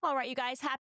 All right, you guys, happy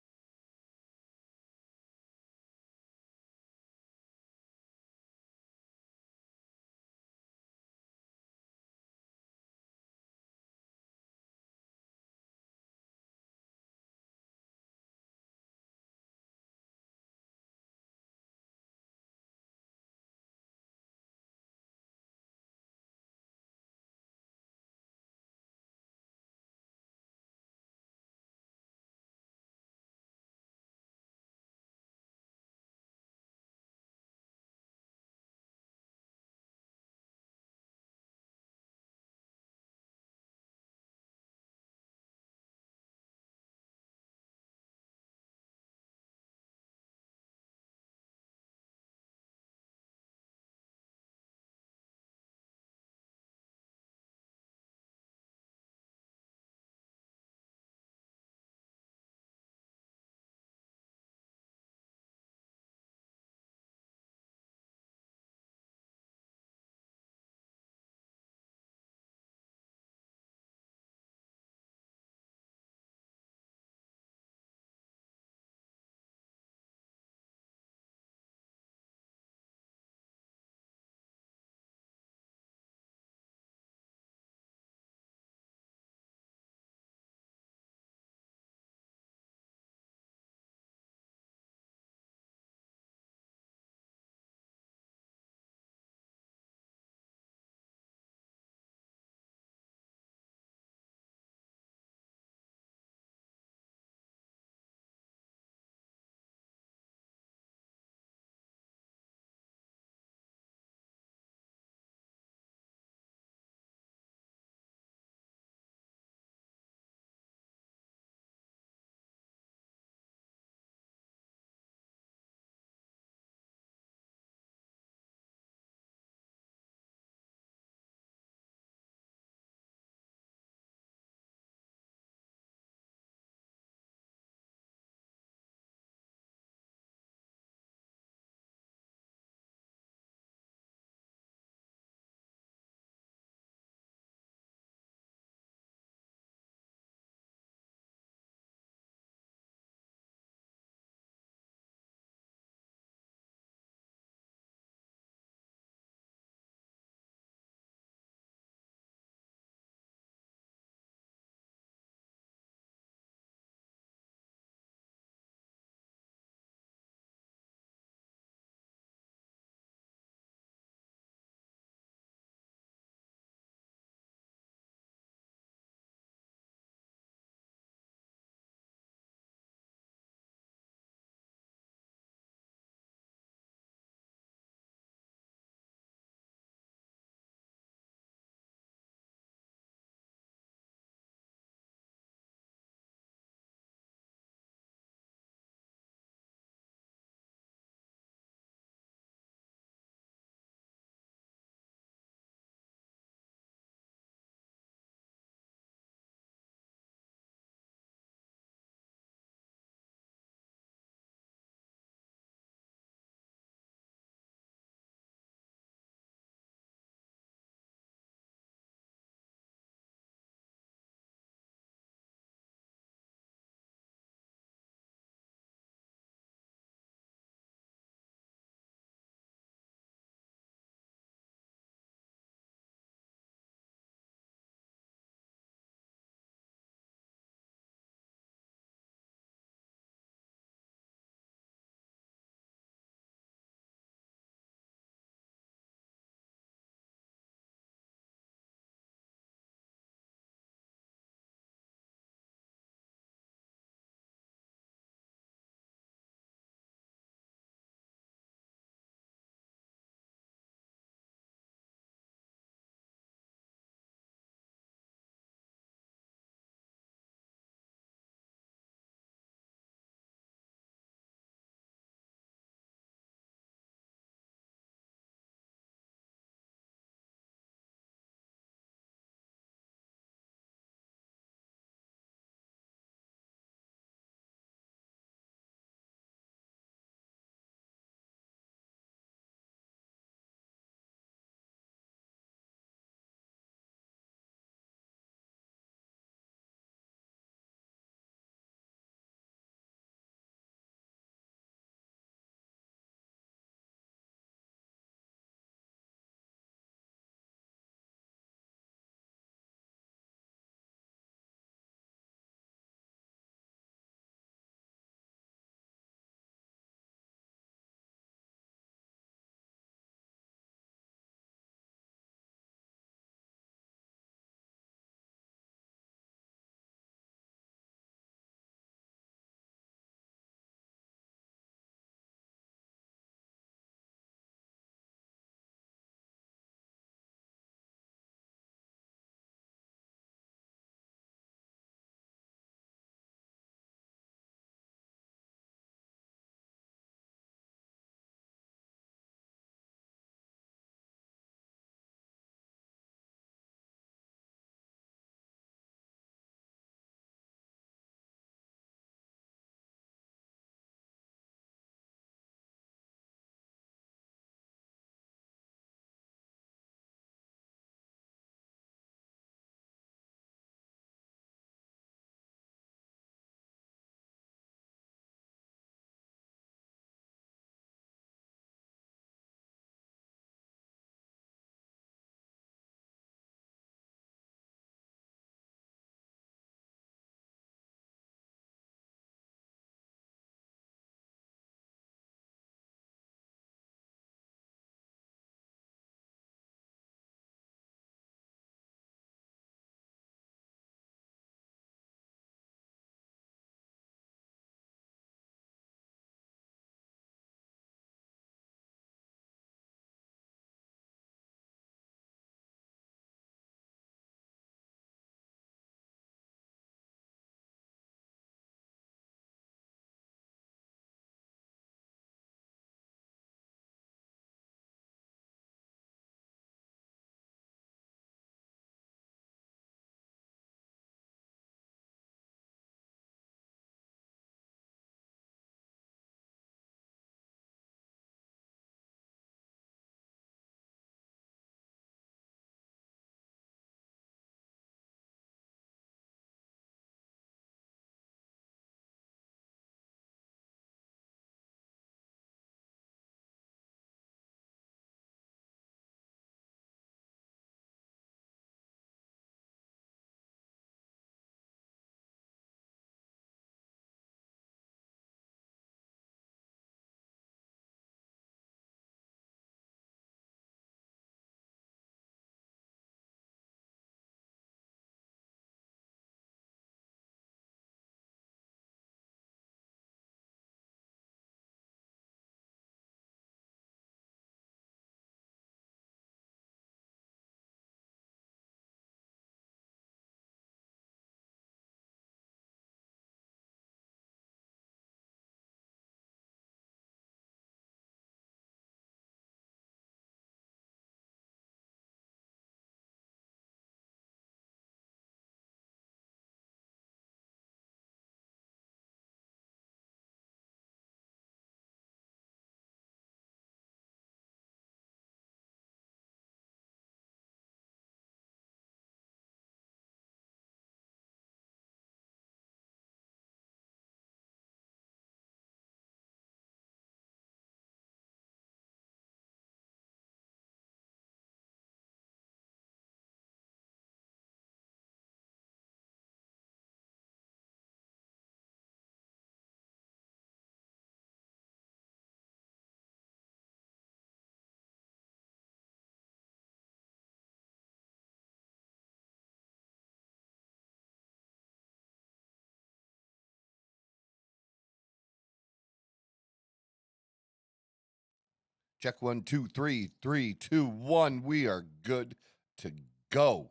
Check 1, 2, 3, 3, 2, 1. We are good to go.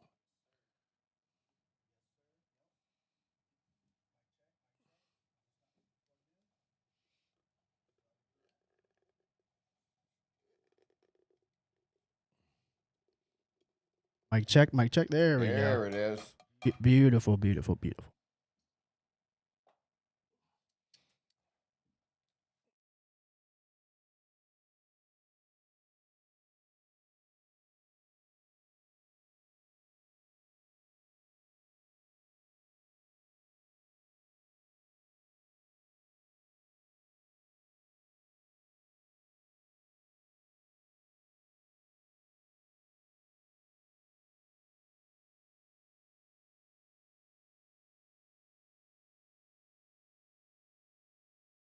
Mic check, mic check. There we There go. it is. Beautiful, beautiful, beautiful.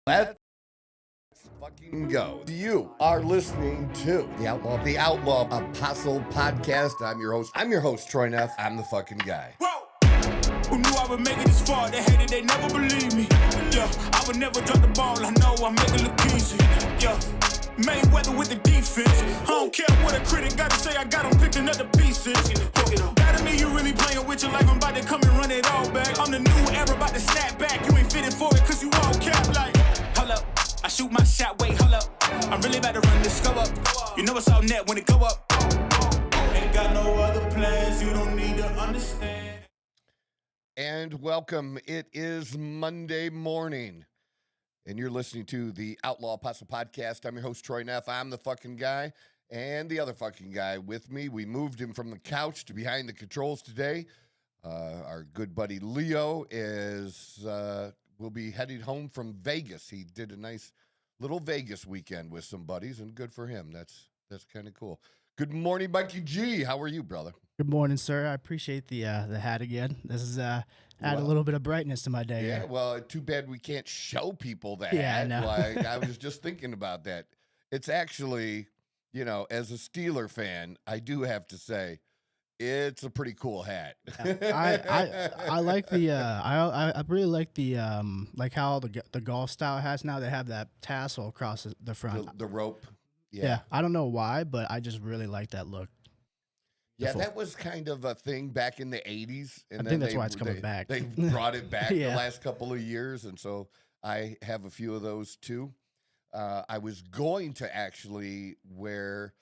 Let's fucking go. You are listening to the Outlaw Apostle Podcast. I'm your host, Troy Neff. I'm the fucking guy. Whoa! Who knew I would make it this far? They hated, they never believe me. Yeah, I would never drop the ball. I know I make it look easy. Yeah, Mayweather with the defense. I don't care what a critic got to say. I got them picking up the pieces. That to me, you really playing with your life. I'm about to come and run it all back. I'm the new era, about to snap back. You ain't fitted for it, cause you all cap like. Hold up, I shoot my shot, wait, hold up. I'm really about to run this go up. You know it's all net when it go up. Ain't got no other plans, you don't need to understand. And welcome. It is Monday morning, and you're listening to the Outlaw Apostle Podcast. I'm your host, Troy Neff. I'm the fucking guy, and the other fucking guy with me. We moved him from the couch to behind the controls today. Our good buddy Leo will be heading home from Vegas. He did a nice little Vegas weekend with some buddies, and good for him. That's kind of cool. Good morning, Mikey G. How are you, brother? Good morning, sir. I appreciate the hat again. This is add a little bit of brightness to my day. Yeah, here. well, too bad we can't show people that. Yeah, I know. Like, I was just thinking about that. It's actually, as a Steeler fan, I do have to say, it's a pretty cool hat. I like the I really like the like how the golf style hats now. They have that tassel across the front. the rope. Yeah, I don't know why, but I just really like that look. Yeah, that was kind of a thing back in the 80s. And I think that's why it's coming back. They brought it back Yeah. the last couple of years, and so I have a few of those too. I was going to actually wear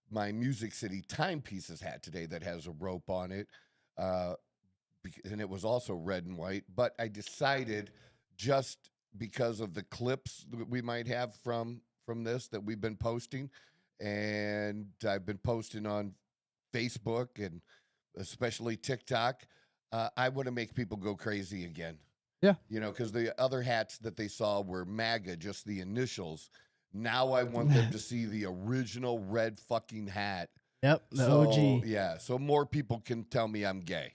my Music City Timepieces hat today that has a rope on it, and it was also red and white, but I decided, just because of the clips that we might have from this that we've been posting, and I've been posting on Facebook and especially TikTok, I want to make people go crazy again. Yeah. Because the other hats that they saw were MAGA, just the initials. Now I want them to see the original red fucking hat. Yep, the OG. Yeah, so more people can tell me I'm gay.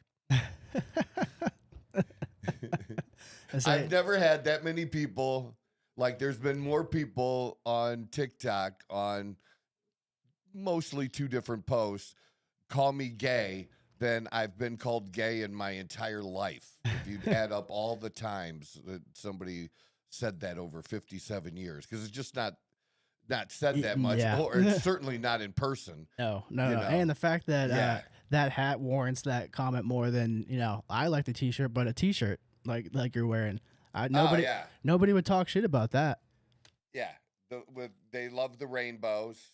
I've never had that many people. Like, there's been more people on TikTok on mostly two different posts call me gay than I've been called gay in my entire life. If you add up all the times that somebody said that over 57 years, because it's just not said that much, Yeah. or it's certainly not in person. No. And the fact that Yeah. that hat warrants that comment more than I like the T-shirt, but a T-shirt like you're wearing, nobody would talk shit about that. Yeah, they love the rainbows.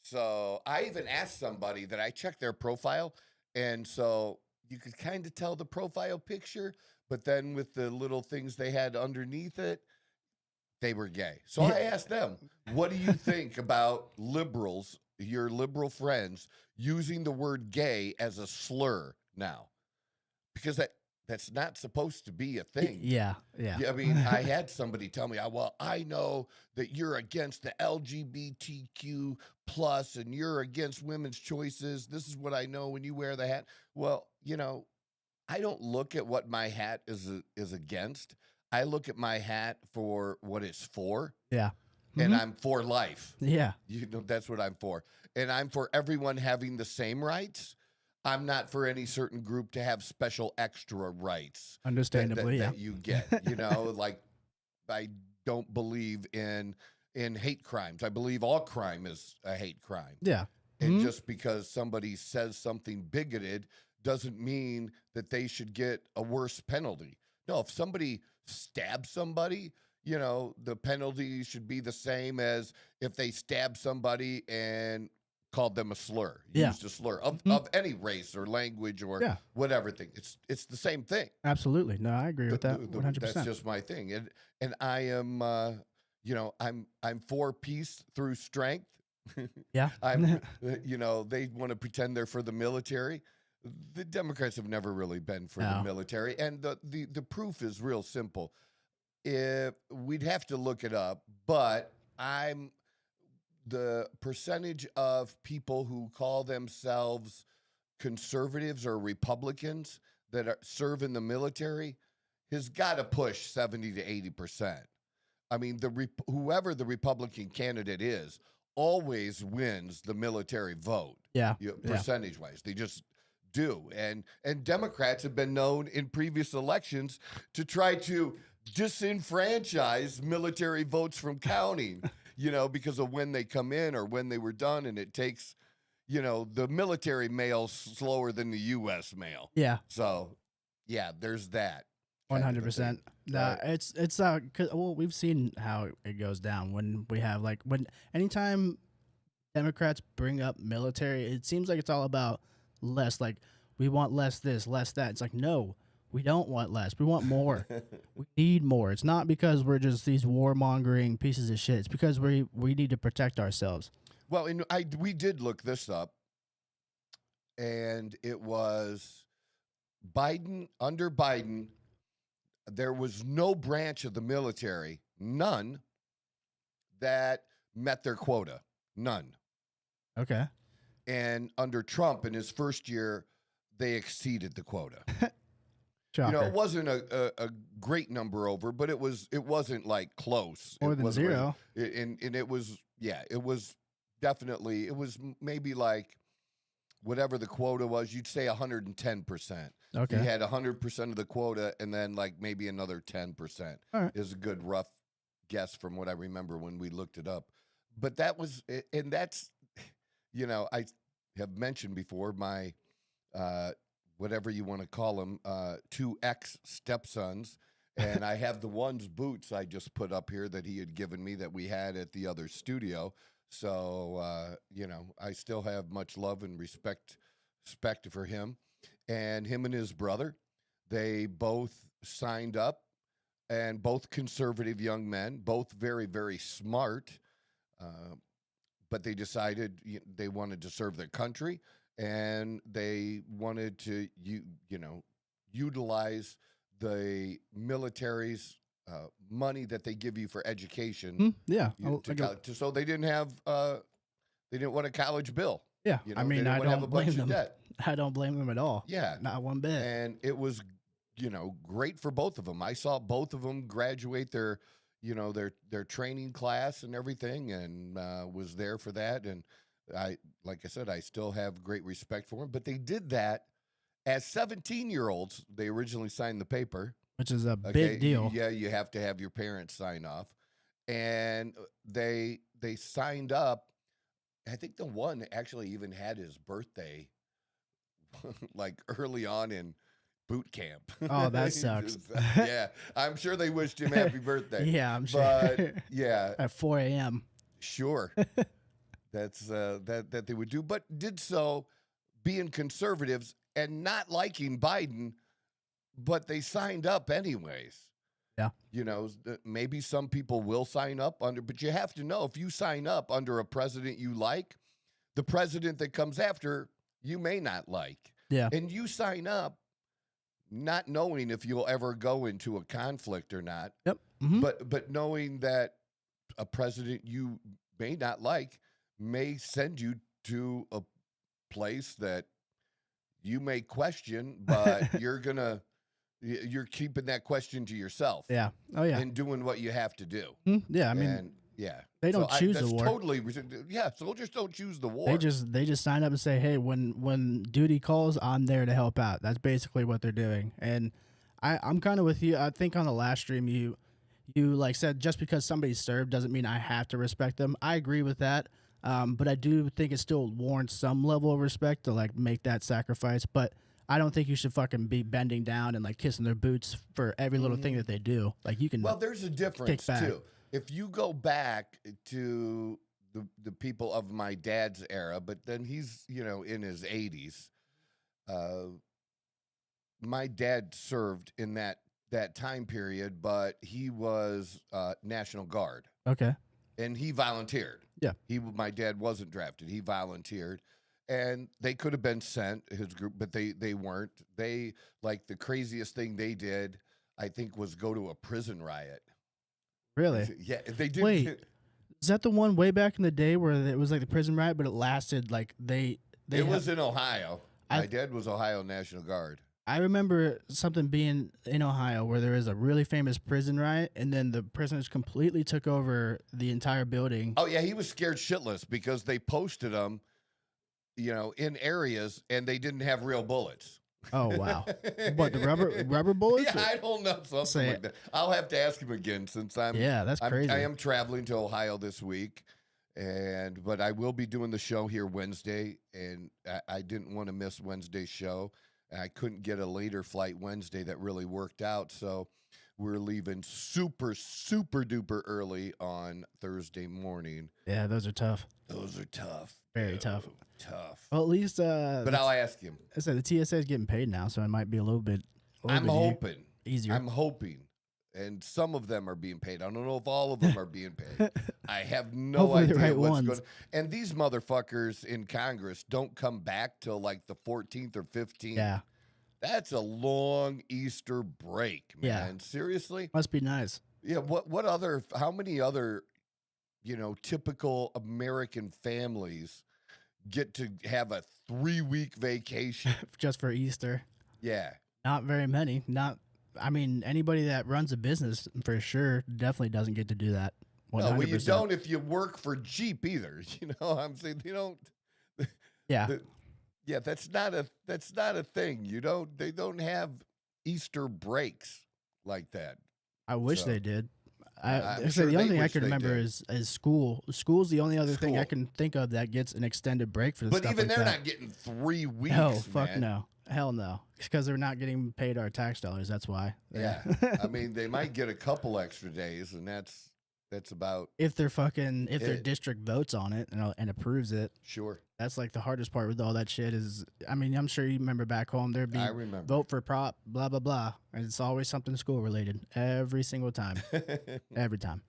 So I even asked somebody that I checked their profile, and so you could kind of tell the profile picture, but then with the little things they had underneath it, they were gay. So I asked them, what do you think about liberals, your liberal friends, using the word gay as a slur now? Because that's not supposed to be a thing. Yeah. I mean, I had somebody tell me, well, I know that you're against the LGBTQ plus and you're against women's choices. This is what I know when you wear the hat. Well, I don't look at what my hat is against. I look at my hat for what it's for. Yeah. And I'm for life. Yeah. That's what I'm for. And I'm for everyone having the same rights. I'm not for any certain group to have special extra rights. Understandably, that you get. Like, I don't believe in in hate crimes. I believe all crime is a hate crime. Yeah. And just because somebody says something bigoted doesn't mean that they should get a worse penalty. No, if somebody stabs somebody, the penalty should be the same as if they stabbed somebody and called them a slur, used a slur of any race or language or whatever thing. It's the same thing. Absolutely. No, I agree with that 100%. That's just my thing. And I am, I'm for peace through strength. Yeah. They want to pretend they're for the military. The Democrats have never really been for the military. And the proof is real simple. If we'd have to look it up, but the percentage of people who call themselves conservatives or Republicans that serve in the military has got to push 70 to 80%. I mean, whoever the Republican candidate is always wins the military vote. Yeah. Percentage-wise. They just do. And Democrats have been known in previous elections to try to disenfranchise military votes from counting, because of when they come in or when they were done. And it takes, the military mail slower than the U.S. mail. Yeah. So, yeah, there's that. 100%. Nah, it's well, we've seen how it goes down when we have anytime Democrats bring up military, it seems like it's all about less. Like, we want less this, less that. It's like, no, we don't want less. We want more. We need more. It's not because we're just these warmongering pieces of shit. It's because we need to protect ourselves. Well, we did look this up, and it was under Biden. There was no branch of the military, none, that met their quota. None. Okay. And under Trump, in his first year, they exceeded the quota. It wasn't a great number over, but it wasn't like close. More than zero. And it was definitely, it was maybe like whatever the quota was, you'd say 110%. Okay. You had 100% of the quota, and then like maybe another 10%. All right. Is a good rough guess from what I remember when we looked it up. But that was, and that's, I have mentioned before my, whatever you want to call them, 2 ex-stepsons. And I have the one's boots I just put up here that he had given me that we had at the other studio. So, I still have much love and respect for him. And him and his brother, they both signed up, and both conservative young men, both very, very smart. But they decided they wanted to serve their country, and they wanted to, utilize the military's money that they give you for education. So they didn't have, they didn't want a college bill. Yeah, I mean, I don't blame them. Debt. I don't blame them at all. Yeah, not one bit. And it was, great for both of them. I saw both of them graduate their training class and everything, and was there for that. And like I said, I still have great respect for them. But they did that as 17-year-olds. They originally signed the paper, which is a big deal. Yeah, you have to have your parents sign off, and they signed up. I think the one actually even had his birthday like early on in boot camp. Oh, that sucks. Yeah, I'm sure they wished him happy birthday. Yeah, I'm sure. But yeah, at 4 a.m. Sure, that's that they would do, but did so being conservatives and not liking Biden, but they signed up anyways. Yeah. Maybe some people will sign up but you have to know, if you sign up under a president you like, the president that comes after you may not like. Yeah. And you sign up not knowing if you'll ever go into a conflict or not. Yep. Mm-hmm. But knowing that a president you may not like may send you to a place that you may question, but you're keeping that question to yourself. Yeah. Oh, yeah. And doing what you have to do. Yeah. I mean, they don't choose the war. Soldiers don't choose the war. They just sign up and say, hey, when duty calls, I'm there to help out. That's basically what they're doing. And I'm kind of with you. I think on the last stream, you you like said, just because somebody served doesn't mean I have to respect them. I agree with that. But I do think it still warrants some level of respect to like make that sacrifice. But I don't think you should fucking be bending down and like kissing their boots for every little thing that they do. Like you can. Well, there's a difference too. If you go back to the people of my dad's era, but then he's, in his 80s. My dad served in that time period, but he was National Guard. Okay. And he volunteered. Yeah. My dad wasn't drafted. He volunteered. And they could have been sent, his group, but they weren't. They, like, the craziest thing they did, I think, was go to a prison riot. Really? Yeah, they did. Wait, is that the one way back in the day where it was like the prison riot, but it lasted like they It was in Ohio. My dad was Ohio National Guard. I remember something being in Ohio where there was a really famous prison riot, and then the prisoners completely took over the entire building. Oh, yeah, he was scared shitless because they posted them, in areas, and they didn't have real bullets. Oh, wow. What, the rubber bullets? Yeah, I don't know, something like that. I'll have to ask him again since that's crazy. I am traveling to Ohio this week, but I will be doing the show here Wednesday, and I didn't want to miss Wednesday's show. I couldn't get a later flight Wednesday that really worked out, so we're leaving super, super duper early on Thursday morning. Yeah, those are tough. Those are tough. Very tough. Tough. Well, at least... but I'll ask him. I said the TSA is getting paid now, so it might be a little bit easier. I'm hoping. And some of them are being paid. I don't know if all of them are being paid. I have no idea right what's ones. going on. And these motherfuckers in Congress don't come back till like the 14th or 15th. Yeah. That's a long Easter break, man. Yeah. Seriously? Must be nice. Yeah, how many other, typical American families get to have a 3-week vacation? Just for Easter. Yeah. Not very many. Anybody that runs a business for sure definitely doesn't get to do that. 100%. No, well, you don't if you work for Jeep either. I'm saying you don't. Yeah. Yeah, that's not a thing. They don't have Easter breaks like that. I wish they did. I'm the sure only they thing I wish can they remember did. is school. School's the only other thing I School. can think of that gets an extended break for But stuff even like they're that. not getting 3 weeks. No, fuck man. no. Hell no. It's because they're not getting paid our tax dollars. That's why. Yeah. They might get a couple extra days, and that's about if their district votes on it and approves it. sure. That's like the hardest part with all that shit is, I'm sure you remember back home, there'd be I remember. vote for prop, blah, blah, blah. And it's always something school related every single time. Every time.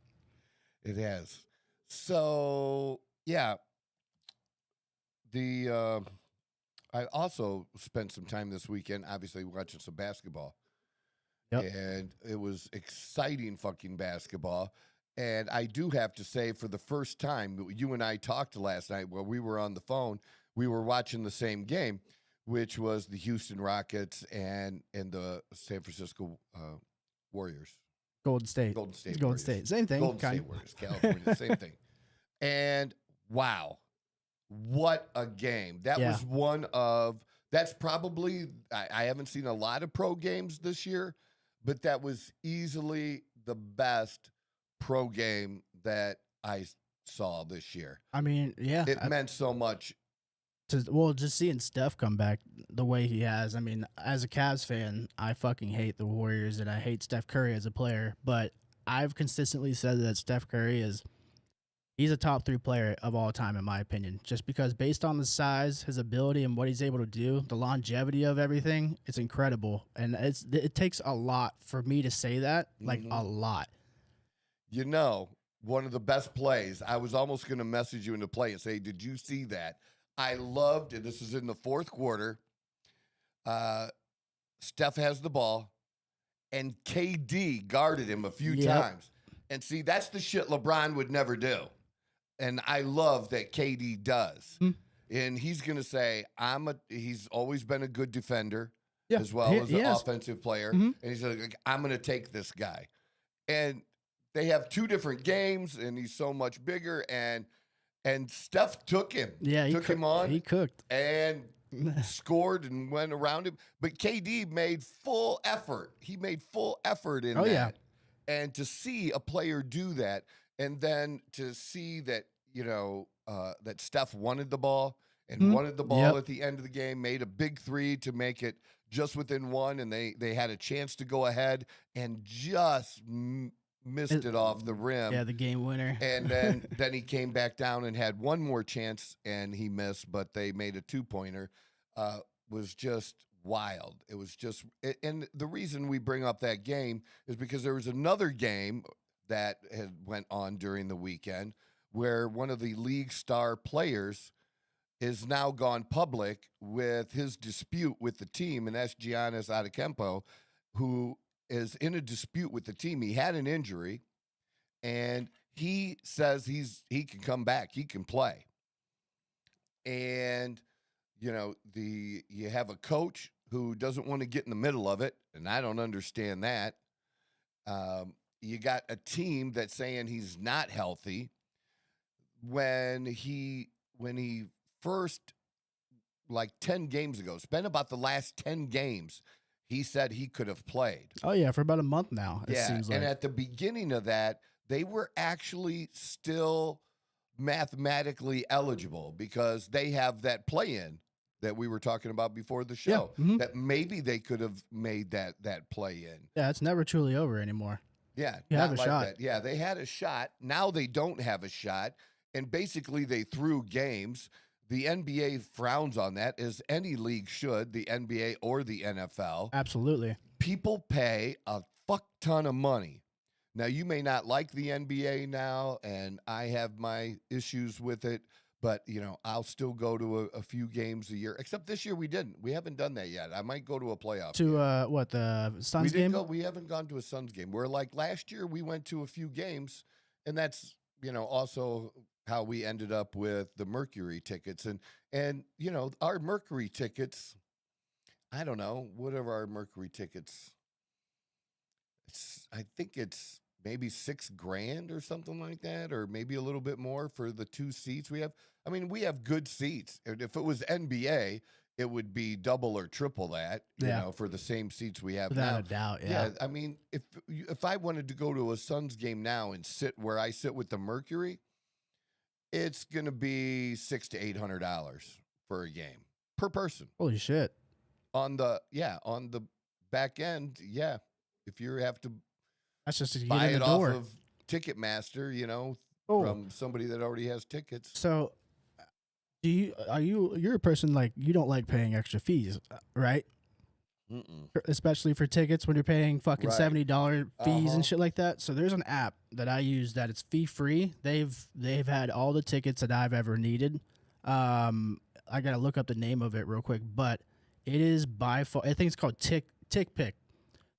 It has. So, yeah. I also spent some time this weekend, obviously, watching some basketball. Yep. And it was exciting fucking basketball. And I do have to say, for the first time, you and I talked last night while we were on the phone, we were watching the same game, which was the Houston Rockets and the San Francisco Warriors. Golden State. Golden State. Golden Warriors. State. Same thing. Golden State Warriors. California. Same thing. And wow, what a game. That was that's probably, I haven't seen a lot of pro games this year, but that was easily the best pro game that I saw this year. It meant so much. Just seeing Steph come back the way he has. As a Cavs fan, I fucking hate the Warriors and I hate Steph Curry as a player, but I've consistently said that Steph Curry he's a top 3 player of all time, in my opinion, just because based on the size, his ability, and what he's able to do, the longevity of everything, it's incredible. And it takes a lot for me to say that, like a lot. One of the best plays, I was almost going to message you in the play and say, did you see that? I loved it. This is in the fourth quarter. Steph has the ball, and KD guarded him a few times. And see, that's the shit LeBron would never do. And I love that KD does. And he's going to say, he's always been a good defender as well as an offensive player. And he's like, I'm going to take this guy. And they have 2 different games, and he's so much bigger. And Steph took him. Yeah, took him on. He cooked. And scored and went around him. But KD made full effort. He made full effort in that. Yeah. And to see a player do that, and then to see that, that Steph wanted the ball and wanted the ball at the end of the game, made a big three to make it just within one, and they had a chance to go ahead and just missed it off the rim. Yeah, the game winner. And then he came back down and had one more chance, and he missed, but they made a 2-pointer. Was just wild. It was just, and the reason we bring up that game is because there was another game that had went on during the weekend where one of the league star players is now gone public with his dispute with the team, and that's Giannis Antetokounmpo, who is in a dispute with the team. He had an injury, and he says he can come back, he can play. And you have a coach who doesn't want to get in the middle of it, and I don't understand that. You got a team that's saying he's not healthy. When he first, like 10 games ago, spent about the last 10 games, he said he could have played. Oh, yeah, for about a month now, it seems like. And at the beginning of that, they were actually still mathematically eligible because they have that play-in that we were talking about before the show, that maybe they could have made that play-in. Yeah, it's never truly over anymore. Yeah, you have a shot. That. Yeah, they had a shot. Now they don't have a shot, and basically they threw games. The NBA frowns on that, as any league should, the NBA or the NFL. Absolutely. People pay a fuck ton of money. Now, you may not like the NBA now, and I have my issues with it, but, I'll still go to a few games a year, except this year we didn't. We haven't done that yet. I might go to a playoff game. The Suns game? We haven't gone to a Suns game. Where, like, last year we went to a few games, and that's, also how we ended up with the Mercury tickets. And our Mercury tickets, I don't know, whatever our Mercury tickets, I think it's maybe $6,000 or something like that, or maybe a little bit more for the 2 seats we have. I mean, we have good seats. If it was NBA, it would be double or triple that, for the same seats we have now. Without a doubt, yeah. I mean, if I wanted to go to a Suns game now and sit where I sit with the Mercury, it's going to be $600 to $800 for a game per person. Holy shit. On the back end, yeah. If you have to that's just to buy get in it the door. off of Ticketmaster, from somebody that already has tickets. So you're a person like you don't like paying extra fees, right? Especially for tickets when you're paying fucking $70 fees and shit like that. So there's an app that I use that it's fee free. They've had all the tickets that I've ever needed. I gotta look up the name of it real quick, but it is by far. I think it's called TickPick.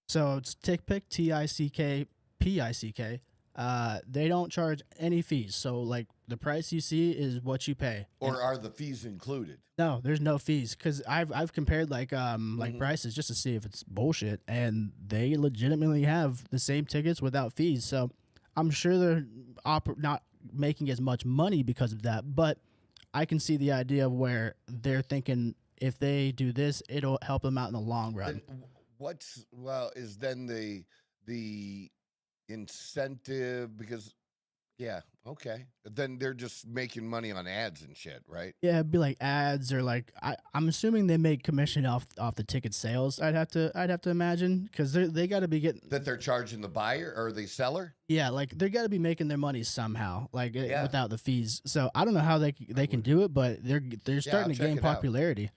So it's TickPick, TickPick. They don't charge any fees. So like the price you see is what you pay. Or are the fees included? No, there's no fees because I've compared like prices just to see if it's bullshit, and they legitimately have the same tickets without fees. So I'm sure they're not making as much money because of that, but I can see the idea of where they're thinking if they do this, it'll help them out in the long run. Is then the incentive because then they're just making money on ads and shit, right? Yeah, it'd be like ads or like I'm assuming they make commission off the ticket sales. I'd have to imagine because they got to be getting that they're charging the buyer or the seller. Yeah, like they got to be making their money somehow, without the fees. So I don't know how they can do it, but they're starting to gain popularity.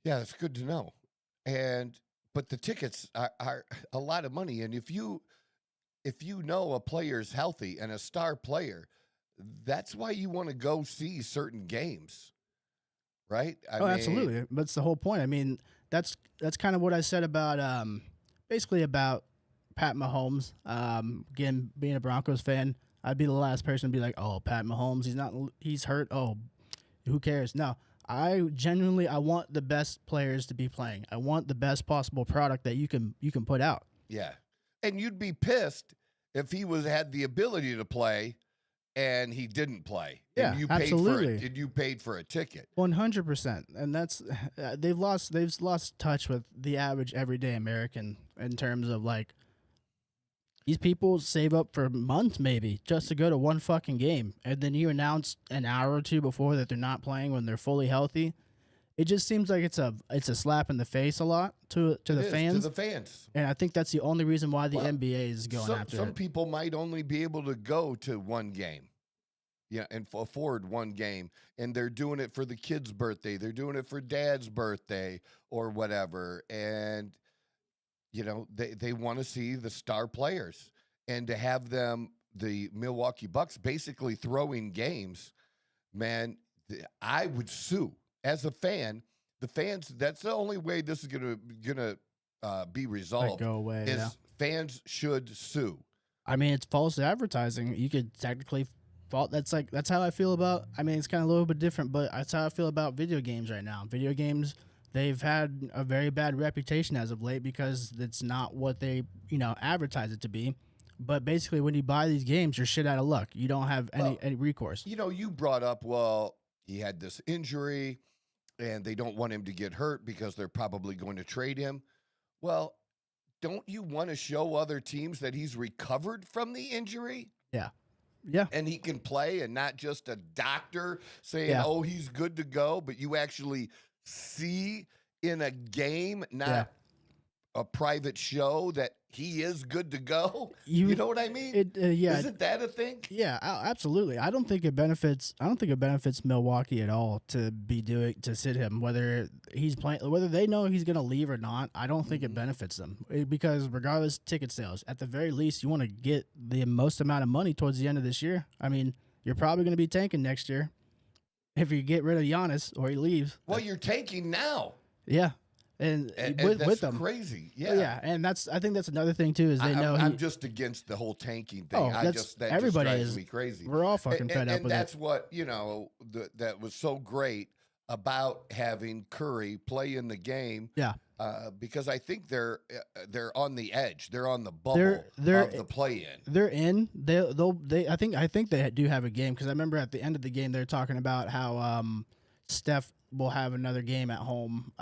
Yeah, it's good to know. But the tickets are a lot of money, and if you know a player's healthy and a star player, that's why you want to go see certain games, right? I mean, absolutely. That's the whole point. I mean, that's kind of what I said about basically about Pat Mahomes. Again, being a Broncos fan, I'd be the last person to be like, "Oh, Pat Mahomes, he's hurt. Oh, who cares?" No. I want the best players to be playing. I want the best possible product that you can put out. Yeah. And you'd be pissed if he had the ability to play and he didn't play. Yeah, and you absolutely. You paid for a ticket. 100%. And that's they've lost touch with the average everyday American in terms of like These people save up for months maybe just to go to one fucking game, and then you announce an hour or two before that they're not playing when they're fully healthy. It just seems like it's a slap in the face a lot to the fans. To the fans. And I think that's the only reason why the NBA is going after some it. people might only be able to go to one game. Yeah, and afford one game. And they're doing it for the kid's birthday. They're doing it for dad's birthday or whatever. And, they want to see the star players. And to have them, the Milwaukee Bucks, basically throwing games, man, I would sue. As a fan, the fans, that's the only way this is gonna be resolved. Go away. Is fans should sue. I mean, it's false advertising. You could technically fault. That's how I feel about. I mean, it's kind of a little bit different, but that's how I feel about video games right now. Video games, they've had a very bad reputation as of late because it's not what they advertise it to be. But basically, when you buy these games, you're shit out of luck. You don't have any recourse. You brought up, he had this injury, and they don't want him to get hurt because they're probably going to trade him. Well, don't you want to show other teams that he's recovered from the injury? Yeah. Yeah. And he can play and not just a doctor saying, oh, he's good to go, but you actually see in a game, not a private show, that he is good to go. You know what I mean? Isn't that a thing? Yeah, absolutely. I don't think it benefits Milwaukee at all to sit him, whether he's playing, whether they know he's going to leave or not. I don't think it benefits them because regardless of ticket sales, at the very least, you want to get the most amount of money towards the end of this year. I mean, you're probably going to be tanking next year if you get rid of Giannis or he leaves. Well, you're tanking now. Yeah. And with them, crazy, and I think that's another thing too is I'm just against the whole tanking thing. That everybody just drives is me crazy. We're all fucking fed up with it. And that's what that was so great about having Curry play in the game. Yeah, because I think they're on the edge. They're on the bubble of the play-in. They're in. I think they do have a game because I remember at the end of the game they're talking about how Steph will have another game at home.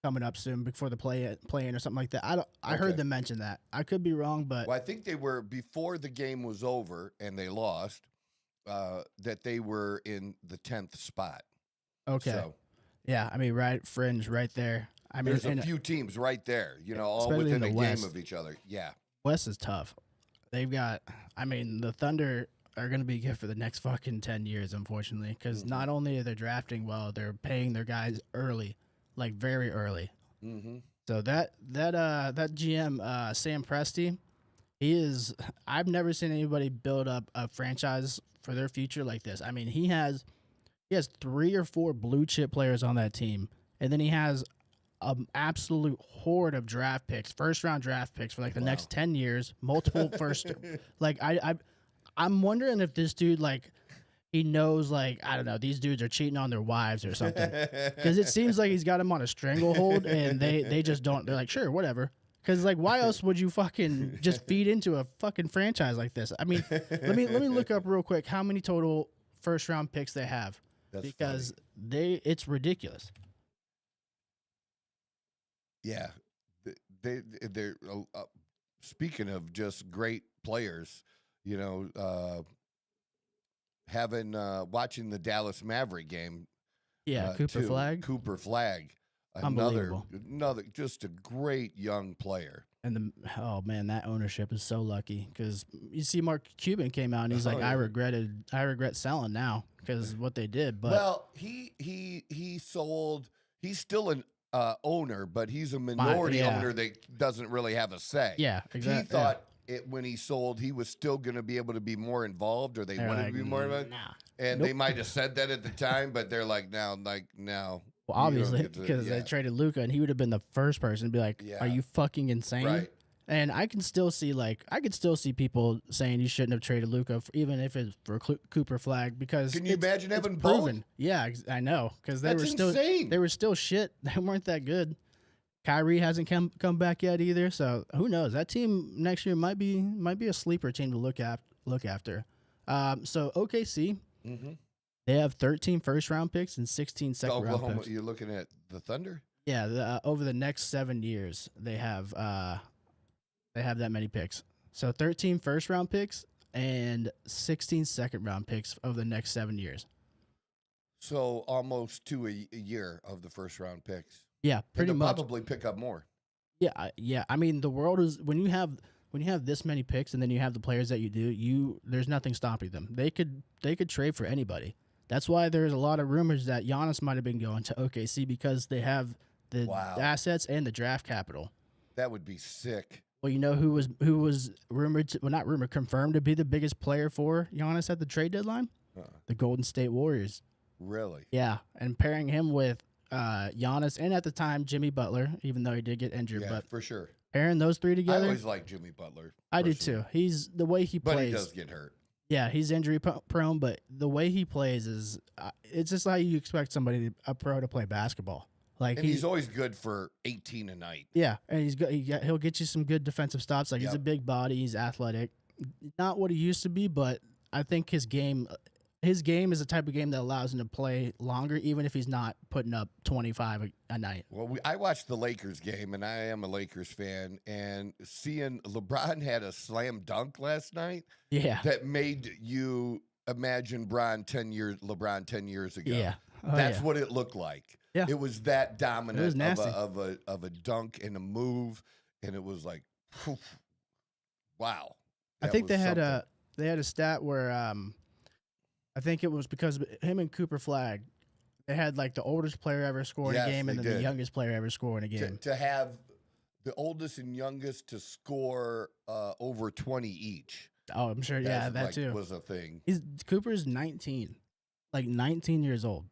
Coming up soon before the play-in or something like that. I heard them mention that. I could be wrong, but I think they were before the game was over and they lost. That they were in the 10th spot. Okay. So, yeah, I mean, right fringe, right there. I mean, there's a few teams right there. All within a game of each other. Yeah. West is tough. They've got. I mean, the Thunder are going to be good for the next fucking 10 years, unfortunately, because not only are they drafting well, they're paying their guys early. Like very early. Mm-hmm. So that GM Sam Presti, I've never seen anybody build up a franchise for their future like this. I mean, he has 3 or 4 blue chip players on that team, and then he has an absolute horde of draft picks, first round draft picks for like the next 10 years, multiple first. Like I'm wondering if this dude he knows, I don't know, these dudes are cheating on their wives or something. Because it seems like he's got them on a stranglehold, and they just don't. They're like, sure, whatever. Because, why else would you fucking just feed into a fucking franchise like this? I mean, let me look up real quick how many total first-round picks they have. Because it's ridiculous. Yeah. They're speaking of just great players, watching the Dallas Maverick game. Yeah, Cooper Flag. Another just a great young player. And that ownership is so lucky because you see Mark Cuban came out and he's I regret selling now because what they did. But he sold. He's still an owner, but he's a minority owner that doesn't really have a say. Yeah, exactly. He thought. When he sold, he was still going to be able to be more involved, or they wanted to be more involved. Nah. And they might have said that at the time, but they're now. Well, obviously, because they traded Luka, and he would have been the first person to be like, "Are you fucking insane?" Right. And I can still see people saying you shouldn't have traded Luka, even if it's for Cooper Flag, because can you imagine having proven? both? Yeah, I know, because they insane. They were still shit. They weren't that good. Kyrie hasn't come back yet either, so who knows? That team next year might be a sleeper team to look after. So OKC, they have 13 first-round picks and 16 second-round picks. You're looking at the Thunder? Yeah, over the next 7 years, they have that many picks. So 13 first-round picks and 16 second-round picks over the next 7 years. So almost to a year of the first round picks. Yeah, pretty and much. Probably pick up more. Yeah. I mean, the world is when you have this many picks and then you have the players that you do, there's nothing stopping them. They could trade for anybody. That's why there's a lot of rumors that Giannis might have been going to OKC because they have the assets and the draft capital. That would be sick. Well, you know who was rumored not rumored, confirmed to be the biggest player for Giannis at the trade deadline? The Golden State Warriors. Really? Yeah, and pairing him with Giannis and at the time Jimmy Butler, even though he did get injured, but for sure. Pairing those three together. I always liked Jimmy Butler. I do too. He's the way he plays. But he does get hurt. Yeah, he's injury prone, but the way he plays is it's just how you expect a pro to play basketball. Like he's always good for 18 a night. Yeah, and he's good. He'll get you some good defensive stops. Like he's a big body, he's athletic. Not what he used to be, but I think his game is the type of game that allows him to play longer, even if he's not putting up 25 a night. Well, I watched the Lakers game, and I am a Lakers fan, and seeing LeBron had a slam dunk last night, that made you imagine LeBron 10 years ago. Yeah, that's what it looked like. Yeah, it was that dominant of a dunk and a move, and it was like, whew, wow. I think they had a stat where I think it was because him and Cooper Flagg, they had like the oldest player ever score in a game and then the youngest player ever score in a game. To have the oldest and youngest to score over 20 each. Oh, I'm sure. That too was a thing. Cooper's 19, like 19 years old.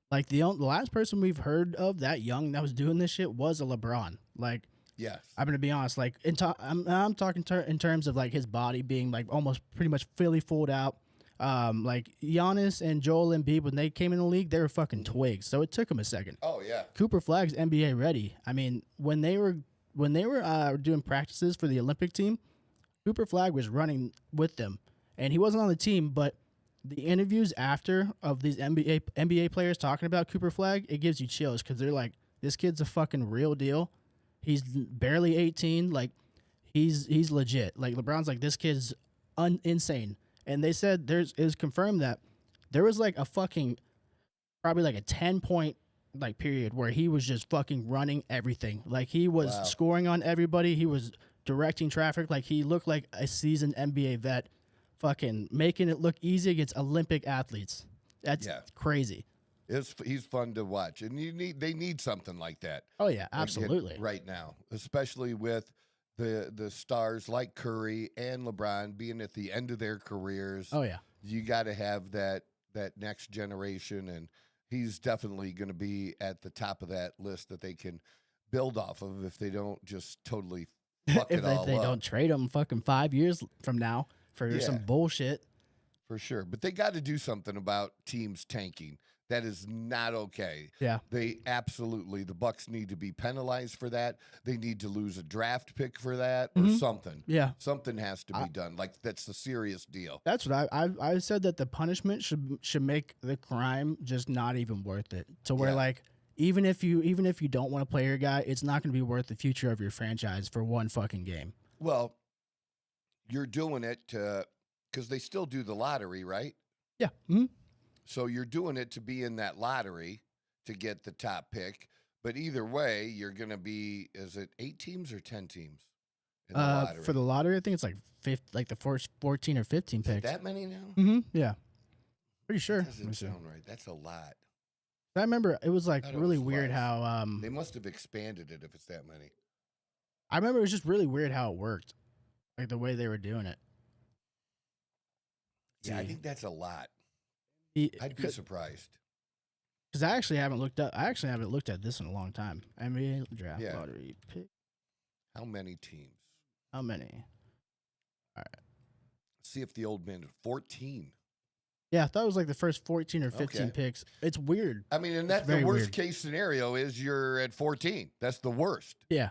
Like the last person we've heard of that young that was doing this shit was a LeBron. Like, yes, I'm gonna be honest. Like, I'm talking in terms of like his body being like almost pretty much fully fulled out. Like Giannis and Joel Embiid, when they came in the league, they were fucking twigs. So it took them a second. Oh yeah. Cooper Flagg's NBA ready. I mean, when they were doing practices for the Olympic team, Cooper Flagg was running with them, and he wasn't on the team, but the interviews after of these NBA players talking about Cooper Flagg, it gives you chills because they're like, this kid's a fucking real deal. He's barely 18. Like, he's legit. Like, LeBron's like, this kid's insane. And they said it was confirmed that there was like a fucking, probably like a 10-point like period where he was just fucking running everything. Like, he was scoring on everybody. He was directing traffic. Like, he looked like a seasoned NBA vet, fucking making it look easy against Olympic athletes. That's crazy. He's fun to watch, and they need something like that. Oh yeah, absolutely. Right now, especially with the stars like Curry and LeBron being at the end of their careers. Oh yeah, you got to have that next generation, and he's definitely going to be at the top of that list that they can build off of if they don't just totally fuck it all up. If they don't trade him fucking 5 years from now for some bullshit. For sure. But they got to do something about teams tanking. That is not okay. Yeah. The Bucks need to be penalized for that. They need to lose a draft pick for that or something. Yeah. Something has to be done. Like, that's a serious deal. That's what I said, that the punishment should make the crime just not even worth it. To where like even if you don't want to play your guy, it's not going to be worth the future of your franchise for one fucking game. Well, you're doing it because they still do the lottery, right? Yeah. Mm-hmm. So you're doing it to be in that lottery to get the top pick. But either way, you're going to be, is it 8 teams or 10 teams in the lottery? For the lottery, I think it's like the first 14 or 15 picks. That many now? Mm-hmm. Yeah. Pretty sure. That doesn't sound right. That's a lot. I remember it was like really weird how they must have expanded it if it's that many. I remember it was just really weird how it worked. Like the way they were doing it. Yeah, I think that's a lot. I'd be surprised. Because I actually haven't looked at this in a long time. NBA draft lottery pick. How many teams? How many? All right. See if the old man 14. Yeah, I thought it was like the first 14 or 15 picks. It's weird. I mean, and that's the worst case scenario is you're at 14. That's the worst. Yeah.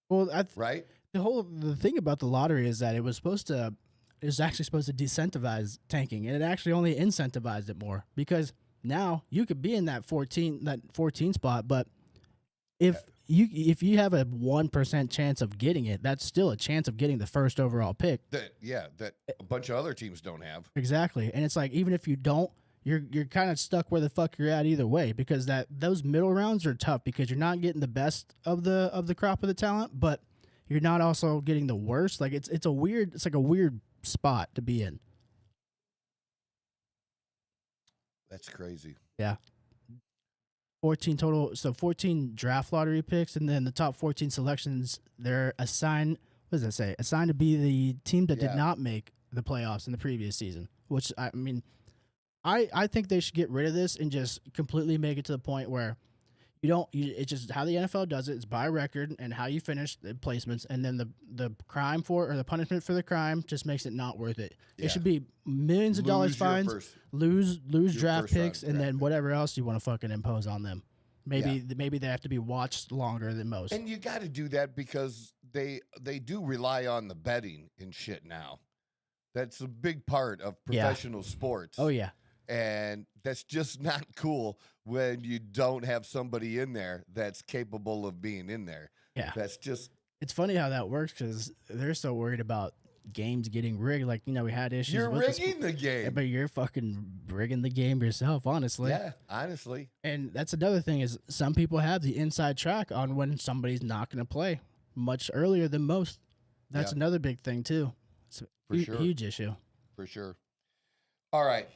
Well, right? The thing about the lottery is that it was actually supposed to decentivize tanking, and it actually only incentivized it more because now you could be in that 14 spot, but if you have a 1% chance of getting it, that's still a chance of getting the first overall pick. That a bunch of other teams don't have. Exactly. And it's like, even if you don't, you're kind of stuck where the fuck you're at either way, because those middle rounds are tough because you're not getting the best of the crop of the talent, but you're not also getting the worst. Like it's like a weird spot to be in. That's crazy. Yeah. 14 total, so 14 draft lottery picks, and then the top 14 selections, they're assigned, what does that say? Assigned to be the team that did not make the playoffs in the previous season, which, I mean, I think they should get rid of this and just completely make it to the point where it's just how the NFL does it. It's by record and how you finish the placements, and then the crime or the punishment for the crime just makes it not worth it. Yeah. It should be millions of dollars fines, lose draft picks, and then whatever else you want to fucking impose on them. Maybe they have to be watched longer than most. And you got to do that because they do rely on the betting and shit now. That's a big part of professional sports. Oh yeah. And that's just not cool when you don't have somebody in there that's capable of being in there. Yeah. That's just... It's funny how that works because they're so worried about games getting rigged. Like, we had issues You're with rigging the game. But you're fucking rigging the game yourself, honestly. Yeah, honestly. And that's another thing is some people have the inside track on when somebody's not going to play much earlier than most. That's another big thing, too. It's a huge issue. For sure. All right.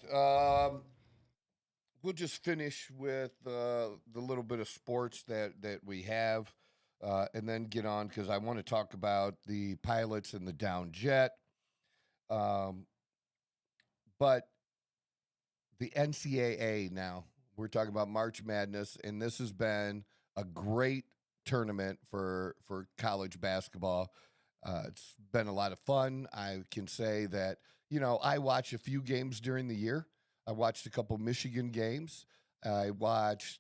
We'll just finish with the little bit of sports that we have, and then get on because I want to talk about the pilots and the down jet. But the NCAA now, we're talking about March Madness, and this has been a great tournament for college basketball. It's been a lot of fun. I can say that, I watch a few games during the year. I watched a couple Michigan games. I watched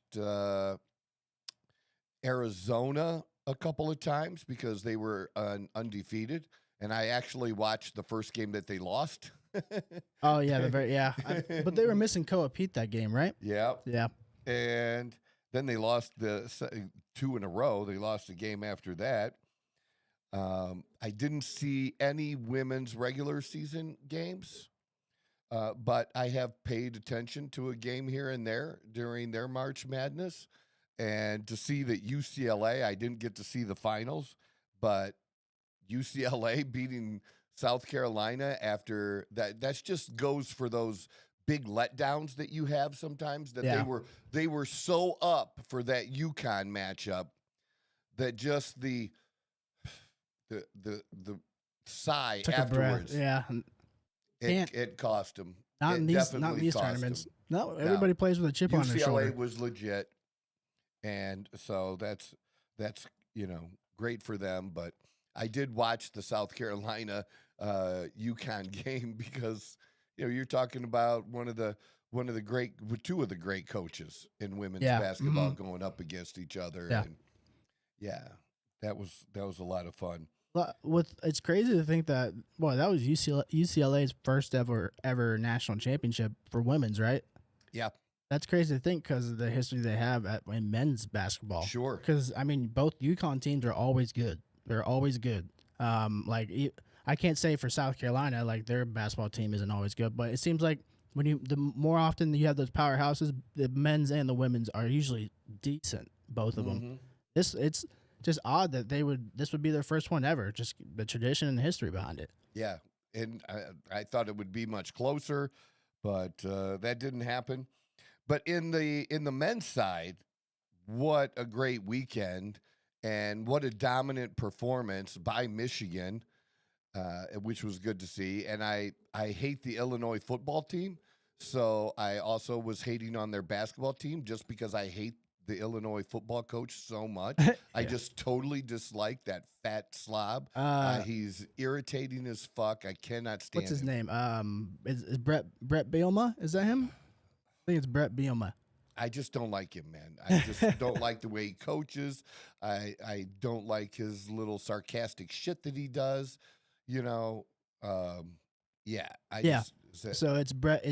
Arizona a couple of times because they were undefeated, and I actually watched the first game that they lost. Oh yeah, but they were missing Koa Pete that game, right? Yeah, yeah. And then they lost the 2 in a row. They lost the game after that. I didn't see any women's regular season games. But I have paid attention to a game here and there during their March Madness. And to see that UCLA, I didn't get to see the finals, but UCLA beating South Carolina after that just goes for those big letdowns that you have sometimes, that they were so up for that UConn matchup that just the sigh Took afterwards. A breath. Yeah. It cost them. Not in these tournaments. No, everybody plays with a chip on their shoulder. UCLA was legit, and so that's great for them. But I did watch the South Carolina UConn game because you're talking about two of the great coaches in women's basketball going up against each other. Yeah. And that was a lot of fun. It's crazy to think that that was UCLA's first ever national championship for women's, right? Yeah, that's crazy to think because of the history they have in men's basketball. Sure, because both UConn teams are always good. They're always good. I can't say for South Carolina their basketball team isn't always good, but it seems like the more often you have those powerhouses, the men's and the women's are usually decent. Both of them. It's just odd that this would be their first one ever. Just the tradition and the history behind it. Yeah, and I thought it would be much closer, but that didn't happen. But in the men's side, what a great weekend, and what a dominant performance by Michigan, which was good to see. And I hate the Illinois football team, so I also was hating on their basketball team just because I hate the Illinois football coach so much. I just totally dislike that fat slob. He's irritating as fuck. I cannot stand him. What's his name? Is Brett Bielema? Is that him? I think it's Brett Bielema. I just don't like him, man. I just don't like the way he coaches. I don't like his little sarcastic shit that he does. So it's Brett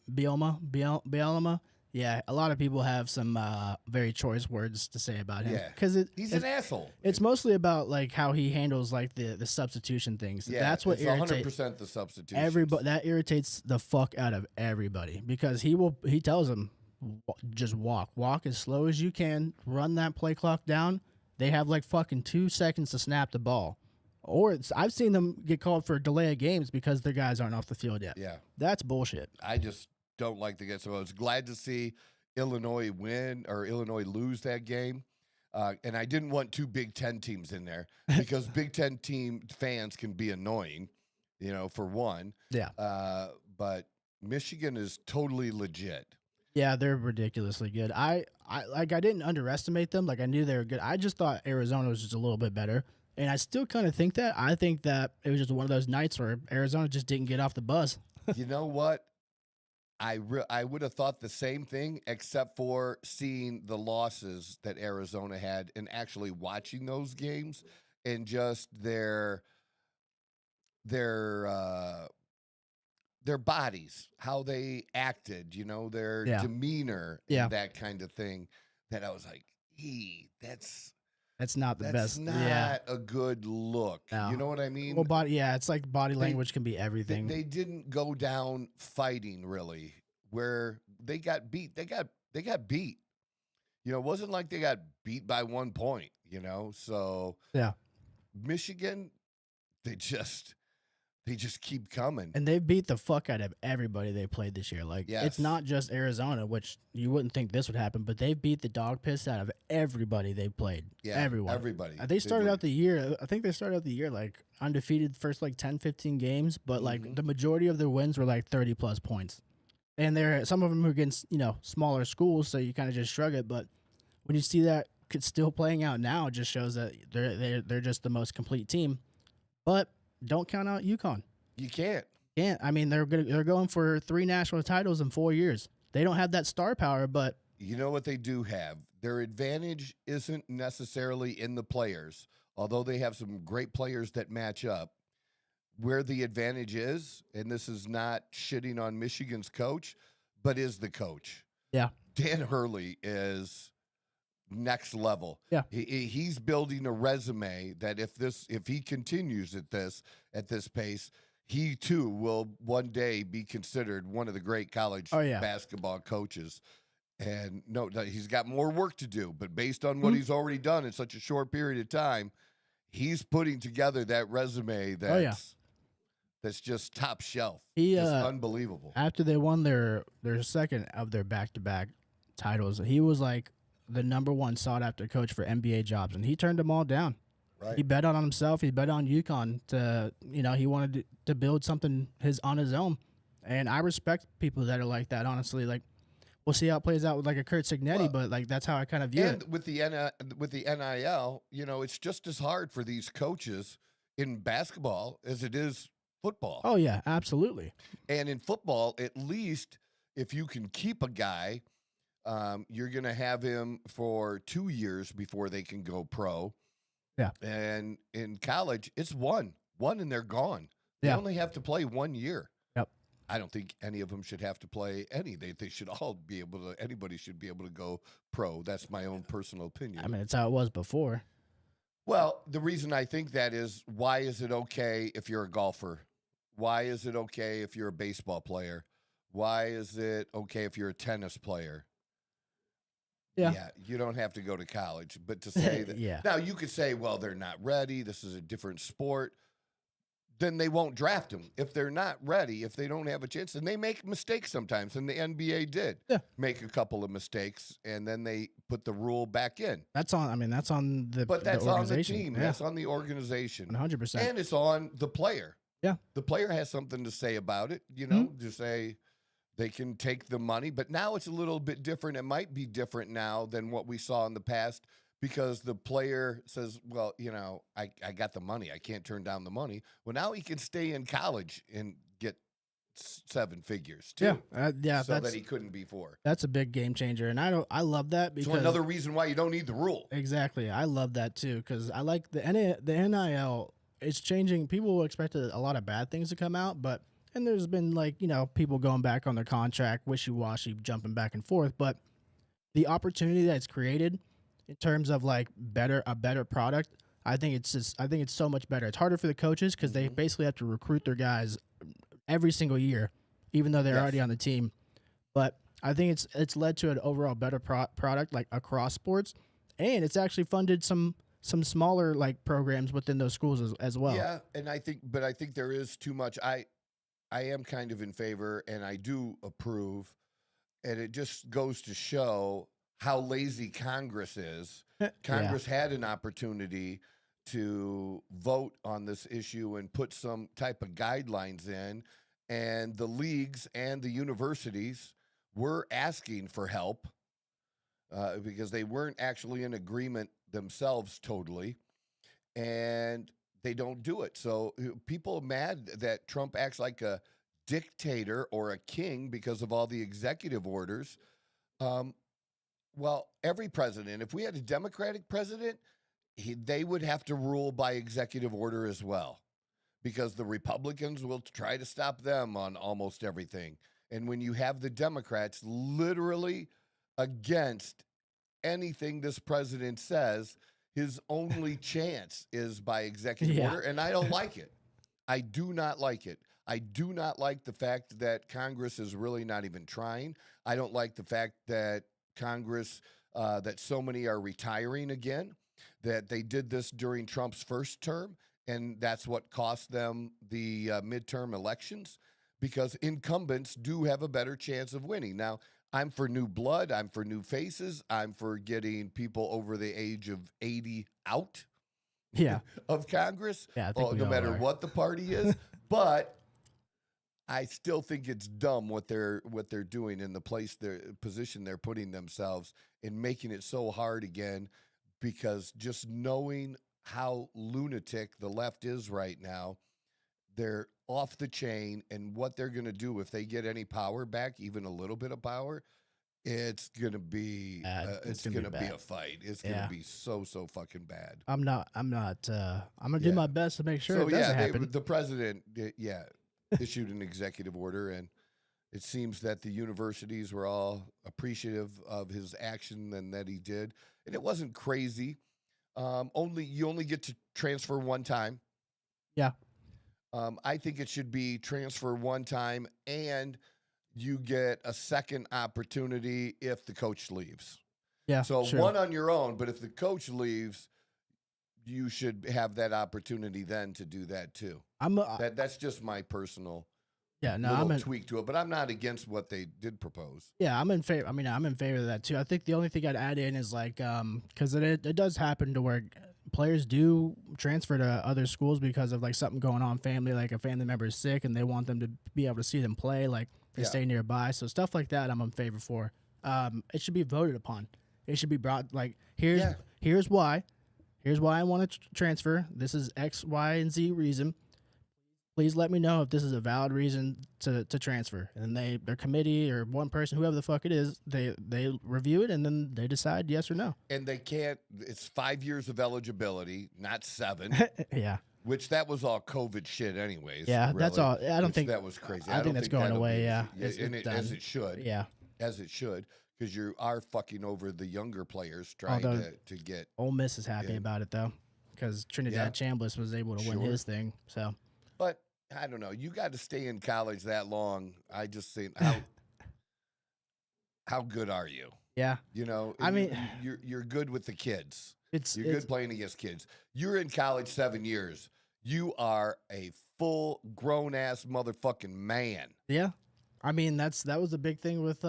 Bielema. Yeah, a lot of people have some very choice words to say about him. Yeah. Because He's an asshole. It's mostly about like how he handles like the substitution things. Yeah, that's what it's irritates 100% the substitution. everybody. That irritates the fuck out of everybody because he tells them just walk as slow as you can, run that play clock down. They have like fucking 2 seconds to snap the ball. Or I've seen them get called for delay of games because their guys aren't off the field yet. Yeah. That's bullshit. I just don't like the game. So I was glad to see Illinois win or Illinois lose that game. And I didn't want 2 Big Ten teams in there because Big Ten team fans can be annoying, for one. Yeah. But Michigan is totally legit. Yeah, they're ridiculously good. I didn't underestimate them. Like I knew they were good. I just thought Arizona was just a little bit better. And I still kind of think that. I think that it was just one of those nights where Arizona just didn't get off the bus. You know what? I would have thought the same thing, except for seeing the losses that Arizona had and actually watching those games and just their bodies, how they acted, their demeanor, and that kind of thing. That I was like, that's not the best. That's not a good look. No. You know what I mean? Well, it's like body language can be everything. They didn't go down fighting really, where they got beat. They got beat. It wasn't like they got beat by 1 point. So yeah, Michigan, they just keep coming. And they beat the fuck out of everybody they played this year. Like, It's not just Arizona, which you wouldn't think this would happen, but they beat the dog piss out of everybody they played. Yeah, everyone. everybody. They started out the year, I think they started out the year, like, undefeated first, 10, 15 games, but, like, the majority of their wins were, 30-plus points. And some of them are against, smaller schools, so you kind of just shrug it, but when you see that still playing out now, it just shows that they're just the most complete team. But don't count out UConn. You can't. I mean, they're going for 3 national titles in 4 years. They don't have that star power, but you know what they do have? Their advantage isn't necessarily in the players, although they have some great players that match up. Where the advantage is, and this is not shitting on Michigan's coach, but is the coach. Yeah. Dan Hurley is next level. Yeah. He's building a resume that if he continues at this pace, he too will one day be considered one of the great college basketball coaches. And no, he's got more work to do, but based on what he's already done in such a short period of time, he's putting together that resume that's just top shelf. Just unbelievable. After they won their second of their back-to-back titles, he was like the number 1 sought-after coach for NBA jobs, and he turned them all down. Right. He bet on himself. He bet on UConn to, he wanted to build something on his own. And I respect people that are like that, honestly. Like, we'll see how it plays out with, a Kurt Signetti, but, that's how I kind of view it. And with the NIL, it's just as hard for these coaches in basketball as it is football. Oh, yeah, absolutely. And in football, at least if you can keep a guy, you're going to have him for 2 years before they can go pro. Yeah. And in college, it's one and they're gone. They only have to play 1 year. Yep. I don't think any of them should have to play any. They should all be able to, anybody should be able to go pro. That's my own personal opinion. I mean, it's how it was before. Well, the reason I think that is, why is it okay if you're a golfer? Why is it okay if you're a baseball player? Why is it okay if you're a tennis player? Yeah, you don't have to go to college. But to say that, now you could say, well, they're not ready. This is a different sport. Then they won't draft them. If they're not ready, if they don't have a chance, and they make mistakes sometimes, and the NBA did make a couple of mistakes, and then they put the rule back in. That's on the But that's the on the team. That's on the organization. 100%. And it's on the player. Yeah. The player has something to say about it, to say they can take the money. But now it's a little bit different. It might be different now than what we saw in the past, because the player says, well, I got the money. I can't turn down the money. Well, now he can stay in college and get 7 figures too. So that he couldn't before. That's a big game changer. And I love that, because so another reason why you don't need the rule. Exactly. I love that too, because I like the NIL. It's changing. People expected a lot of bad things to come out, but And there's been people going back on their contract, wishy-washy, jumping back and forth. But the opportunity that it's created in terms of a better product, I think it's so much better. It's harder for the coaches because they basically have to recruit their guys every single year, even though they're already on the team. But I think it's led to an overall better product across sports, and it's actually funded some smaller programs within those schools as well. Yeah, and I think there is too much. I am kind of in favor, and I do approve, and it just goes to show how lazy Congress is. Congress had an opportunity to vote on this issue and put some type of guidelines in, and the leagues and the universities were asking for help because they weren't actually in agreement themselves totally, and they don't do it. So people are mad that Trump acts like a dictator or a king because of all the executive orders. Well, every president, if we had a Democratic president, they would have to rule by executive order as well, because the Republicans will try to stop them on almost everything. And when you have the Democrats literally against anything this president says, his only chance is by executive order. And I don't like it. I do not like it. I do not like the fact that Congress is really not even trying. I don't like the fact that Congress, that so many are retiring again, that they did this during Trump's first term, and that's what cost them the midterm elections, because incumbents do have a better chance of winning. Now, I'm for new blood. I'm for new faces. I'm for getting people over the age of 80 out of Congress, no matter what the party is. But I still think it's dumb what they're doing in the position they're putting themselves in, making it so hard again, because just knowing how lunatic the left is right now, they're off the chain, and what they're going to do if they get any power back, even a little bit of power, it's going to be it's going to be a fight. It's going to be so fucking bad. I'm going to do my best to make sure it doesn't happen. The president issued an executive order, and it seems that the universities were all appreciative of his action and that he did. And it wasn't crazy. You only get to transfer one time. Yeah. I think it should be transfer one time, and you get a second opportunity if the coach leaves. Yeah. So one on your own, but if the coach leaves, you should have that opportunity then to do that too. That's just my personal tweak to it, but I'm not against what they did propose. Yeah, I'm in favor. I'm in favor of that too. I think the only thing I'd add in is because it does happen to where players do transfer to other schools because of something going on, a family member is sick and they want them to be able to see them play, they stay nearby. So stuff like that, I'm in favor for. It should be voted upon. It should be brought here's why. Here's why I want to transfer. This is X, Y, and Z reason. Please let me know if this is a valid reason to transfer. And their committee or one person, whoever the fuck it is, they review it and then they decide yes or no. And they can't. It's 5 years of eligibility, not 7. Yeah. Which that was all COVID shit, anyways. Yeah, really. that's all. I don't think that was crazy. I think that's going away. Yeah, as it should. Yeah, as it should, because you are fucking over the younger players trying to get. Ole Miss is happy about it though, because Trinidad Chambliss was able to win his thing. So, but I don't know. You got to stay in college that long. I just think how good are you? Yeah, you're good with the kids. You're good playing against kids. You're in college 7 years. You are a full grown ass motherfucking man. Yeah, that was the big thing with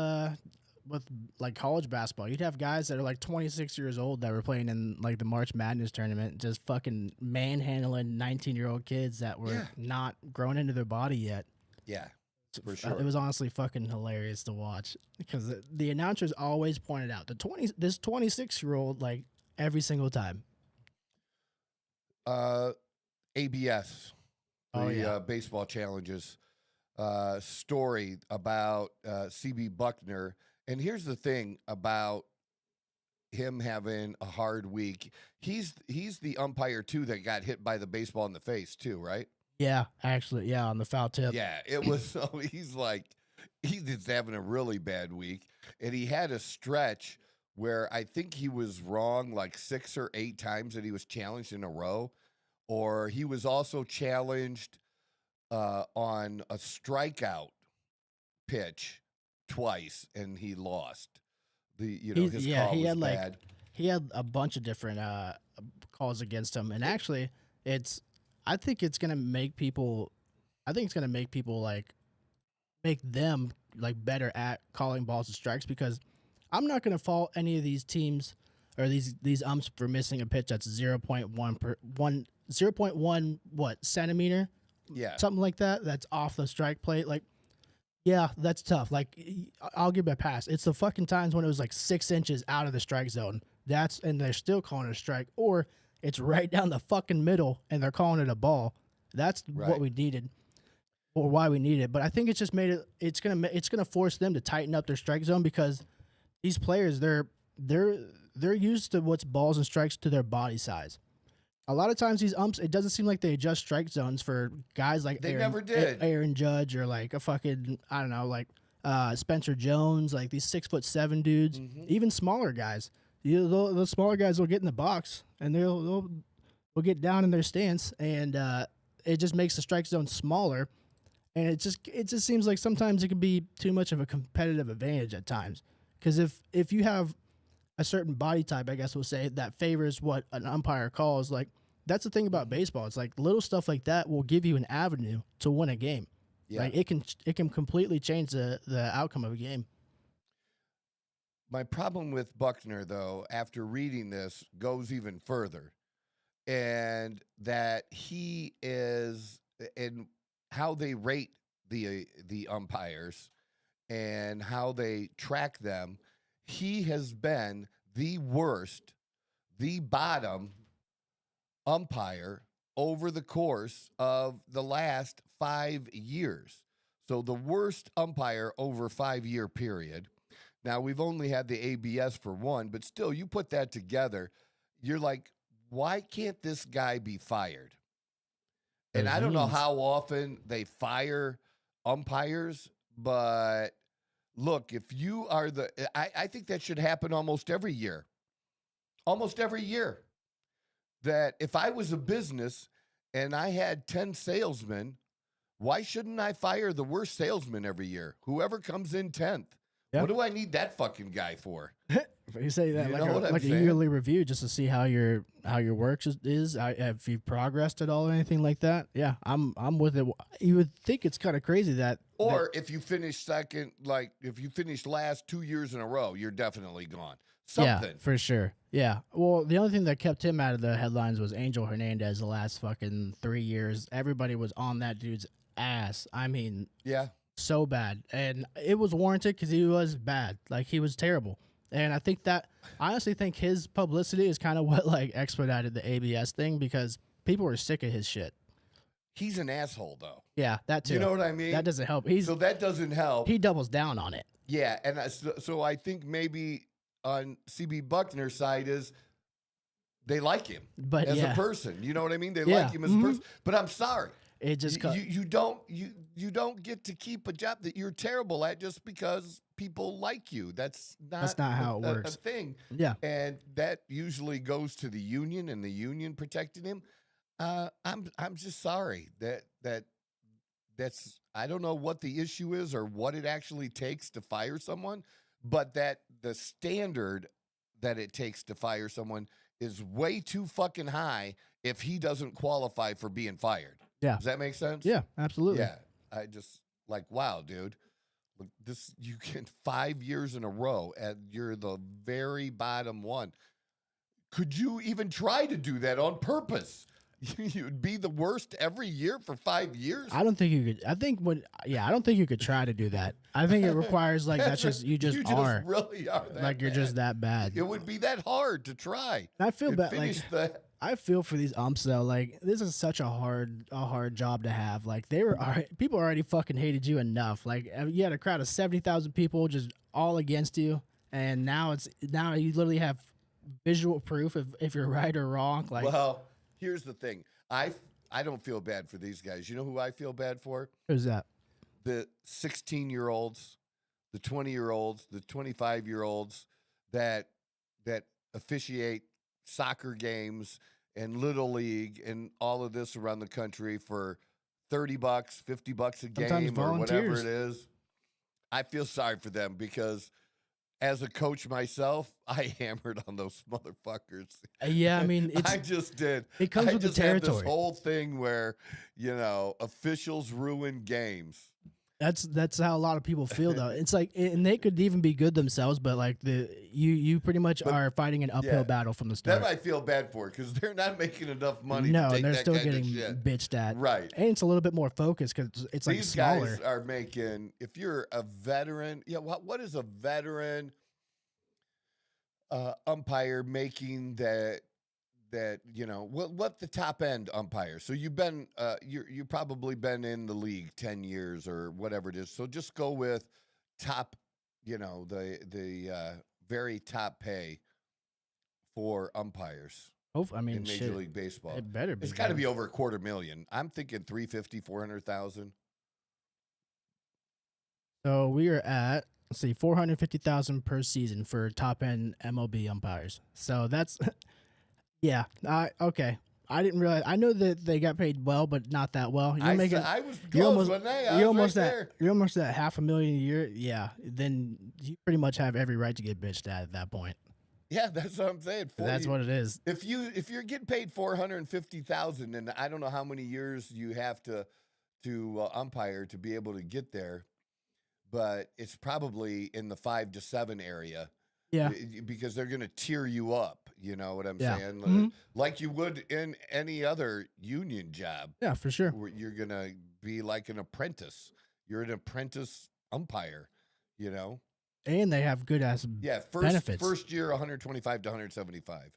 college basketball. You'd have guys that are 26 years old that were playing in the March Madness tournament, just fucking manhandling 19-year-old kids that were not grown into their body yet. Yeah. For sure. It was honestly fucking hilarious to watch because the announcers always pointed out this 26-year-old every single time. ABS, baseball challenges story about CB Buckner. And here's the thing about him having a hard week. He's the umpire too that got hit by the baseball in the face too, right? Yeah, actually, yeah, on the foul tip. Yeah, it was. So he's just having a really bad week, and he had a stretch where I think he was wrong like 6 or 8 times that he was challenged in a row, or he was also challenged on a strikeout pitch twice, and he lost. His call he was had bad. he had a bunch of different calls against him, and actually, I think it's gonna make people, like make them like better at calling balls and strikes, because I'm not gonna fault any of these teams or these umps for missing a pitch that's 0.1 centimeter, Yeah, something like that. That's off the strike plate, like. Yeah, that's tough. Like, I'll give it a pass. It's the fucking times when it was like 6 inches out of the strike zone. And they're still calling it a strike, or it's right down the fucking middle and they're calling it a ball. That's Right. what we needed, or why we need it. But I think it just made it. It's gonna force them to tighten up their strike zone, because these players they're used to what's balls and strikes to their body size. A lot of times these umps, it doesn't seem like they adjust strike zones for guys like They never did. Aaron Judge, or like a fucking, I don't know, like Spencer Jones, like these 6'7" dudes, even smaller guys. The smaller guys will get in the box and they'll get down in their stance, and it just makes the strike zone smaller. And it just seems like sometimes it can be too much of a competitive advantage at times, because if you have a certain body type, I guess we'll say, that favors what an umpire calls, like, that's the thing about baseball. It's like little stuff like that will give you an avenue to win a game. Yeah. Like, it can completely change the outcome of a game. My problem with Buckner, though, after reading this, goes even further, and that he is, and how they rate the umpires and how they track them. He has been the worst, the bottom umpire over the course of the last 5 years. So the worst umpire over a 5-year period. Now, we've only had the ABS for one, but still, you put that together, you're like, why can't this guy be fired? And I don't know how often they fire umpires, but look, if you are I think that should happen almost every year. Almost every year. That if I was a business and I had 10 salesmen, why shouldn't I fire the worst salesman every year? Whoever comes in 10th. Yeah. What do I need that fucking guy for? You say that, You like know what I'm a saying? yearly review, just to see how your work is. If you've progressed at all or anything like that. Yeah, I'm with it. You would think it's kind of crazy that. Or if you finish second, like if you finish last 2 years in a row, you're definitely gone. Something. Yeah, for sure. Yeah. Well, the only thing that kept him out of the headlines was Angel Hernandez the last fucking 3 years. Everybody was on that dude's ass. I mean, Yeah. so bad. And it was warranted, because he was bad. Like, he was terrible. And I honestly think his publicity is kind of what like expedited the ABS thing, because people were sick of his shit. He's an asshole, though. Yeah, that too. You know what I mean? That doesn't help. So that doesn't help. He doubles down on it. Yeah, and so I think maybe on CB Buckner's side is they like him But as yeah. a person. You know what I mean? They Yeah. like him as a person. But I'm sorry. It just You don't get to keep a job that you're terrible at just because people like you. That's not how it works. A thing. Yeah. And that usually goes to the union, and the union protecting him. I'm just sorry that's I don't know what the issue is or what it actually takes to fire someone, but that the standard that it takes to fire someone is way too fucking high if he doesn't qualify for being fired. Yeah. Does that make sense? Yeah, absolutely. Yeah. I just like, wow, dude. Look, you get 5 years in a row and you're the very bottom one. Could you even try to do that on purpose? You'd be the worst every year for 5 years. I don't think you could. I don't think you could try to do that. I think it requires like you just are really are that like you're bad. just that bad. It would be that hard to try. I feel and bad. finish I feel for these umps though. Like, this is such a hard job to have. Like, people already fucking hated you enough. Like, you had a crowd of 70,000 people just all against you, and now you literally have visual proof if you're right or wrong. Like, well, here's the thing. I I don't feel bad for these guys. You know who I feel bad for? Who's that? The 16-year-olds, the 20-year-olds, the 25-year-olds that officiate soccer games and Little League and all of this around the country for $30, $50 a game or whatever it is. I feel sorry for them because as a coach myself, I hammered on those motherfuckers. Yeah, I mean, I just did. It comes with the territory. Have this whole thing where, officials ruin games. That's how a lot of people feel, though. It's like, and they could even be good themselves, but like you pretty much are fighting an uphill battle from the start. That I feel bad for because they're not making enough money. No, to take they're that still kind getting of shit. bitched at. Right, and it's a little bit more focused because it's like these smaller. guys are making. If you're a veteran, what is a veteran umpire making that what the top end umpire? So you've been you probably been in the league 10 years or whatever it is. So just go with top, the very top pay for umpires. Oh, I mean, in Major League Baseball, it better be. It's got to be over $250,000. I'm thinking 350, 400,000. So we are at, let's see, 450,000 per season for top end MLB umpires. So that's. Yeah. Okay. I didn't realize. I know that they got paid well, but not that well. I was close, wasn't I? You're almost at $500,000 a year. Yeah. Then you pretty much have every right to get bitched at that point. Yeah, that's what I'm saying. That's what it is. If you're getting paid $450,000, and I don't know how many years you have to umpire to be able to get there, but it's probably in the 5 to 7 area. Yeah, because they're going to tier you up. You know what I'm saying? Mm-hmm. Like you would in any other union job. Yeah, for sure. Where you're going to be like an apprentice. You're an apprentice umpire, And they have good ass benefits. First year, 125 to 175.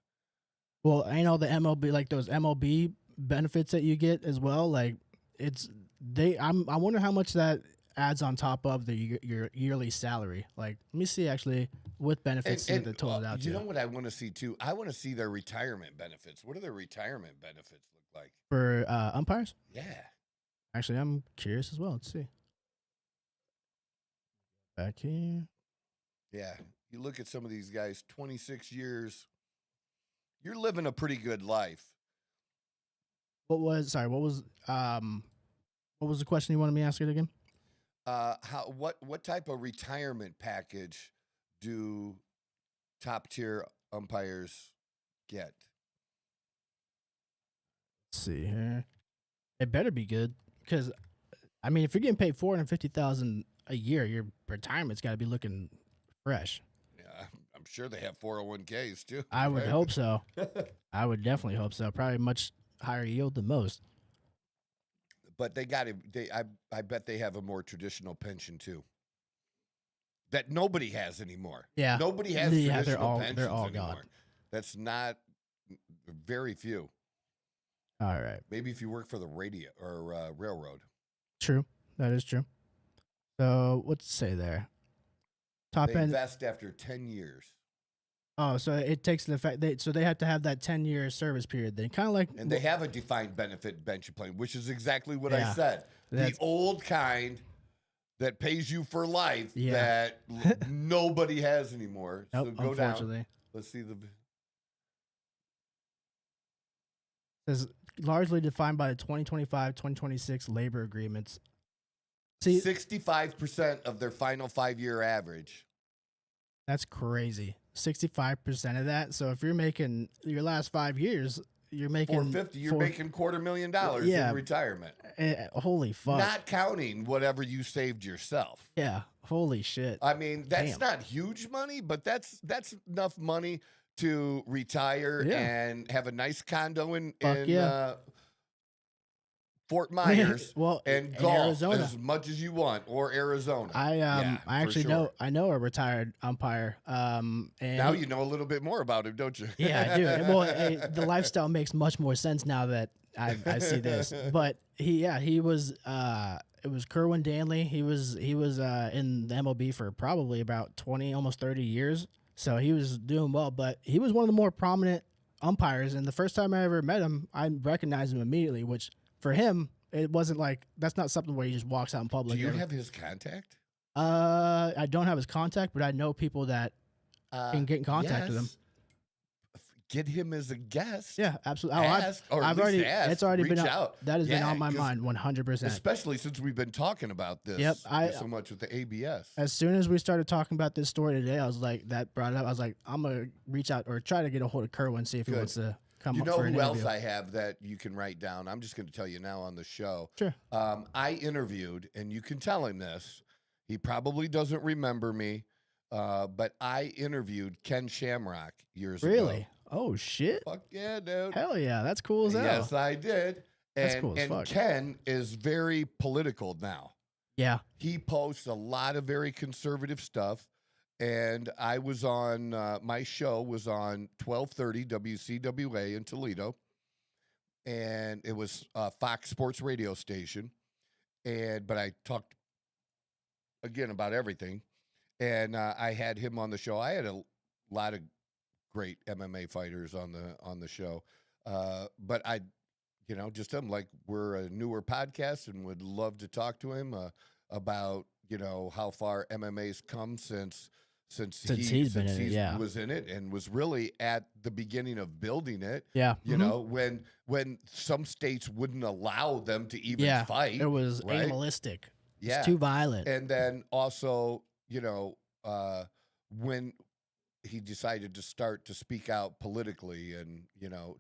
Well, ain't all the MLB, like those MLB benefits that you get as well. Like I wonder how much that adds on top of your yearly salary. Like, let me see actually with benefits that total it out to. You know what I want to see too? I want to see their retirement benefits. What do their retirement benefits look like for umpires? Yeah, actually, I'm curious as well. Let's see. Back here. Yeah, you look at some of these guys. 26 years. You're living a pretty good life. What was the question you wanted me to ask it again? What type of retirement package do top tier umpires get? Let's see here. It better be good because, I mean, if you're getting paid $450,000 a year, your retirement's got to be looking fresh. Yeah, I'm sure they have 401ks too. I would hope so. I would definitely hope so. Probably much higher yield than most. But I bet they have a more traditional pension too. That nobody has anymore. Yeah. Nobody has traditional pensions they're all anymore. gone. That's not very few. All right. Maybe if you work for the radio or railroad. True. That is true. So what's say there? Top they end invest after 10 years. Oh, so it takes the fact so they have to have that 10-year service period. Then kind of like, and they have a defined benefit pension plan, which is exactly what I said. The old kind that pays you for life that nobody has anymore. Nope, so go unfortunately. down. Let's see the. Is largely defined by the 2025-2026 labor agreements. See, 65% of their final 5-year average. That's crazy. 65% of that. So if you're making your last 5 years, you're making $450,000. You're making $250,000 in retirement. Holy fuck! Not counting whatever you saved yourself. Yeah. Holy shit. I mean, that's not huge money, but that's enough money to retire and have a nice condo in Fort Myers and golf Arizona. as much as you want, or Arizona. I actually know a retired umpire. And now you know a little bit more about him, don't you? Yeah, I do. Well, the lifestyle makes much more sense now that I see this. But he was it was Kerwin Danley. He was in the MLB for probably about 20, almost 30 years. So he was doing well, but he was one of the more prominent umpires. And the first time I ever met him, I recognized him immediately, which for him, it wasn't like that's not something where he just walks out in public. Do you have his contact? I don't have his contact, but I know people that can get in contact with him. Get him as a guest. Yeah, absolutely. I've already asked. It's already been out. That has been on my mind 100%. Especially since we've been talking about this so much with the ABS. As soon as we started talking about this story today, I was like, that brought it up. I was like, I'm going to reach out or try to get a hold of Kerwin, see if he wants to come up for an interview. You know who else I have that you can write down? I'm just going to tell you now on the show. Sure. I interviewed, and you can tell him this. He probably doesn't remember me, but I interviewed Ken Shamrock years ago. Really? Oh, shit. Fuck yeah, dude. Hell yeah. That's cool as hell. Yes, I did. That's cool as fuck. Ken is very political now. Yeah. He posts a lot of very conservative stuff. And I was on, my show was on 1230 WCWA in Toledo. And it was a Fox Sports radio station. But I talked, again, about everything. And I had him on the show. I had a lot of great MMA fighters on the show. But I, just tell him like we're a newer podcast and would love to talk to him about, how far MMA's come since he was in it and was really at the beginning of building it. Yeah. When some states wouldn't allow them to even fight. It was animalistic. Yeah. It's too violent. And then also, when he decided to start to speak out politically and,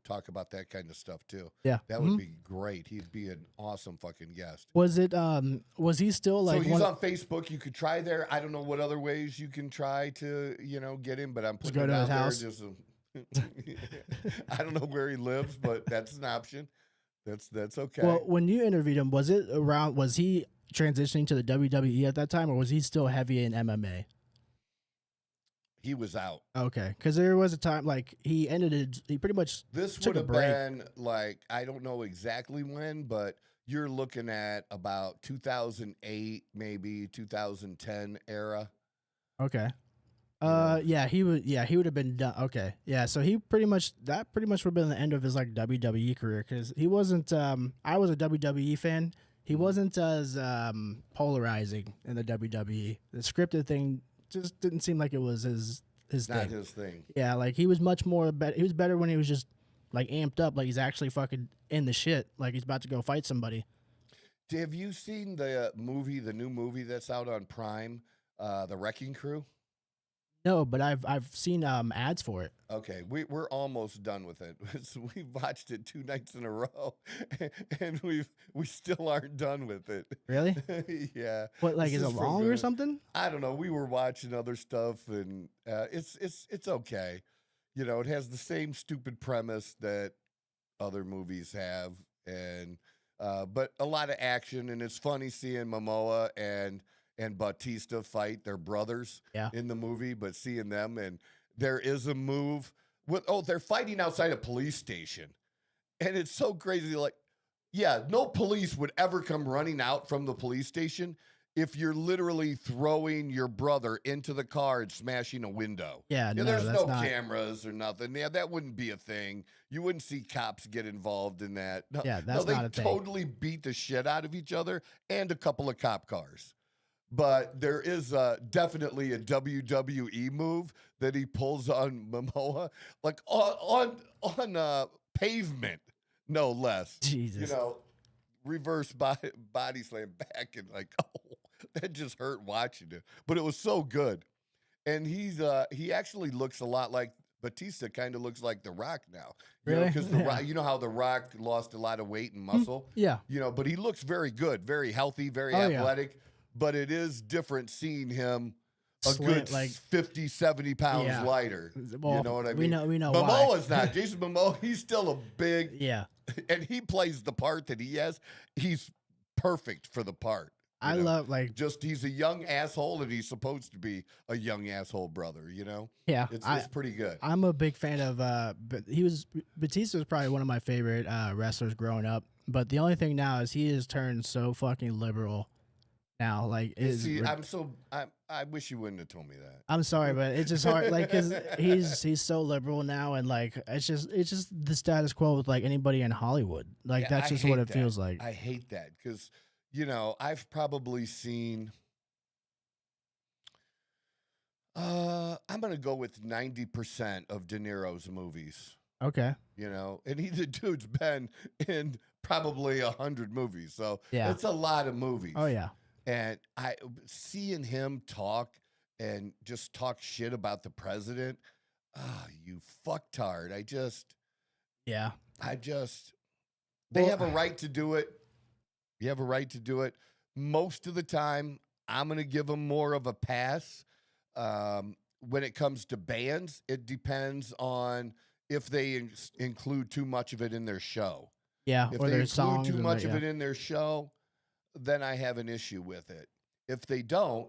talk about that kind of stuff too. Yeah. That would be great. He'd be an awesome fucking guest. Was he still like... So he's on Facebook. You could try there. I don't know what other ways you can try to, get him, but I'm putting it out there. Just I don't know where he lives, but that's an option. That's okay. Well, when you interviewed him, was he transitioning to the WWE at that time, or was he still heavy in MMA? He was out. Okay, because there was a time like he pretty much this would have been like, I don't know exactly when, but you're looking at about 2008, maybe 2010 era. Okay. He would have been done. Okay. Yeah, so would have been the end of his like WWE career, because he wasn't I was a WWE fan. He wasn't as polarizing in the WWE. The scripted thing just didn't seem like it was his thing. Not his thing. Yeah, like he was much more better. He was better when he was just like amped up, like he's actually fucking in the shit, like he's about to go fight somebody. Have you seen the new movie that's out on Prime, The Wrecking Crew? No, but I've seen ads for it. Okay, we're almost done with it. We've watched it 2 nights in a row, and we still aren't done with it. Really? Yeah. What, like, is it long or something? I don't know. We were watching other stuff, and it's okay. It has the same stupid premise that other movies have, and but a lot of action, and it's funny seeing Momoa and Batista fight. Their brothers in the movie, but seeing them, and there is a move they're fighting outside a police station, and it's so crazy. Like, no police would ever come running out from the police station if you're literally throwing your brother into the car and smashing a window. There's no cameras or nothing. Yeah, that wouldn't be a thing. You wouldn't see cops get involved in that. No, that's not a thing. They totally beat the shit out of each other and a couple of cop cars. But there is definitely a WWE move that he pulls on Momoa, like on pavement, no less. Jesus. Reverse body slam back, and like, oh, that just hurt watching it. But it was so good. And he actually looks a lot like Batista, kind of looks like The Rock now. Really? Because Rock, how The Rock lost a lot of weight and muscle. Yeah. But he looks very good, very healthy, very athletic. Yeah. But it is different seeing him good like 50, 70 pounds lighter. Well, you know what I mean? We know Momoa's not. Jason Momoa, he's still a big... Yeah. And he plays the part that he has. He's perfect for the part. I love, he's a young asshole, and he's supposed to be a young asshole brother, Yeah. It's pretty good. I'm a big fan of... Batista was probably one of my favorite wrestlers growing up. But the only thing now is he has turned so fucking liberal. now. Like, See, I wish you wouldn't have told me that. I'm sorry, but it's just hard, like, cause he's so liberal now, and like it's just the status quo with like anybody in Hollywood. Like Yeah, that's I just what hate it that. feels like. I hate that because, I've probably seen, I'm going to go with 90% of De Niro's movies, Okay, and the dude's been in probably 100 movies. So yeah. it's a lot of movies. Oh yeah, And seeing him talk and just talk shit about the president, you fucktard. yeah. They Well, have a right to do it. You have a right to do it. Most of the time, I'm going to give them more of a pass. When it comes to bands, it depends on if they include too much of it in their show. yeah, If or they their include songs too and much like, of it in their show, then I have an issue with it. If they don't,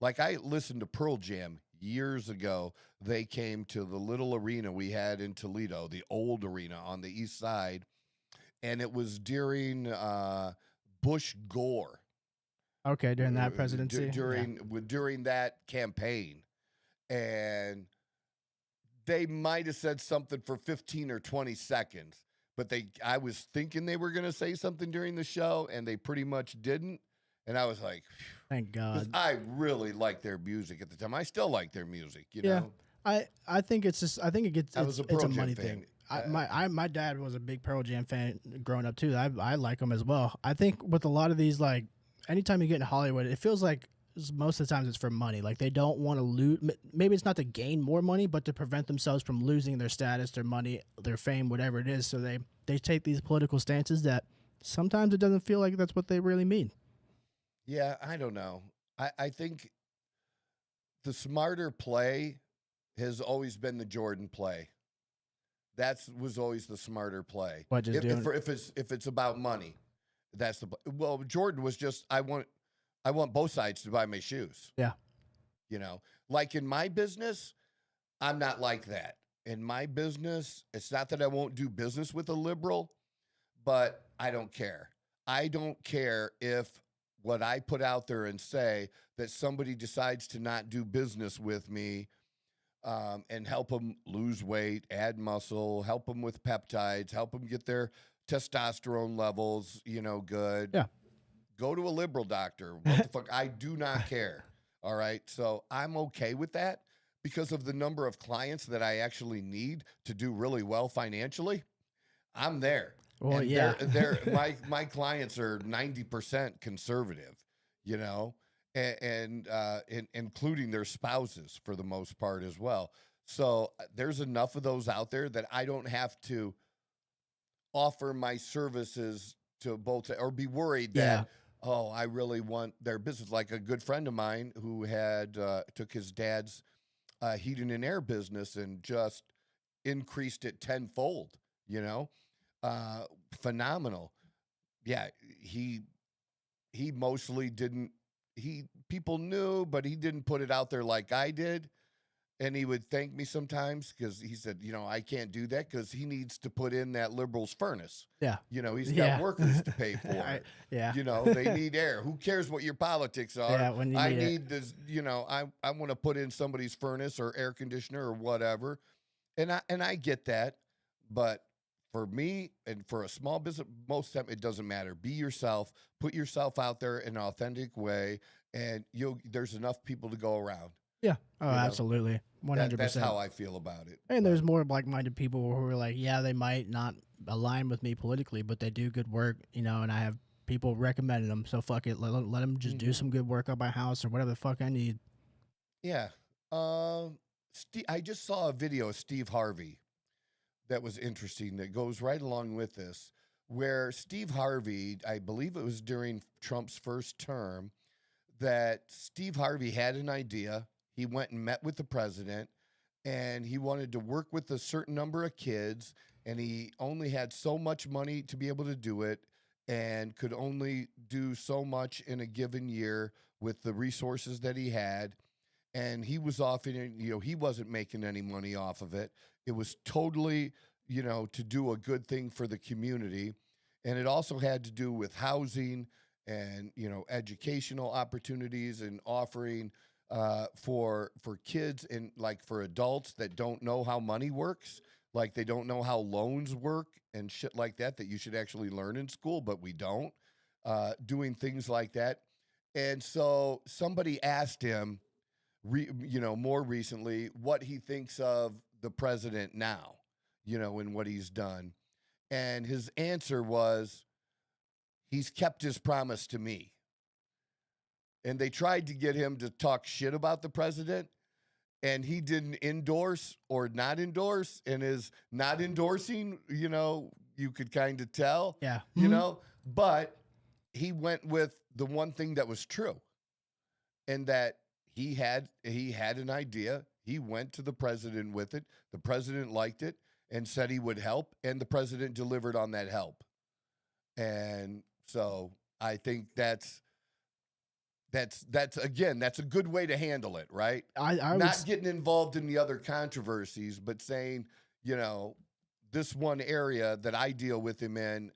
like I listened to Pearl Jam years ago. They came to the little arena we had in Toledo, the old arena on the east side, and it was during Bush Gore. Okay, during that presidency, During that campaign, and they might have said something for 15 or 20 seconds, but I was thinking they were going to say something during the show, and they pretty much didn't. And I was like, thank God. I really liked their music at the time. I still like their music, Yeah. I think it's just it's a money thing. My dad was a big Pearl Jam fan growing up too. I like them as well. I think with a lot of these, like anytime you get in Hollywood, it feels like most of the times it's for money. Like they don't want to lose. Maybe it's not to gain more money, but to prevent themselves from losing their status, their money, their fame, whatever it is. So they take these political stances that sometimes it doesn't feel like that's what they really mean. Yeah, I don't know. I think the smarter play has always been the Jordan play. That was always the smarter play. What, just if it's about money, that's the well. Jordan was just I want both sides to buy my shoes. Yeah, like in my business, I'm not like that. In my business, it's not that I won't do business with a liberal, but I don't care. I don't care if what I put out there and say that somebody decides to not do business with me, and help them lose weight, add muscle, help them with peptides, help them get their testosterone levels, good. Yeah. Go to a liberal doctor. What the fuck? I do not care. All right. So I'm okay with that because of the number of clients that I actually need to do really well financially. I'm there. Well, and yeah. My clients are 90% conservative, and including their spouses for the most part as well. So there's enough of those out there that I don't have to offer my services to both or be worried that, I really want their business. Like a good friend of mine who had took his dad's heating and air business and just increased it tenfold, phenomenal. Yeah, he mostly didn't. People knew, but he didn't put it out there like I did. And he would thank me sometimes because he said, I can't do that because he needs to put in that liberal's furnace. Yeah. He's got workers to pay for it. Yeah. They need air. Who cares what your politics are? Yeah, when you I need need this, I want to put in somebody's furnace or air conditioner or whatever. And I get that. But for me and for a small business, most of the time it doesn't matter. Be yourself, put yourself out there in an authentic way, and there's enough people to go around. Yeah. Oh, absolutely. 100%. That's how I feel about it. And there's more like-minded people who are like, yeah, they might not align with me politically, but they do good work, and I have people recommending them. So fuck it. Let them just do some good work at my house or whatever the fuck I need. Yeah. I just saw a video of Steve Harvey that was interesting that goes right along with this, where Steve Harvey, I believe it was during Trump's first term, that Steve Harvey had an idea. He went and met with the president, and he wanted to work with a certain number of kids, and he only had so much money to be able to do it and could only do so much in a given year with the resources that he had. And he was offering, he wasn't making any money off of it. It was totally, to do a good thing for the community. And it also had to do with housing and educational opportunities and offering for kids and like for adults that don't know how money works, like they don't know how loans work and shit like that you should actually learn in school, but we don't. Doing things like that. And so somebody asked him, more recently, what he thinks of the president now, and what he's done. And his answer was, he's kept his promise to me. And they tried to get him to talk shit about the president, and he didn't endorse or not endorse, and is not endorsing, you could kind of tell, Yeah. but he went with the one thing that was true, and that he had an idea. He went to the president with it. The president liked it and said he would help, and the president delivered on that help. And so I think that's again, that's a good way to handle it, right? I not getting involved in the other controversies, but saying, this one area that I deal with him in,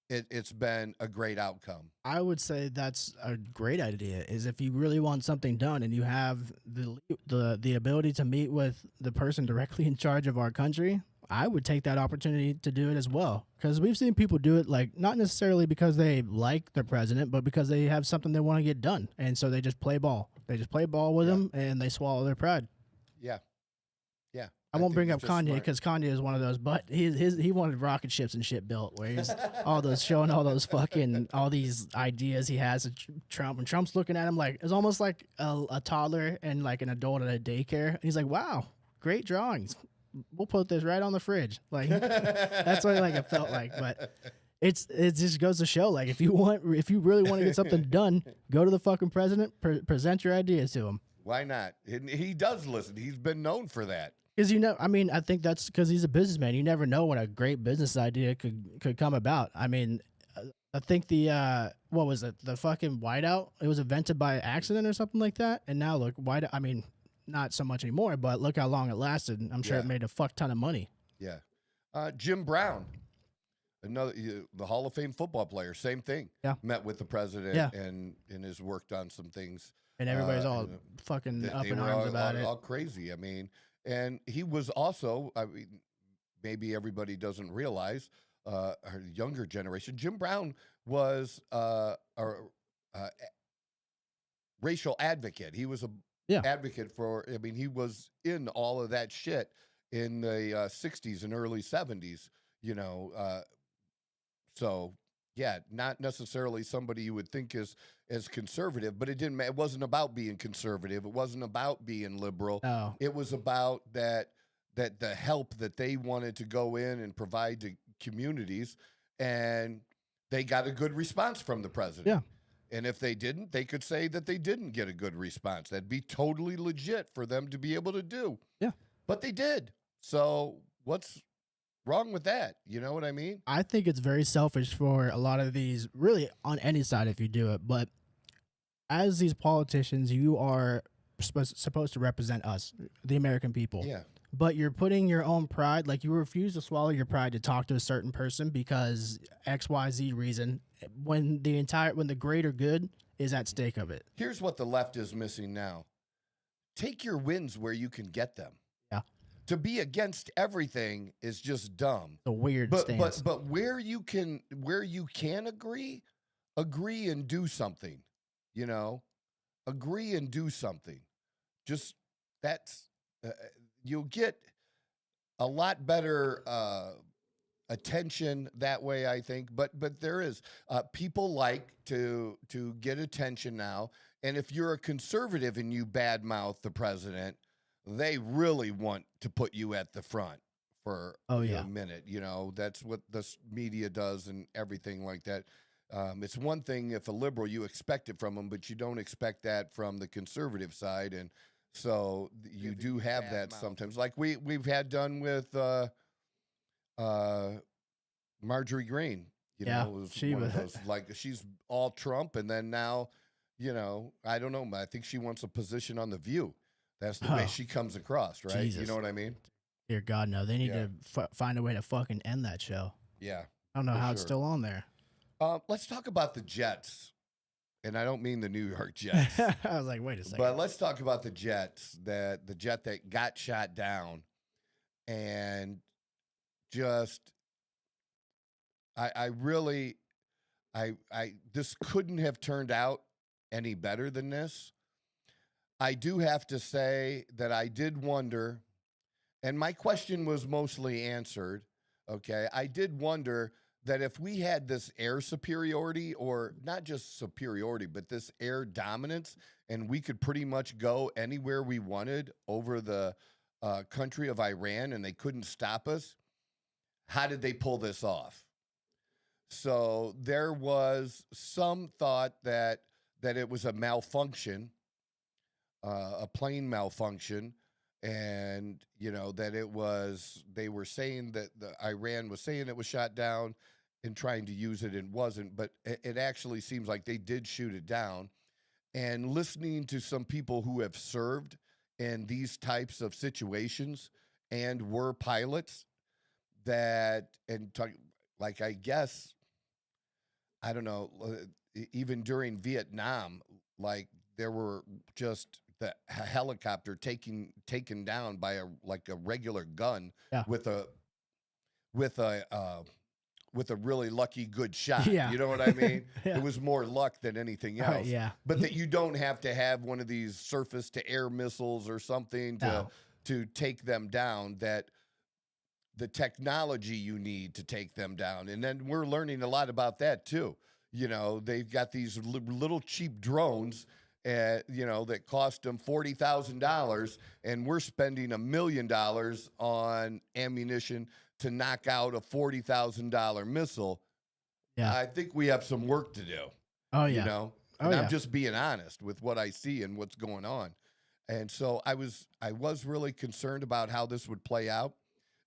it's been a great outcome. I would say that's a great idea, is if you really want something done and you have the ability to meet with the person directly in charge of our country, I would take that opportunity to do it as well. Because we've seen people do it, like, not necessarily because they like the president, but because they have something they want to get done. And so they just play ball. They just play ball with him, and they swallow their pride. Yeah. Yeah. I won't bring up Kanye because Kanye is one of those, but he wanted rocket ships and shit built, where he's showing all those fucking, all these ideas he has of Trump, and Trump's looking at him like, it's almost like a toddler and like an adult at a daycare. And he's like, wow, great drawings. We'll put this right on the fridge. Like, that's what it felt like. But it just goes to show, like, if you really want to get something done, go to the fucking president, present your ideas to him. Why not? He does listen. He's been known for that. Because I think that's because he's a businessman. You never know when a great business idea could come about. I mean, I think the what was it? The fucking whiteout. It was invented by accident or something like that. And now look, whiteout. I mean, not so much anymore, but look how long it lasted. I'm sure it made a fuck ton of money. Yeah. Jim Brown, the Hall of Fame football player, same thing. Yeah. Met with the president and has worked on some things. And everybody's all fucking up in arms about it. All crazy. I mean, and he was also, maybe everybody doesn't realize, our younger generation, Jim Brown was a racial advocate. He was a advocate for, he was in all of that shit in the 60s and early 70s, so yeah, not necessarily somebody you would think is as conservative, but it wasn't about being conservative. It wasn't about being liberal. No. It was about that the help that they wanted to go in and provide to communities, and they got a good response from the president. Yeah. And if they didn't, they could say that they didn't get a good response. That'd be totally legit for them to be able to do. Yeah. But they did. So what's wrong with that? You know what I mean? I think it's very selfish for a lot of these, really on any side if you do it. But as these politicians, you are supposed to represent us, the American people. Yeah. But you're putting your own pride, like you refuse to swallow your pride to talk to a certain person because XYZ reason, when the greater good is at stake of it. Here's what the left is missing now. Take your wins where you can get them. Yeah. To be against everything is just dumb. A weird stance. But where you can agree and do something. Agree and do something. Just that's you'll get a lot better attention that way, I think. But there is people like to get attention now, and if you're a conservative and you badmouth the president, they really want to put you at the front for a minute. That's what this media does and everything like that. It's one thing if a liberal, you expect it from them, but you don't expect that from the conservative side. And so you do have that sometimes, like we've had done with Marjorie Greene. She was like, she's all Trump, and then now, I don't know. I think she wants a position on The View. That's the way she comes across, right? Jesus. You know what I mean? Dear God, no. They need to find a way to fucking end that show. Yeah. I don't know how it's still on there. Let's talk about the Jets. and I don't mean the New York Jets. I was like, wait a second. But let's talk about the Jets, the jet that got shot down, and just I really this couldn't have turned out any better than this. I do have to say that I did wonder, and my question was mostly answered. Okay, I did wonder that if we had this air superiority, or not just superiority, but this air dominance, and we could pretty much go anywhere we wanted over the country of Iran and they couldn't stop us, how did they pull this off? So there was some thought that it was a malfunction, a plane malfunction, and, you know, that it was, they were saying that Iran was saying it was shot down and trying to use it and wasn't, but it actually seems like they did shoot it down. And listening to some people who have served in these types of situations and were pilots that, like, I guess, I don't know, even during Vietnam, like there were just the helicopter taken down by a regular gun with a really lucky good shot. Yeah. You know what I mean? Yeah. It was more luck than anything else. Yeah. But that you don't have to have one of these surface to air missiles or something to take them down, that the technology you need to take them down. And then we're learning a lot about that too. You know, they've got these little cheap drones, you know, that cost them $40,000, and we're spending $1 million on ammunition to knock out a $40,000 missile. Yeah. I think we have some work to do. Oh, yeah. You know, and I'm just being honest with what I see and what's going on. And so I was really concerned about how this would play out,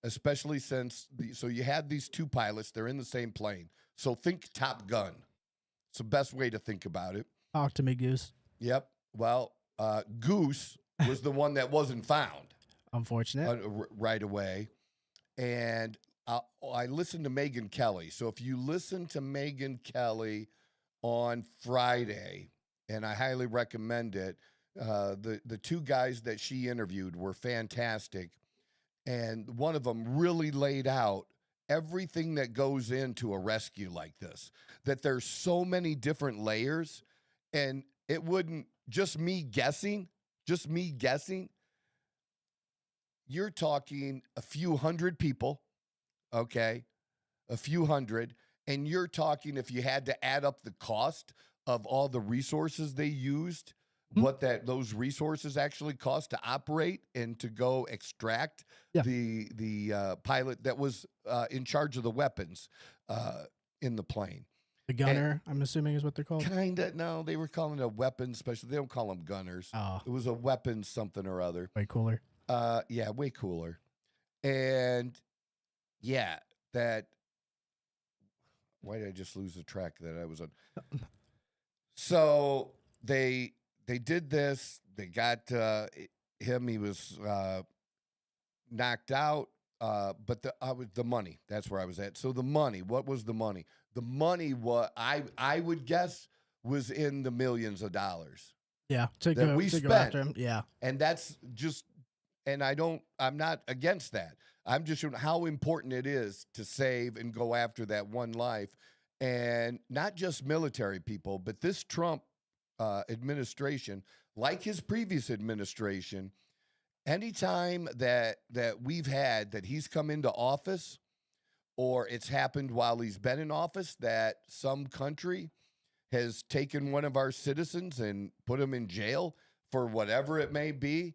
especially since so you had these two pilots, they're in the same plane. So think Top Gun. It's the best way to think about it. Talk to me, Goose. Yep. Well, Goose was the one that wasn't found. Unfortunate. Right away. And I listened to Megyn Kelly. So if you listen to Megyn Kelly on Friday, and I highly recommend it, the two guys that she interviewed were fantastic. And one of them really laid out everything that goes into a rescue like this, that there's so many different layers, and it wouldn't, just me guessing, you're talking a few hundred people, okay? A few hundred. And you're talking, if you had to add up the cost of all the resources they used, what those resources actually cost to operate and to go extract the pilot that was in charge of the weapons in the plane. The gunner, I'm assuming, is what they're called? Kinda. No, they were calling it a weapons special. They don't call them gunners. Oh. It was a weapons something or other. Way cooler. Yeah, way cooler. And yeah, that. Why did I just lose the track that I was on? So they did this. They got him. He was knocked out. But the money. That's where I was at. So the money. What was the money? The money, what I would guess, was in the millions of dollars. Yeah, we go spent. after him. Yeah, and that's just. And I'm not against that. I'm just showing how important it is to save and go after that one life, and not just military people, but this Trump administration, like his previous administration, anytime that we've had that he's come into office, or it's happened while he's been in office, that some country has taken one of our citizens and put him in jail for whatever it may be,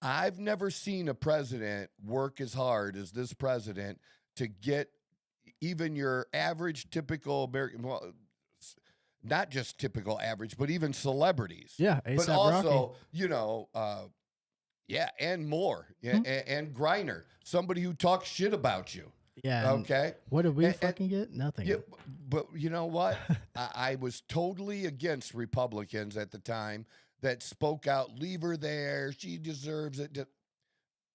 I've never seen a president work as hard as this president to get even your average, typical American, well, not just typical average, but even celebrities. Yeah, but also, you know, and more. Yeah, and Griner, somebody who talks shit about you. Yeah. Okay. What did we fucking get? Nothing. Yeah, but you know what? I was totally against Republicans at the time that spoke out, leave her there, she deserves it.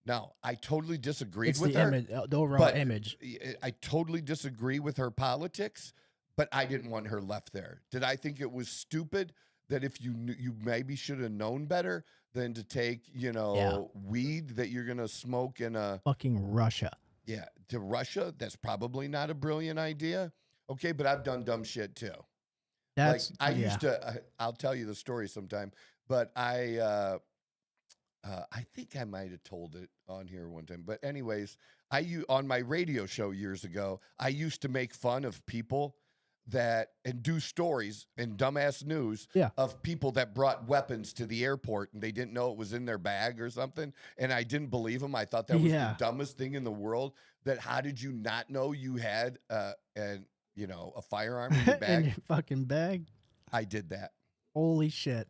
No, I totally disagreed with her. The overall image. I totally disagree with her politics, but I didn't want her left there. Did I think it was stupid that if you knew, you maybe should have known better than to take, weed that you're going to smoke in a fucking Russia? Yeah, to Russia, that's probably not a brilliant idea. Okay, but I've done dumb shit too. That's I used to. I'll tell you the story sometime. But I think I might have told it on here one time. But anyways, on my radio show years ago, I used to make fun of people and do stories and dumbass news of people that brought weapons to the airport and they didn't know it was in their bag or something. And I didn't believe them. I thought that was the dumbest thing in the world. That how did you not know you had a firearm in your bag? In your fucking bag? I did that. Holy shit.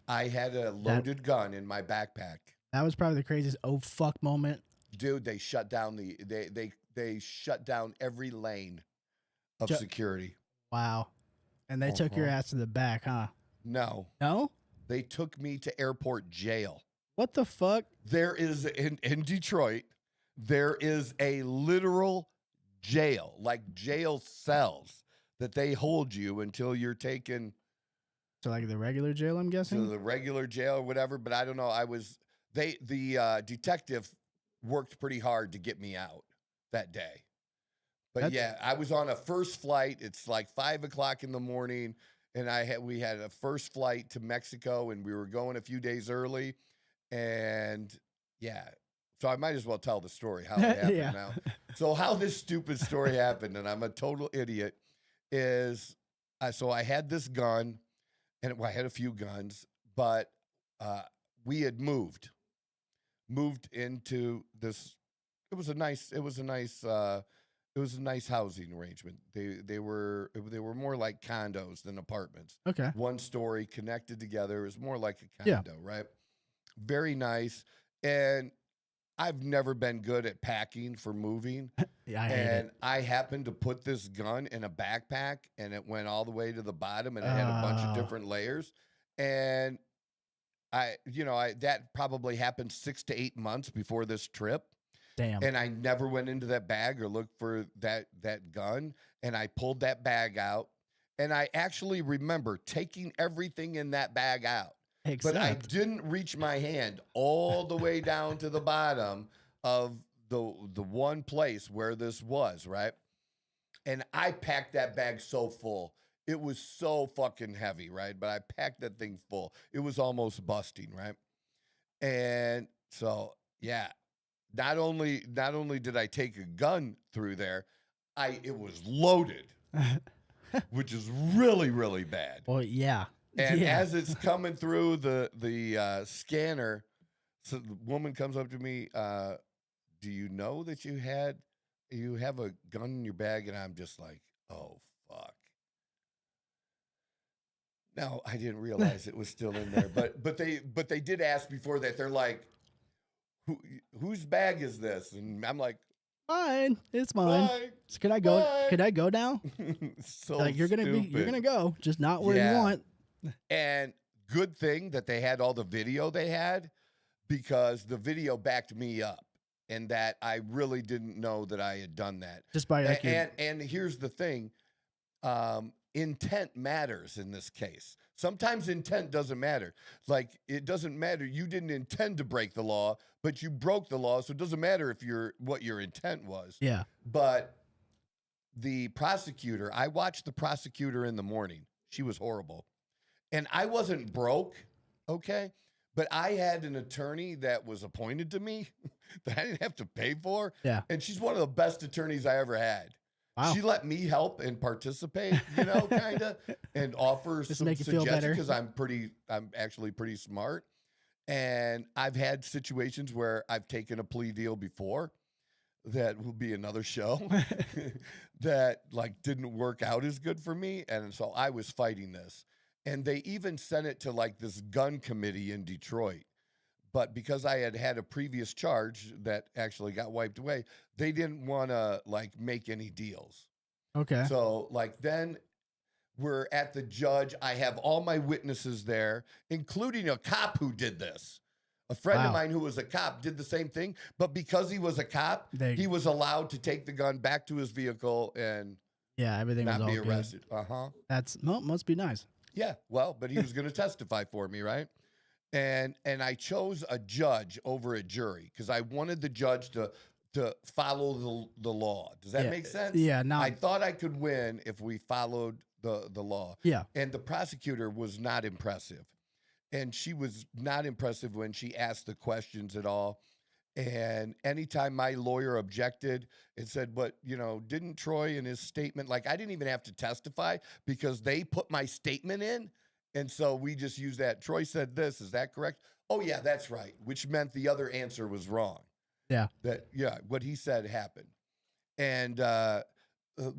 I had a loaded gun in my backpack. That was probably the craziest oh fuck moment. Dude, they shut down they shut down every lane of security. Wow. And they took your ass to the back, huh? No. No? They took me to airport jail. What the fuck? There is in Detroit, there is a literal jail, like jail cells that they hold you until you're taken to like the regular jail, I'm guessing. To the regular jail or whatever, but I don't know. The detective worked pretty hard to get me out that day. But I was on a first flight. It's like 5 o'clock in the morning, and we had a first flight to Mexico, and we were going a few days early, and so I might as well tell the story how it happened now. So how this stupid story happened, and I'm a total idiot, is so I had this gun, and I had a few guns, but we had moved into this. It was a nice housing arrangement. They were more like condos than apartments. Okay. One story connected together. It was more like a condo, right? Very nice. And I've never been good at packing for moving. I happened to put this gun in a backpack, and it went all the way to the bottom, and it had a bunch of different layers. And that probably happened 6 to 8 months before this trip. Damn. And I never went into that bag or looked for that gun. And I pulled that bag out. And I actually remember taking everything in that bag out. But I didn't reach my hand all the way down to the bottom of the one place where this was, right? And I packed that bag so full. It was so fucking heavy, right? But I packed that thing full. It was almost busting, right? And so, not only did I take a gun through there, it was loaded, which is really, really bad. Well, yeah. And as it's coming through the scanner, so the woman comes up to me, do you know that you have a gun in your bag? And I'm just like, oh, fuck. No, I didn't realize it was still in there. But they did ask before that. They're like, whose bag is this? And I'm like, mine. It's mine. So can I go? Bye. Could I go now? So like you're gonna go, just not where you want. And good thing that they had all the video they had, because the video backed me up, and that I really didn't know that I had done that. Just by and here's the thing, intent matters in this case. Sometimes intent doesn't matter. Like, it doesn't matter. You didn't intend to break the law, but you broke the law, so it doesn't matter what your intent was. Yeah. But the prosecutor, I watched the prosecutor in the morning. She was horrible. And I wasn't broke, okay? But I had an attorney that was appointed to me that I didn't have to pay for. Yeah. And she's one of the best attorneys I ever had. Wow. She let me help and participate, kind of, and offer some suggestions, because I'm actually pretty smart. And I've had situations where I've taken a plea deal before. That will be another show that didn't work out as good for me. And so I was fighting this. And they even sent it to this gun committee in Detroit. But because I had a previous charge that actually got wiped away, they didn't want to make any deals. Okay. So then we're at the judge. I have all my witnesses there, including a cop who did this. A friend of mine who was a cop did the same thing. But because he was a cop, he was allowed to take the gun back to his vehicle and Yeah, everything was not all be good. arrested. Must be nice. Yeah, well, but he was going to testify for me, right? And I chose a judge over a jury because I wanted the judge to follow the law. Does that make sense? Yeah. Now I thought I could win if we followed the law. Yeah. And the prosecutor was not impressive, and she was not impressive when she asked the questions at all. And anytime my lawyer objected and said, but, didn't Troy in his statement, like I didn't even have to testify because they put my statement in. And so we just used that. Troy said this. Is that correct? Oh, yeah, that's right. Which meant the other answer was wrong. Yeah. What he said happened. And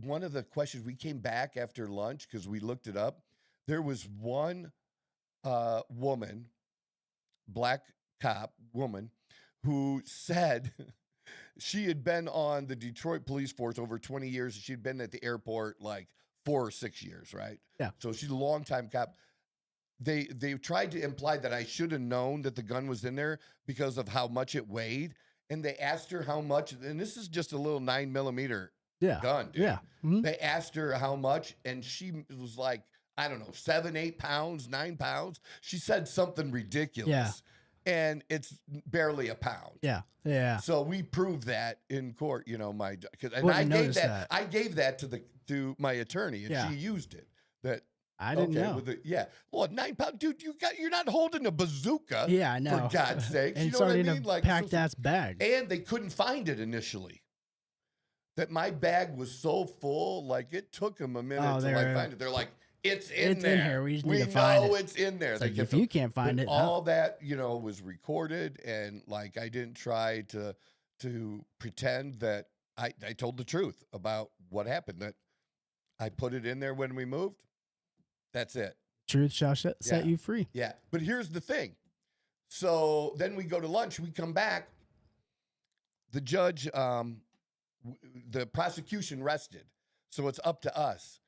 one of the questions, we came back after lunch because we looked it up. There was one woman, black cop woman, who said she had been on the Detroit police force over 20 years. She'd been at the airport like 4 or 6 years, right? Yeah. So she's a longtime cop. They tried to imply that I should have known that the gun was in there because of how much it weighed. And they asked her how much, and this is just a little 9mm gun, dude. Yeah. Mm-hmm. They asked her how much, and she was like, I don't know, 7, 8 pounds, 9 pounds. She said something ridiculous. Yeah. And it's barely a pound. Yeah. Yeah. So we proved that in court, I gave that to my attorney, and she used it. That I didn't know. Well, 9 pounds, dude. You're not holding a bazooka. Yeah, I know. For God's sake, and you know it's what I already mean? in a packed ass bag. And they couldn't find it initially. That my bag was so full, like it took them a minute to find it. They're like, it's in there. In here. We just need to find it. It's in there. Like, if you can't find it, all that was recorded, and like I didn't try to pretend that I told the truth about what happened. That I put it in there when we moved. That's it. Truth shall set you free. Yeah, but here's the thing. So then we go to lunch. We come back. The judge, the prosecution rested, so it's up to us.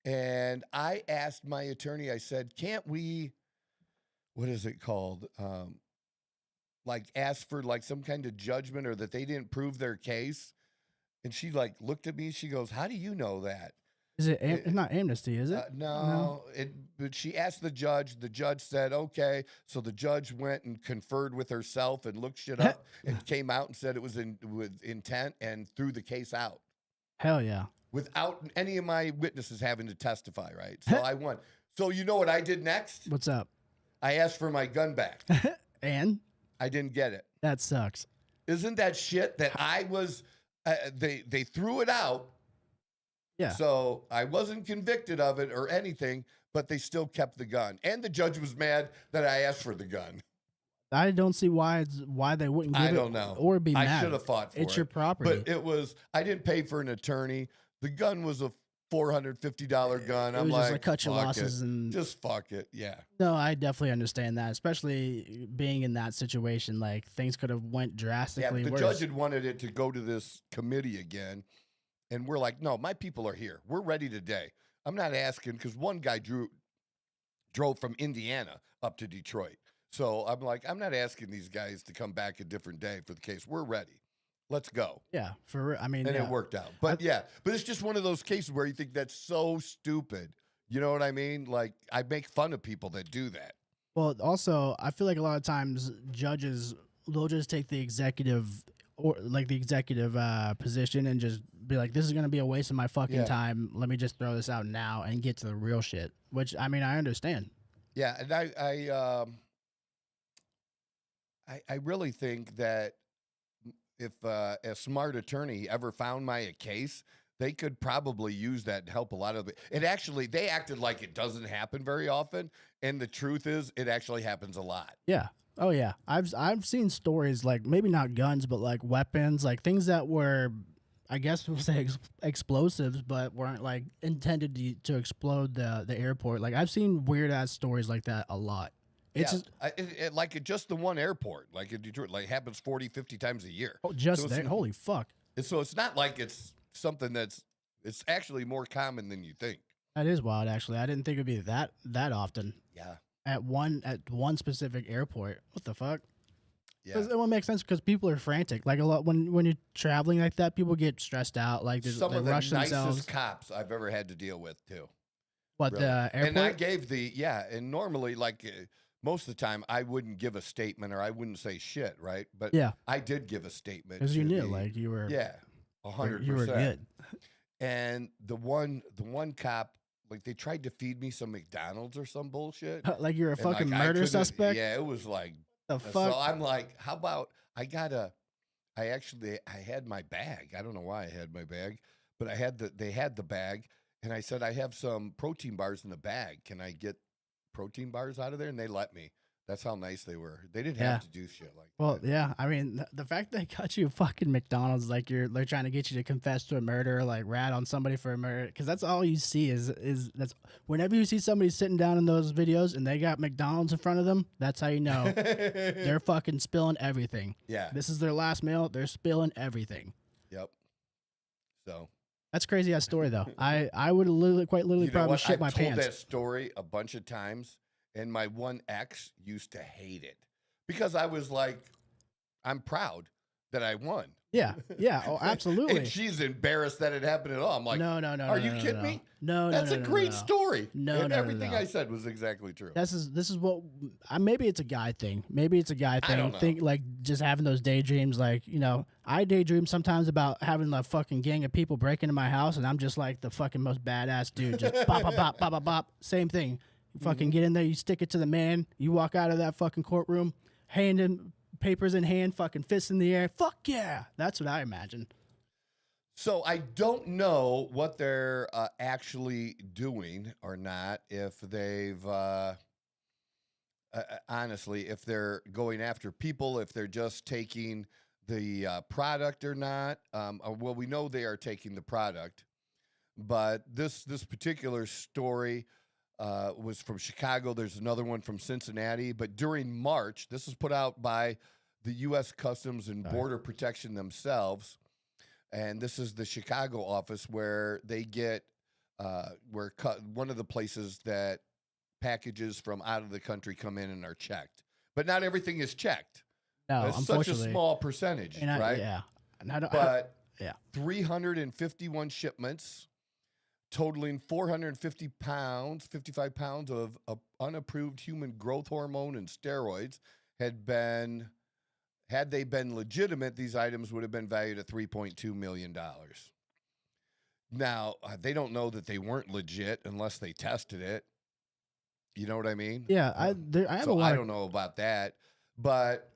And I asked my attorney, I said, can't we, what is it called? Like ask for like some kind of judgment or that they didn't prove their case. And she like looked at me, she goes, how do you know that? Is it, it's not amnesty, is it? No. But she asked the judge said, okay. So the judge went and conferred with herself and looked shit up and came out and said it was with intent and threw the case out. Hell yeah. Without any of my witnesses having to testify, right? So I won. So you know what I did next? What's up? I asked for my gun back. And? I didn't get it. That sucks. Isn't that shit that I was, they threw it out. Yeah. So I wasn't convicted of it or anything, but they still kept the gun. And the judge was mad that I asked for the gun. I don't see why they wouldn't give it. I don't know. Or be mad. I should have fought for it. It's your property. But I didn't pay for an attorney. The gun was a $450 gun. I'm like, cut your losses and just fuck it. Yeah. No, I definitely understand that, especially being in that situation. Like things could have went drastically worse. worse. The judge had wanted it to go to this committee again, and we're like, no, my people are here. We're ready today. I'm not asking because one guy drove from Indiana up to Detroit, so I'm like, I'm not asking these guys to come back a different day for the case. We're ready. Let's go. Yeah, and it worked out. But but it's just one of those cases where you think that's so stupid. You know what I mean? Like I make fun of people that do that. Well, also, I feel like a lot of times judges, they'll just take the executive position and just be like, this is going to be a waste of my fucking time. Let me just throw this out now and get to the real shit, which I mean, I understand. Yeah. And I really think that if a smart attorney ever found my case, they could probably use that to help a lot of it. They acted like it doesn't happen very often. And the truth is it actually happens a lot. Yeah. Oh yeah. I've seen stories like maybe not guns, but like weapons, like things that were, I guess we'll say explosives, but weren't like intended to explode the airport. Like I've seen weird ass stories like that a lot. It's just the one airport, like in Detroit, like happens 40, 50 times a year. Oh, just there. Holy fuck. So it's not like it's something it's actually more common than you think. That is wild, actually. I didn't think it'd be that often. Yeah. At one specific airport. What the fuck? Yeah. It won't make sense because people are frantic. Like a lot when you're traveling like that, people get stressed out. Like Some they of the rush nicest themselves. cops I've ever had to deal with too. What Really. the airport? And I gave and normally most of the time I wouldn't give a statement or I wouldn't say shit, right? But Yeah. I did give a statement Because you to knew, the- like you were. yeah, 100%. You were good. And the one cop, like they tried to feed me some McDonald's or some bullshit. Like you're a And, fucking I murder couldn't- suspect. Yeah, it was like The so fuck. I'm like, how about I had my bag. I don't know why I had my bag, but they had the bag, and I said I have some protein bars in the bag. Can I get protein bars out of there? And they let me. That's how nice they were. They didn't have to do shit like Well, that. yeah. I mean, the fact they got you fucking McDonald's, like they're trying to get you to confess to a murder, like rat on somebody for a murder, because that's all you see is that's whenever you see somebody sitting down in those videos and they got McDonald's in front of them, that's how you know they're fucking spilling everything. Yeah. This is their last meal. They're spilling everything. Yep. So That's crazy ass story though. I would literally you know probably what? shit I've my told pants. that story a bunch of times, and my one ex used to hate it because I was like, I'm proud that I won. Yeah. Oh, absolutely. And she's embarrassed that it happened at all. I'm like, no. are you kidding me? No, That's a great story. No, and no, everything no. I said was exactly true. This is what maybe it's a guy thing. Maybe it's a guy thing. I don't know. Think like just having those daydreams. Like I daydream sometimes about having a fucking gang of people break into my house, and I'm just like the fucking most badass dude. Just bop bop bop bop bop bop. Same thing. You fucking get in there. You stick it to the man. You walk out of that fucking courtroom, hand in papers in hand, fucking fists in the air. Fuck yeah. That's what I imagine. So I don't know what they're actually doing or not. If they've honestly, if they're going after people, if they're just taking the product or not. Well, we know they are taking the product, but this particular story was from Chicago. There's another one from Cincinnati. But during March, this is put out by the U.S. Customs and Border Protection themselves. And this is the Chicago office where they get one of the places that packages from out of the country come in and are checked. But not everything is checked. No, It's such a unfortunately. small percentage, And right? Yeah. And I don't, But yeah. 351 shipments totaling 450 pounds, 55 pounds of unapproved human growth hormone and steroids had they been legitimate, these items would have been valued at $3.2 million. Now, they don't know that they weren't legit unless they tested it. You know what I mean? Yeah, I have So a lot. I don't know about that, but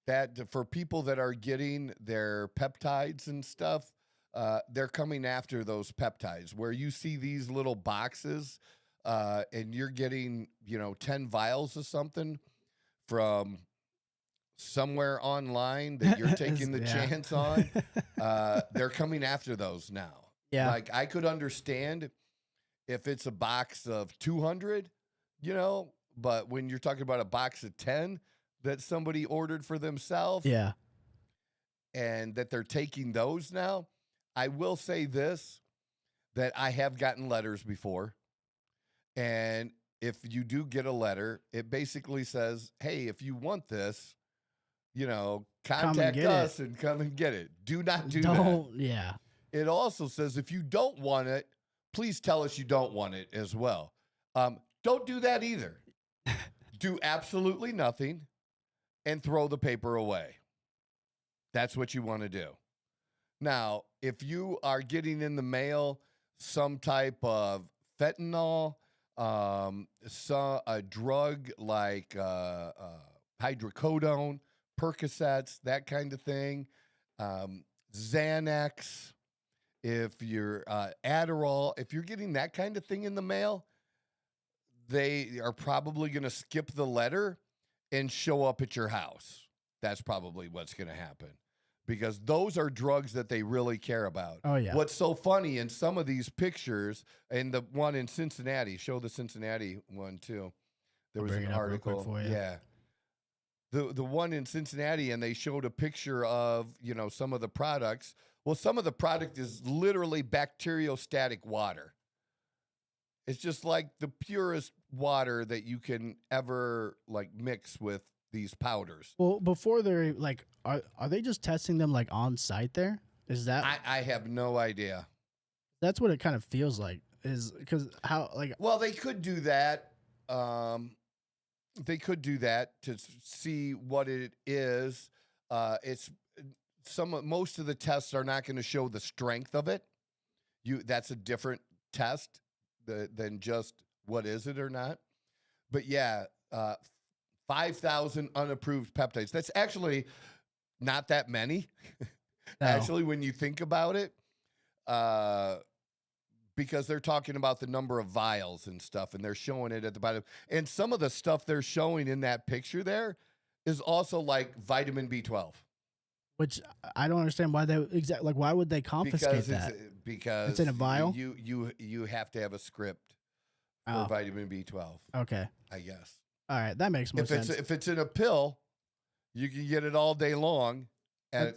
that for people that are getting their peptides and stuff, they're coming after those peptides. Where you see these little boxes, and you're getting 10 vials of something from somewhere online that you're taking the Yeah. chance on. They're coming after those now. Yeah. Like I could understand if it's a box of 200, but when you're talking about a box of 10 that somebody ordered for themselves, Yeah. and that they're taking those now, I will say this, that I have gotten letters before. And if you do get a letter, it basically says, hey, if you want this, contact get us and come and get it. Do not do that. Don't. Yeah. It also says if you don't want it, please tell us you don't want it as well. Don't do that either. Do absolutely nothing and throw the paper away. That's what you want to do. Now, if you are getting in the mail some type of fentanyl, a drug like hydrocodone, Percocets, that kind of thing, Xanax, if you're Adderall, if you're getting that kind of thing in the mail, they are probably going to skip the letter and show up at your house. That's probably what's going to happen because those are drugs that they really care about. Oh, yeah. What's so funny in some of these pictures, and the one in Cincinnati, show the Cincinnati one too. There I'll was bring an it up real quick article. for you. Yeah. The one in Cincinnati, and they showed a picture of, some of the products. Well, some of the product is literally bacteriostatic water. It's just like the purest water that you can ever mix with these powders. Well, before they're like, are they just testing them like on site there? Is that I have no idea. that's what it kind of feels like? Is because how like Well, they could do that. They could do that to see what it is. It's most of the tests are not going to show the strength of it. That's a different test than just what is it or not. But yeah, 5,000 unapproved peptides. That's actually not that many. No. Actually, when you think about it, because they're talking about the number of vials and stuff, and they're showing it at the bottom. And some of the stuff they're showing in that picture there is also like vitamin B12. Which I don't understand why they like why would they confiscate that? Because it's in a vial. You have to have a script for Oh. vitamin B12. Okay. I guess. All right, that makes more sense. If it's in a pill, you can get it all day long at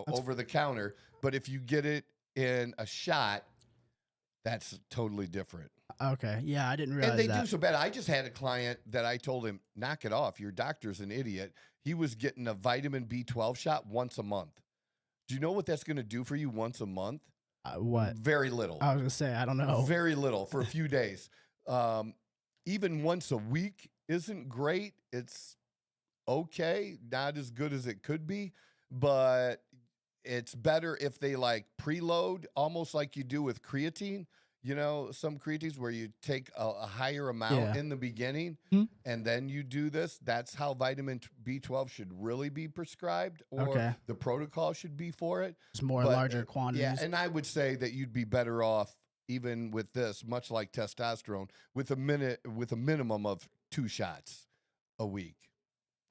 over the counter. But if you get it in a shot, that's totally different. Okay. Yeah, I didn't realize And they that. do so bad. I just had a client that I told him, knock it off. Your doctor's an idiot. He was getting a vitamin B12 shot once a month. Do you know what that's going to do for you once a month? What? Very little. I was going to say, I don't know. Very little for a few days. Even once a week isn't great. It's okay. Not as good as it could be, but it's better if they like preload, almost like you do with creatine. You know, some creatines where you take a higher amount in the beginning and then you do this. That's how vitamin B12 should really be prescribed, or the protocol should be for it. It's more larger quantities. Yeah, and I would say that you'd be better off even with this, much like testosterone, with a minimum of 2 shots a week.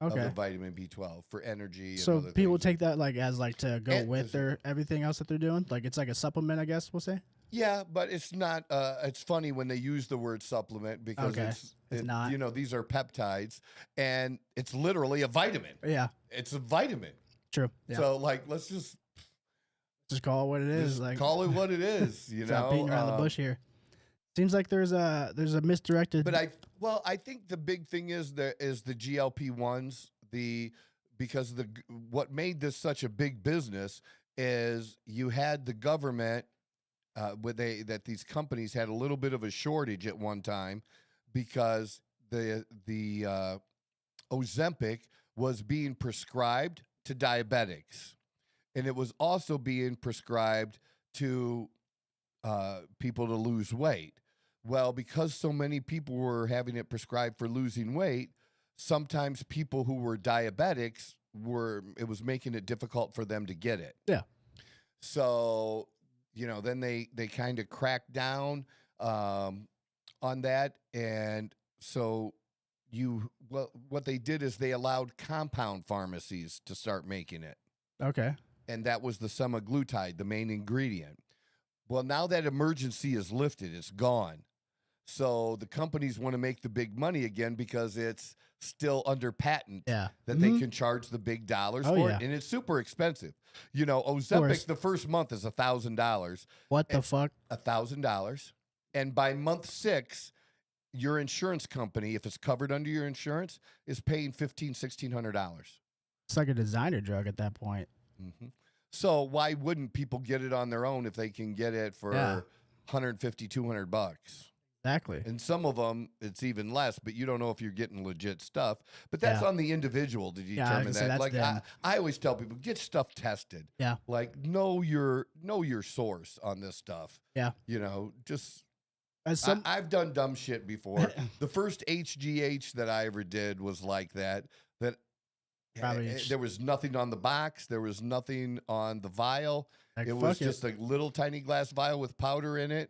Of the vitamin B12 for energy. So and people things. take that like as like to go with their everything else that they're doing. Like it's like a supplement, I guess we'll say. Yeah, but it's not. It's funny when they use the word supplement because it's not. You know, these are peptides, and it's literally a vitamin. Yeah, it's a vitamin. True. Yeah. So like, let's just call it what it is. Like call it what it is. You know, not beating around the bush here. Seems like there's a misdirected. But I think the big thing is the GLP-1s. Because what made this such a big business is you had the government that these companies had a little bit of a shortage at one time because the Ozempic was being prescribed to diabetics, and it was also being prescribed to people to lose weight. Well, because so many people were having it prescribed for losing weight, sometimes people who were diabetics it was making it difficult for them to get it. Yeah. So, then they kind of cracked down on that. And so what they did is they allowed compound pharmacies to start making it. Okay. And that was the semaglutide, the main ingredient. Well, now that emergency is lifted, it's gone. So the companies want to make the big money again because it's still under patent that they can charge the big dollars for it. And it's super expensive. Ozempic, the first month is $1,000. What the fuck? $1,000. And by month 6, your insurance company, if it's covered under your insurance, is paying $1,600. It's like a designer drug at that point. Mm-hmm. So why wouldn't people get it on their own if they can get it for $150, $200? Exactly. And some of them, it's even less, but you don't know if you're getting legit stuff. But that's on the individual to determine that. Like I always tell people, get stuff tested. Yeah. Like know your source on this stuff. Yeah. Just as I've done dumb shit before. The first HGH that I ever did was like that. There was nothing on the box. There was nothing on the vial. It was just a little tiny glass vial with powder in it.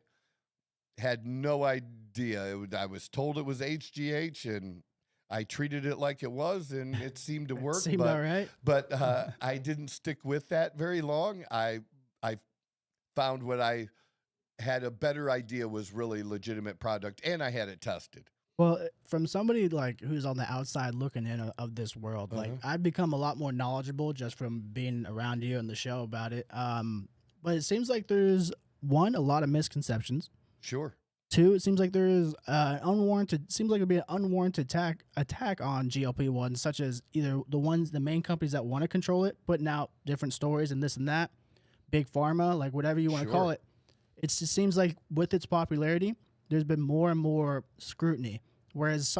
Had no idea. I was told it was HGH, and I treated it like it was, and it seemed to work. Seemed all right. But I didn't stick with that very long. I found what I had a better idea was really legitimate product, and I had it tested. Well, from somebody like who's on the outside looking in of this world, like I've become a lot more knowledgeable just from being around you and the show about it. But it seems like there's a lot of misconceptions. Sure. Two, it seems like there is seems like it'd be an unwarranted attack on GLP-1s, such as either the main companies that want to control it, putting out different stories and this and that, big pharma, like whatever you want to call Sure. it. It just seems like with its popularity, there's been more and more scrutiny. Whereas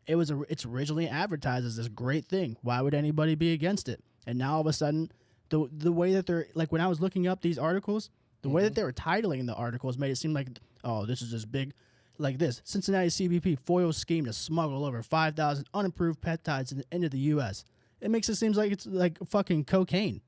it's originally advertised as this great thing. Why would anybody be against it? And now all of a sudden, the way that they're like when I was looking up these articles, the way that they were titling the articles made it seem like, oh, this is this big, like this Cincinnati CBP foils scheme to smuggle over 5,000 unapproved peptides into the U.S. It makes it seem like it's like fucking cocaine,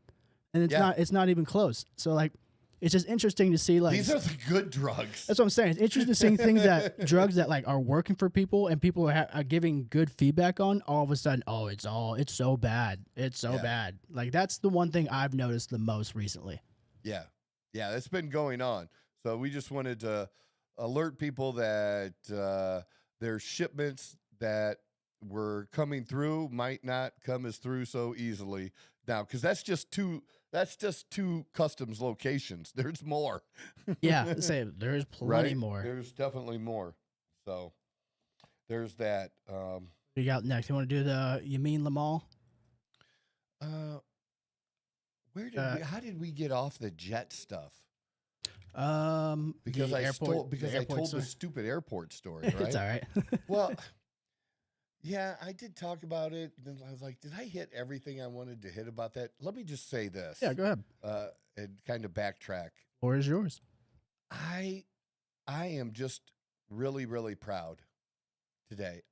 and it's Yeah. not. It's not even close. So like, it's just interesting to see like These are the good drugs. that's what I'm saying. It's interesting to see things that drugs that like are working for people and people are giving good feedback on. All of a sudden, oh, it's so bad. It's so Yeah. bad. Like that's the one thing I've noticed the most recently. Yeah. Yeah, it's been going on. So we just wanted to alert people that their shipments that were coming through might not come as through so easily now, because that's just two customs locations. There's more. Yeah, say there's plenty more. There's definitely more. So there's that. We got next. You want to do the you mean Lamal? Where did how did we get off the jet stuff? Because the I airport, I told the stupid airport story, right? It's all right. Well, yeah, I did talk about it. Then I was like, did I hit everything I wanted to hit about that? Let me just say this. Yeah, go ahead. And kind of backtrack. Floor is yours. I am just really, really proud today.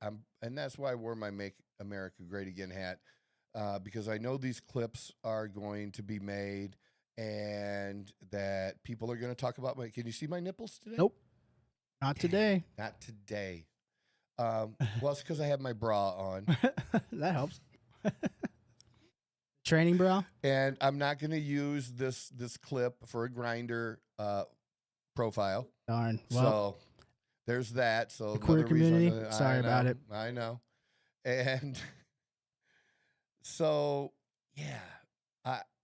And that's why I wore my Make America Great Again hat, because I know these clips are going to be made and that people are going to talk about can you see my nipples today? Nope. Not today. Not today. Well, it's because I have my bra on. That helps. Training bra? And I'm not going to use this clip for a grinder profile. Darn. Well, So there's that. So the queer another reason community, I sorry know, about it. I know. And so, yeah,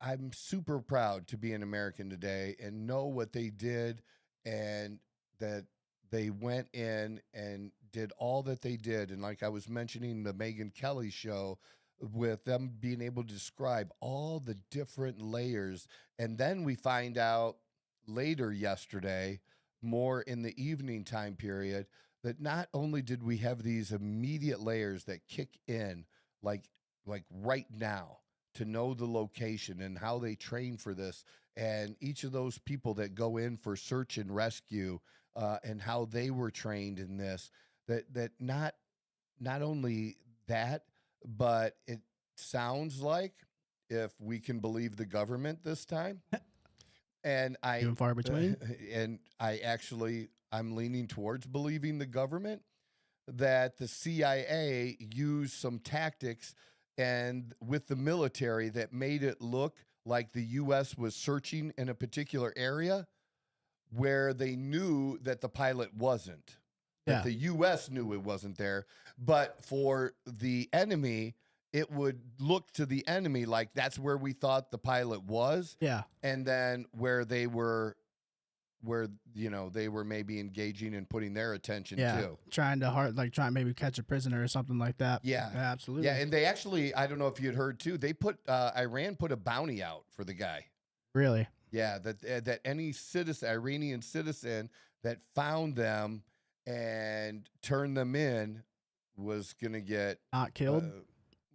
I'm super proud to be an American today and know what they did and that they went in and did all that they did. And like I was mentioning the Megyn Kelly show, with them being able to describe all the different layers. And then we find out later yesterday, more in the evening time period, that not only did we have these immediate layers that kick in like right now to know the location and how they train for this, and each of those people that go in for search and rescue and how they were trained in this, that not only that, but it sounds like, if we can believe the government this time, and even far between. and I'm leaning towards believing the government, that the CIA used some tactics and with the military that made it look like the U.S. was searching in a particular area where they knew that the pilot wasn't. That Yeah. the U.S. knew it wasn't there, but for the enemy, it would look to the enemy like that's where we thought the pilot was, Yeah. and then where they were maybe engaging and putting their attention Yeah. to. Trying to maybe catch a prisoner or something like that. Yeah. Absolutely. Yeah, and they actually, I don't know if you had heard too, they put Iran put a bounty out for the guy. Really? Yeah, that any Iranian citizen that found them and turned them in was going to get Not killed?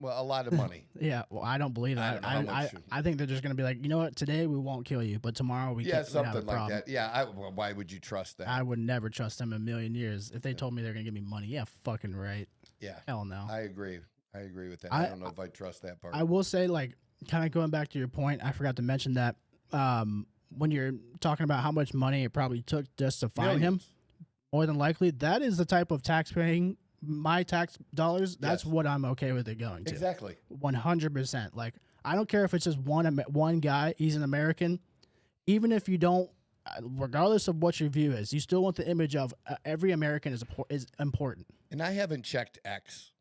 a lot of money. Yeah. Well, I don't believe I that. don't know how much- I think they're just going to be like, you know what? Today we won't kill you, but tomorrow we Yeah, can we have a something like problem. that. Yeah, why would you trust that? I would never trust them in a million years. If they told me they're going to give me money, yeah, fucking right. Yeah, Hell no. I agree. I agree with that. I don't know if I trust that part. I will say, like, kind of going back to your point, I forgot to mention that when you're talking about how much money it probably took just to find him, Millions. more than likely, that is the type of tax paying, my tax dollars, that's Yes. what I'm okay with it going to. Exactly. 100%. Like, I don't care if it's just one guy, he's an American. Even if you don't, regardless of what your view is, you still want the image of every American is important. And I haven't checked X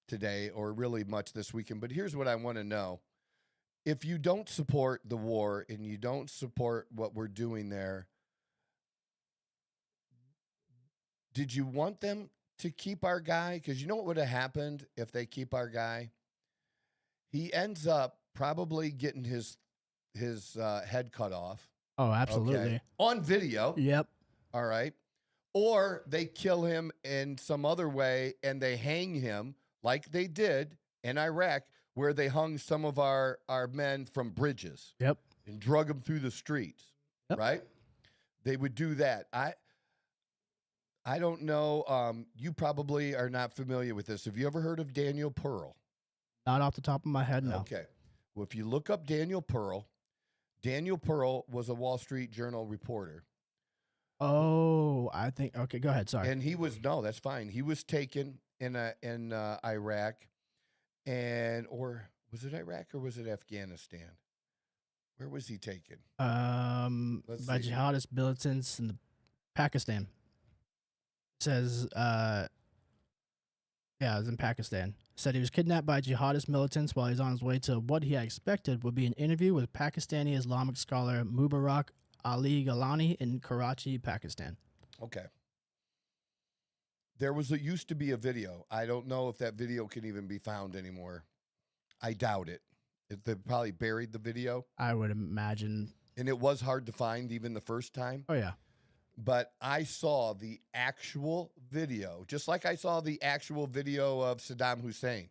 today or really much this weekend, but here's what I want to know. If you don't support the war and you don't support what we're doing there, did you want them to keep our guy? Because you know what would have happened if they keep our guy? He ends up probably getting his head cut off. Oh, absolutely. On video. Yep. All right. Or they kill him in some other way and they hang him like they did in Iraq, where they hung some of our men from bridges. Yep. And drug them through the streets. Yep. Right? They would do that. I don't know. You probably are not familiar with this. Have you ever heard of Daniel Pearl? Not off the top of my head, no. Okay. Well, if you look up Daniel Pearl was a Wall Street Journal reporter. Oh, I think. Okay, go ahead. Sorry. And that's fine. He was taken in Iraq, or was it Iraq or was it Afghanistan? Where was he taken? By jihadist militants in Pakistan. It says, it was in Pakistan. Said he was kidnapped by jihadist militants while he's on his way to what he had expected would be an interview with Pakistani Islamic scholar Mubarak Ali Galani in Karachi, Pakistan. Okay. There used to be a video. I don't know if that video can even be found anymore. I doubt it. They probably buried the video. I would imagine. And it was hard to find even the first time. Oh, yeah. But I saw the actual video, just like I saw the actual video of Saddam Hussein.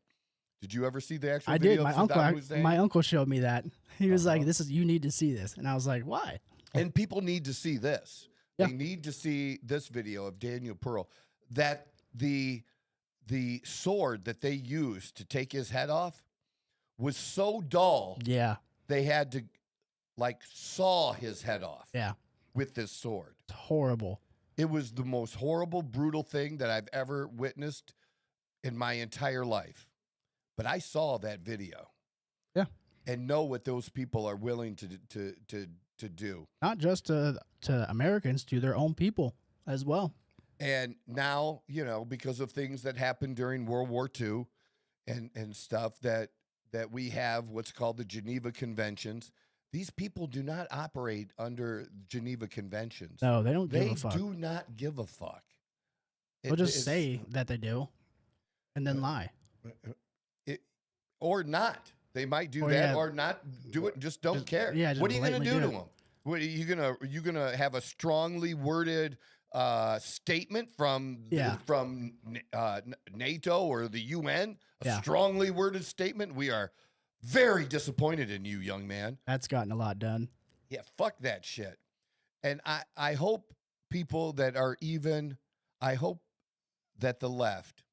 Did you ever see the actual video of Saddam Hussein? My uncle showed me that. He was like, you need to see this. And I was like, why? And people need to see this. Yeah. They need to see this video of Daniel Pearl. That the sword that they used to take his head off was so dull. Yeah. They had to saw his head off. Yeah. With this sword. It's horrible. It was the most horrible, brutal thing that I've ever witnessed in my entire life. But I saw that video. Yeah. And know what those people are willing to do. Not just to Americans, to their own people as well. And now, because of things that happened during World War II and stuff that we have what's called the Geneva Conventions. These people do not operate under Geneva Conventions. No, they don't give a fuck. They do not give a fuck. They'll just say that they do and then lie. Or not. They might do that or not do it and just don't care. Yeah, what are you going to do to them? What are you gonna have a strongly worded statement from NATO or the UN? A strongly worded statement? We are very disappointed in you, young man. That's gotten a lot done. Yeah, fuck that shit. And I hope people that are I hope that the left,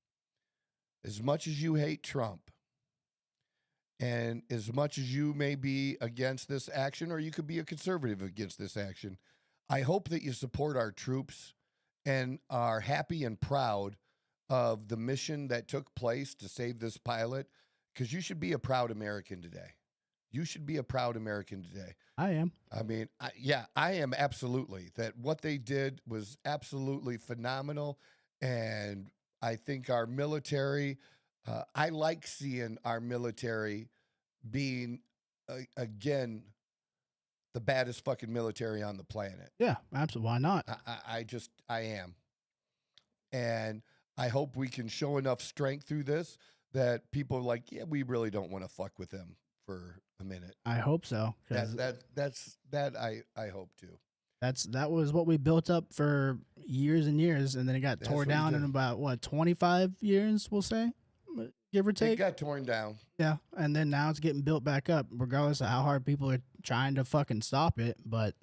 as much as you hate Trump, and as much as you may be against this action, or you could be a conservative against this action, I hope that you support our troops and are happy and proud of the mission that took place to save this pilot. Because you should be a proud American today. You should be a proud American today. I am. I mean, I am absolutely. That what they did was absolutely phenomenal. And I think our military, I like seeing our military being, again, the baddest fucking military on the planet. Yeah, absolutely. Why not? I am. And I hope we can show enough strength through this that people are like, yeah, we really don't want to fuck with them for a minute. I hope so. I hope too. That was what we built up for years and years, and then it got tore down in about 25 years, we'll say, give or take. It got torn down. Yeah, and then now it's getting built back up, regardless of how hard people are trying to fucking stop it. But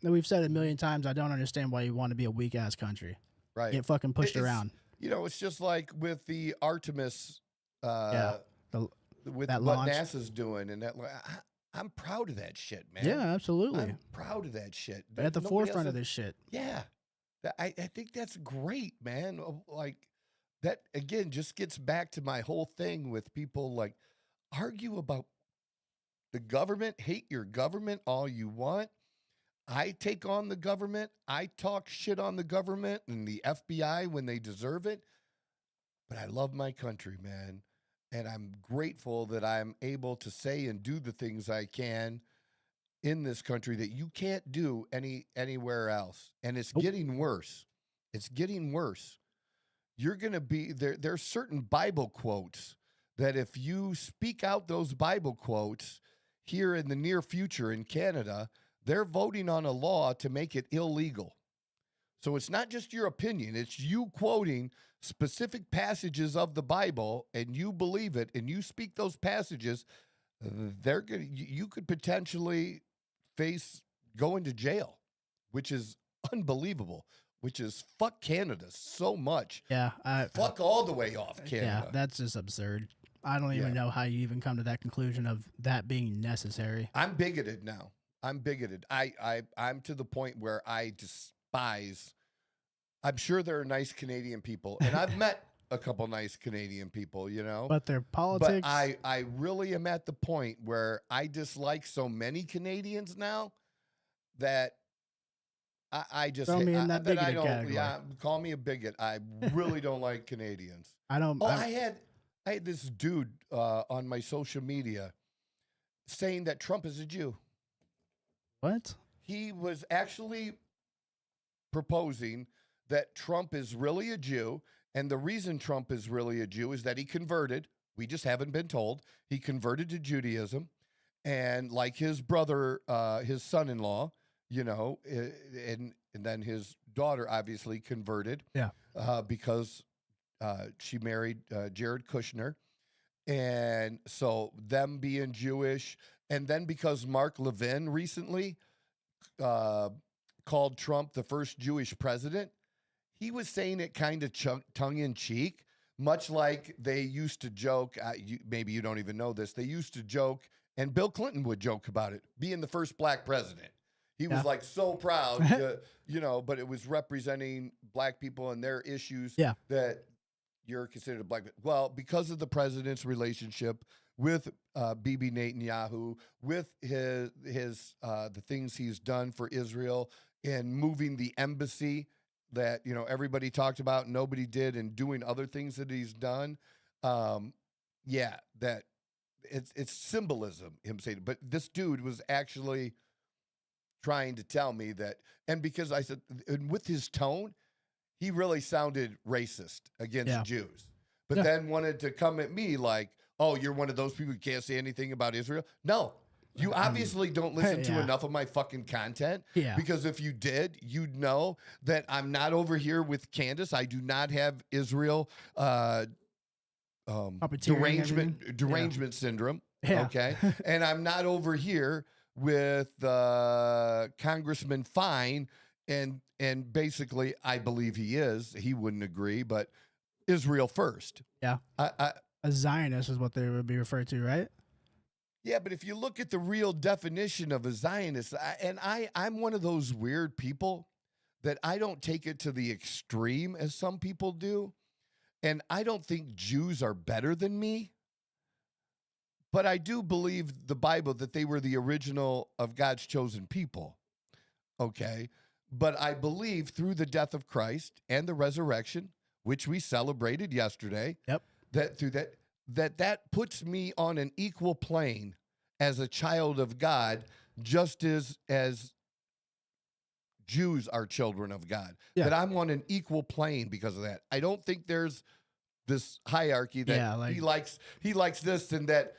we've said it a million times. I don't understand why you want to be a weak ass country. Right. Get fucking pushed around. It's just like with the Artemis, with what NASA's doing, and I'm proud of that shit, man. Yeah, absolutely. I'm proud of that shit. At the forefront of this shit. Yeah, I think that's great, man. Like that again, just gets back to my whole thing with people like argue about the government, hate your government all you want. I take on the government. I talk shit on the government and the FBI when they deserve it. But I love my country, man. And I'm grateful that I'm able to say and do the things I can in this country that you can't do anywhere else. And it's getting worse. It's getting worse. You're going to be there. There's certain Bible quotes that if you speak out those Bible quotes here in the near future in Canada, they're voting on a law to make it illegal. So it's not just your opinion, it's you quoting specific passages of the Bible and you believe it and you speak those passages, you could potentially face going to jail, which is unbelievable, which is fuck Canada so much. Yeah. Fuck all the way off Canada. Yeah, that's just absurd. I don't even know how you even come to that conclusion of that being necessary. I'm bigoted now. I'm bigoted. I'm to the point where I despise. I'm sure there are nice Canadian people, and I've met a couple nice Canadian people, you know. But their politics. But I really am at the point where I dislike so many Canadians now that I just throw me in that bigoted I don't. category. Yeah, call me a bigot. I really don't like Canadians. I don't. Oh, I had this dude on my social media saying that Trump is a Jew. What? He was actually proposing that Trump is really a Jew, and the reason Trump is really a Jew is that he converted. We just haven't been told. He converted to Judaism, and like his brother, his son-in-law, you know, and then his daughter obviously converted. Yeah. Because she married Jared Kushner, and so them being Jewish, and then because Mark Levin recently called Trump the first Jewish president, he was saying it kind of tongue in cheek, much like they used to joke. Maybe you don't even know this. They used to joke, and Bill Clinton would joke about it, being the first black president. He was like so proud, you know, but it was representing black people and their issues that you're considered a black. Well, because of the president's relationship with Bibi Netanyahu, with his the things he's done for Israel and moving the embassy that, you know, everybody talked about, nobody did, and doing other things that he's done. That it's symbolism, him saying. But this dude was actually trying to tell me that, and because I said, and with his tone, he really sounded racist against Jews, but then wanted to come at me like, oh, you're one of those people who can't say anything about Israel. No, you obviously don't listen to enough of my fucking content, because if you did, you'd know that I'm not over here with Candace. I do not have Israel derangement syndrome. Okay. And I'm not over here with Congressman Fine, and basically I believe he wouldn't agree, but Israel first. Yeah. A Zionist is what they would be referred to, right? Yeah, but if you look at the real definition of a Zionist, I'm one of those weird people that I don't take it to the extreme as some people do. And I don't think Jews are better than me. But I do believe the Bible that they were the original of God's chosen people. Okay. But I believe through the death of Christ and the resurrection, which we celebrated yesterday, that puts me on an equal plane as a child of God, just as Jews are children of God. That I'm on an equal plane because of that. I don't think there's this hierarchy that he likes this and that,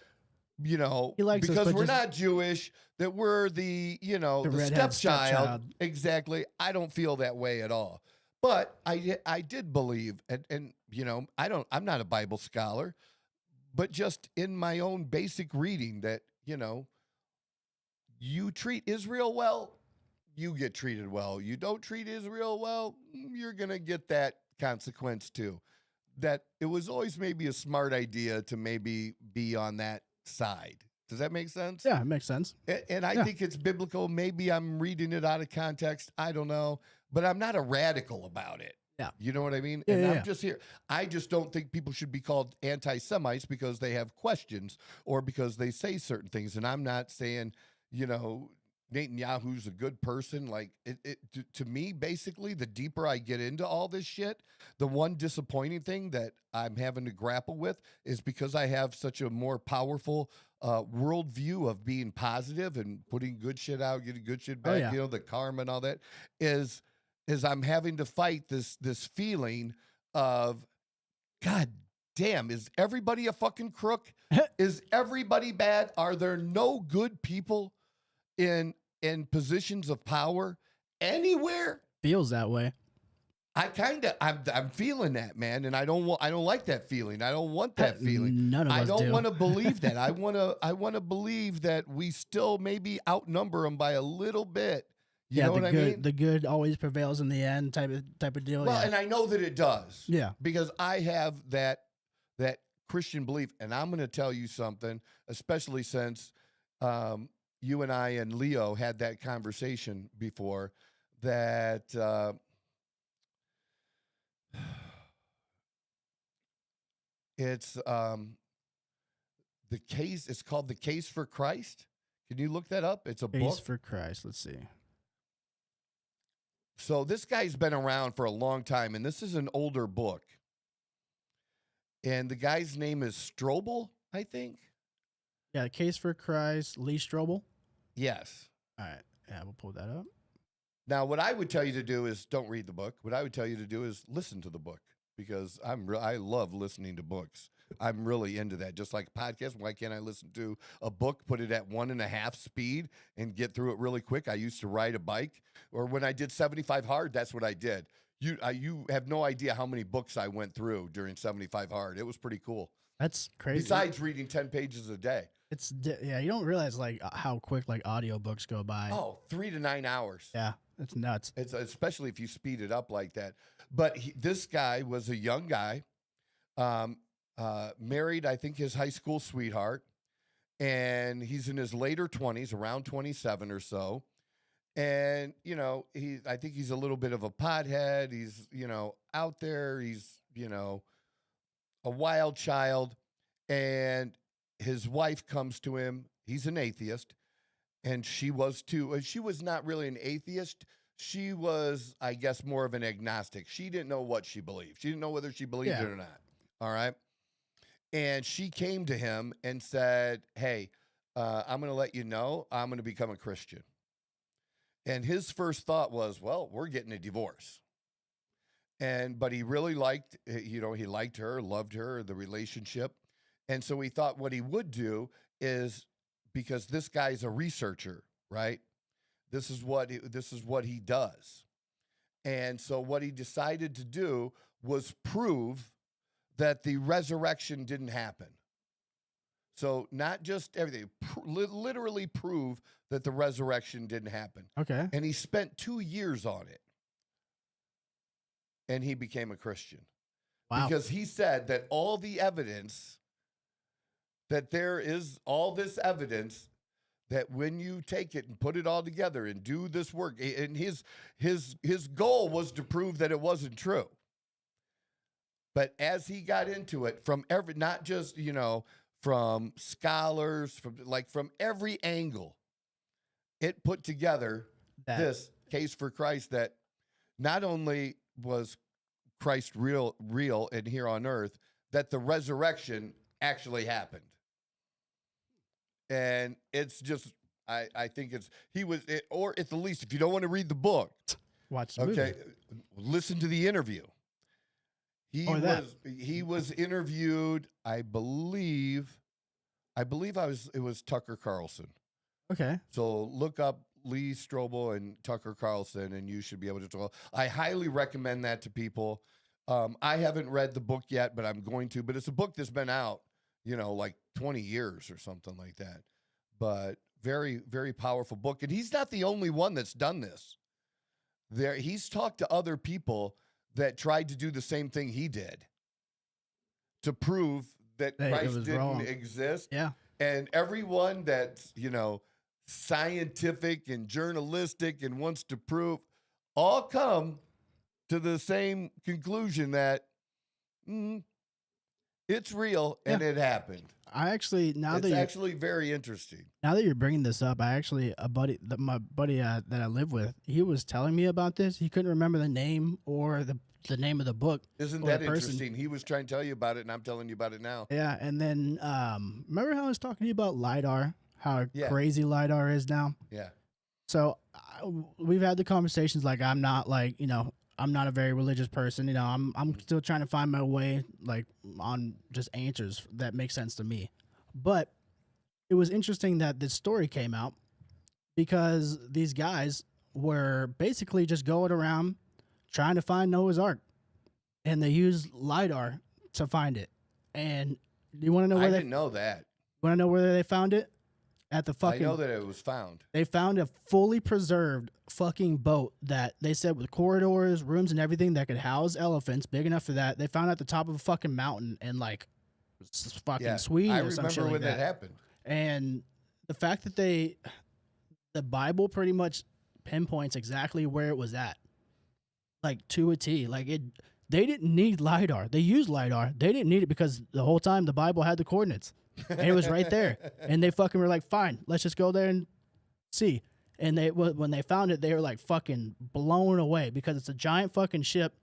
you know, because we're not Jewish, that we're the stepchild. Exactly. I don't feel that way at all. But I did believe, and you know, I'm not a Bible scholar, but just in my own basic reading that, you know, you treat Israel well, you get treated well. You don't treat Israel well, you're going to get that consequence too. That it was always maybe a smart idea to maybe be on that side. Does that make sense? Yeah, it makes sense. And I think it's biblical. Maybe I'm reading it out of context. I don't know. But I'm not a radical about it. Yeah. You know what I mean? Yeah, and I'm just here. I just don't think people should be called anti-Semites because they have questions or because they say certain things. And I'm not saying, you know, Netanyahu's a good person. Like, to me, basically, the deeper I get into all this shit, the one disappointing thing that I'm having to grapple with is because I have such a more powerful worldview of being positive and putting good shit out, getting good shit back, you know, the karma and all that, is is I'm having to fight this feeling of, God damn, is everybody a fucking crook? Is everybody bad? Are there no good people in positions of power anywhere? Feels that way. I'm feeling that, man, and I don't like that feeling. I don't want that feeling. None of us do. I don't want to believe that. I want to believe that we still maybe outnumber them by a little bit. You know what I mean? The good always prevails in the end, type of deal. Well, and I know that it does. Yeah, because I have that Christian belief, and I'm going to tell you something, especially since you and I and Leo had that conversation before, that it's the case. It's called The Case for Christ. Can you look that up? It's a book. Case for Christ. Let's see. So this guy's been around for a long time, and this is an older book. And the guy's name is Strobel, I think. Yeah, Case for Christ, Lee Strobel. Yes. All right. Yeah, we'll pull that up. Now, what I would tell you to do is don't read the book. What I would tell you to do is listen to the book, because I love listening to books. I'm really into that. Just like podcasts, why can't I listen to a book, put it at 1.5 speed and get through it really quick? I used to ride a bike, or when I did 75 hard, that's what I did. You have no idea how many books I went through during 75 hard. It was pretty cool. That's crazy. Besides reading 10 pages a day. You don't realize like how quick like audiobooks go by. Oh, 3 to 9 hours. Yeah, it's nuts. It's especially if you speed it up like that. But this guy was a young guy, married, I think, his high school sweetheart, and he's in his later 20s, around 27 or so. And, I think he's a little bit of a pothead. He's, out there. He's, a wild child. And his wife comes to him. He's an atheist. And she was too. She was not really an atheist. She was, I guess, more of an agnostic. She didn't know what she believed. She didn't know whether she believed it or not. All right. And she came to him and said, hey, I'm going to let you know I'm going to become a Christian. And his first thought was, well, we're getting a divorce. But he really liked, he liked her, loved her, the relationship. And so he thought what he would do is, because this guy's a researcher, right? This is what he does. And so what he decided to do was prove that the resurrection didn't happen. So not just everything, literally prove that the resurrection didn't happen. Okay. And he spent 2 years on it. And he became a Christian. Wow. Because he said that all the evidence, that there is all this evidence that when you take it and put it all together and do this work, and his goal was to prove that it wasn't true. But as he got into it, from not just, from scholars, from every angle, it put together this case for Christ, that not only was Christ real and here on earth, that the resurrection actually happened. And it's just, I think or at the least, if you don't want to read the book, watch the movie. Listen to the interview. He was interviewed, I believe it was Tucker Carlson. Okay. So look up Lee Strobel and Tucker Carlson, and you should be able to tell. I highly recommend that to people. I haven't read the book yet, but I'm going to. But it's a book that's been out, like 20 years or something like that. But very, very powerful book. And he's not the only one that's done this. He's talked to other people that tried to do the same thing he did to prove that Christ didn't exist. Yeah. And everyone that's, scientific and journalistic and wants to prove, all come to the same conclusion that it's real and it happened. It's actually very interesting. Now that you're bringing this up, my buddy that I live with, he was telling me about this. He couldn't remember the name or the name of the book. Isn't that interesting? He was trying to tell you about it, and I'm telling you about it now. Yeah, and then remember how I was talking to you about LiDAR? How crazy LiDAR is now? Yeah. So we've had the conversations like I'm not like, I'm not a very religious person. I'm still trying to find my way like on just answers that make sense to me. But it was interesting that this story came out because these guys were basically just going around trying to find Noah's Ark, and they used LiDAR to find it. And do you want to know where I didn't know that. Want to know where they found it? At the fucking. I know that it was found. They found a fully preserved fucking boat that they said with corridors, rooms, and everything that could house elephants, big enough for that. They found it at the top of a fucking mountain in like fucking Sweden or some shit like that. I remember when that happened. And the fact that the Bible pretty much pinpoints exactly where it was at, like to a T. Like they didn't need LiDAR. They used LiDAR. They didn't need it because the whole time the Bible had the coordinates. And it was right there. And they fucking were like, fine, let's just go there and see. And when they found it, they were like fucking blown away because it's a giant fucking ship,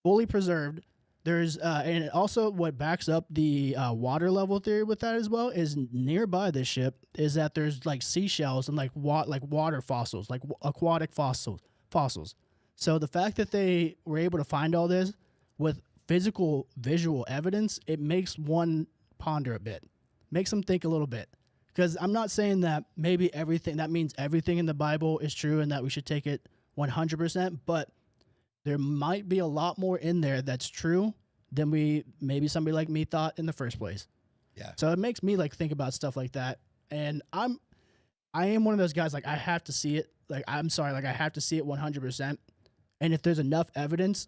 fully preserved. There's and also what backs up the water level theory with that as well is nearby this ship is that there's like seashells and like water fossils, like aquatic fossils. So the fact that they were able to find all this with physical visual evidence, it makes one ponder a bit, makes them think a little bit. Because I'm not saying that maybe everything that means everything in the Bible is true and that we should take it 100%, but there might be a lot more in there that's true than maybe somebody like me thought in the first place. Yeah. So it makes me like think about stuff like that. And I am one of those guys, like I have to see it. Like, I'm sorry, like I have to see it 100%. And if there's enough evidence,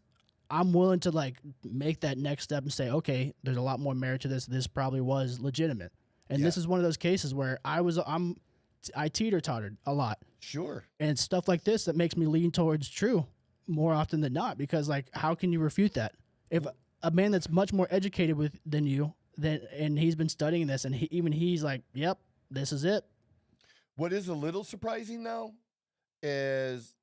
I'm willing to like make that next step and say, okay, there's a lot more merit to this. This probably was legitimate. And this is one of those cases where I teeter-tottered a lot. Sure. And it's stuff like this that makes me lean towards true more often than not, because like, how can you refute that? If a man that's much more educated than you, and he's been studying this, and he's like, yep, this is it. What is a little surprising though is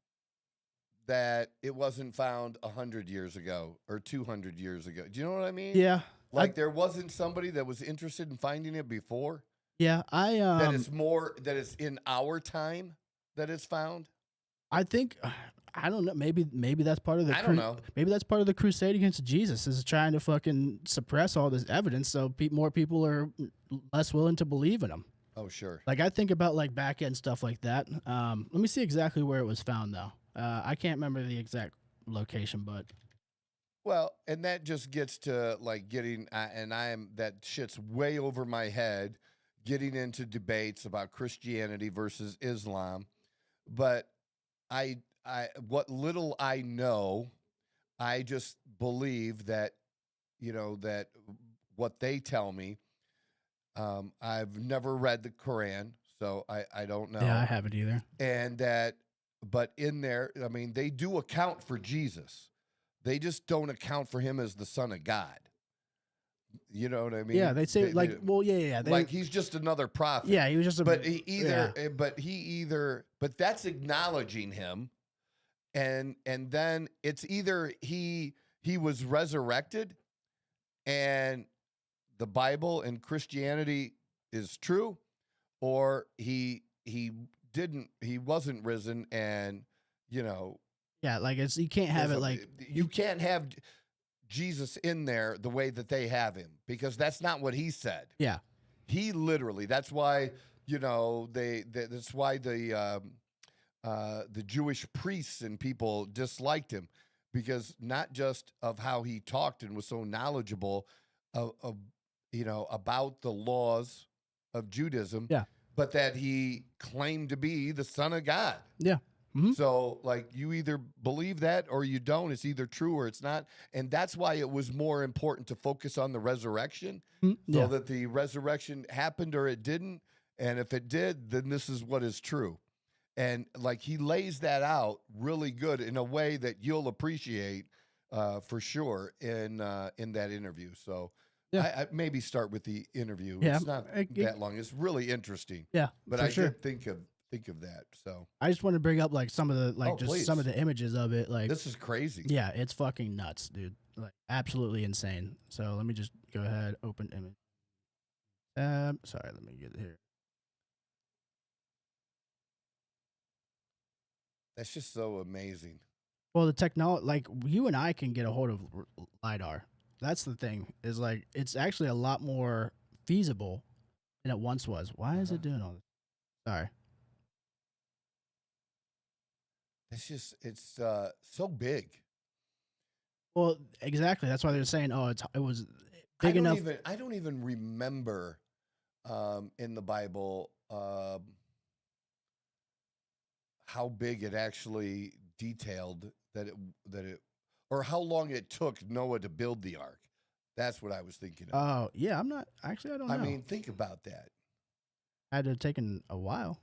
that it wasn't found 100 years ago or 200 years ago. Do you know what I mean? Yeah. Like there wasn't somebody that was interested in finding it before. Yeah, that it's in our time that it's found. I think I don't know. Maybe that's part of the. I don't know. Maybe that's part of the crusade against Jesus is trying to fucking suppress all this evidence so more people are less willing to believe in him. Oh sure. Like I think about like back end stuff like that. Let me see exactly where it was found though. I can't remember the exact location, but. Well, and that just gets to like getting, that shit's way over my head, getting into debates about Christianity versus Islam. But what little I know, I just believe that, that what they tell me, I've never read the Quran, so I don't know. Yeah, I haven't either. And but in there, I mean, they do account for Jesus. They just don't account for him as the Son of God. You know what I mean? Yeah, they say like he's just another prophet. Yeah, he was just but that's acknowledging him, and then it's either he was resurrected, and the Bible and Christianity is true, or he wasn't risen, and Yeah, like you can't have it like you can't have Jesus in there the way that they have him, because that's not what he said. Yeah, he literally. That's why that's why the Jewish priests and people disliked him, because not just of how he talked and was so knowledgeable of about the laws of Judaism. Yeah, but that he claimed to be the Son of God. Yeah. Mm-hmm. So, like, you either believe that or you don't. It's either true or it's not. And that's why it was more important to focus on the resurrection, so that the resurrection happened or it didn't. And if it did, then this is what is true. And, like, he lays that out really good in a way that you'll appreciate for sure in that interview. So, I maybe start with the interview. Yeah. It's not that long. It's really interesting. Yeah, but I did think of that. So I just want to bring up like some of the some of the images of it. Like, this is crazy. Yeah, it's fucking nuts, dude. Like absolutely insane. So let me just go ahead, open image. Sorry, let me get it here. That's just so amazing. Well, the technology, like you and I can get a hold of LiDAR. That's the thing, is like it's actually a lot more feasible than it once was. Why is Uh-huh. it doing all this? Sorry. It's so big. Well, exactly. That's why they're saying, oh, it was big enough. I don't even remember in the Bible how big it actually detailed that it or how long it took Noah to build the ark. That's what I was thinking of. Oh, yeah. I'm not actually. I don't know. I mean, think about that. Had to have taken a while.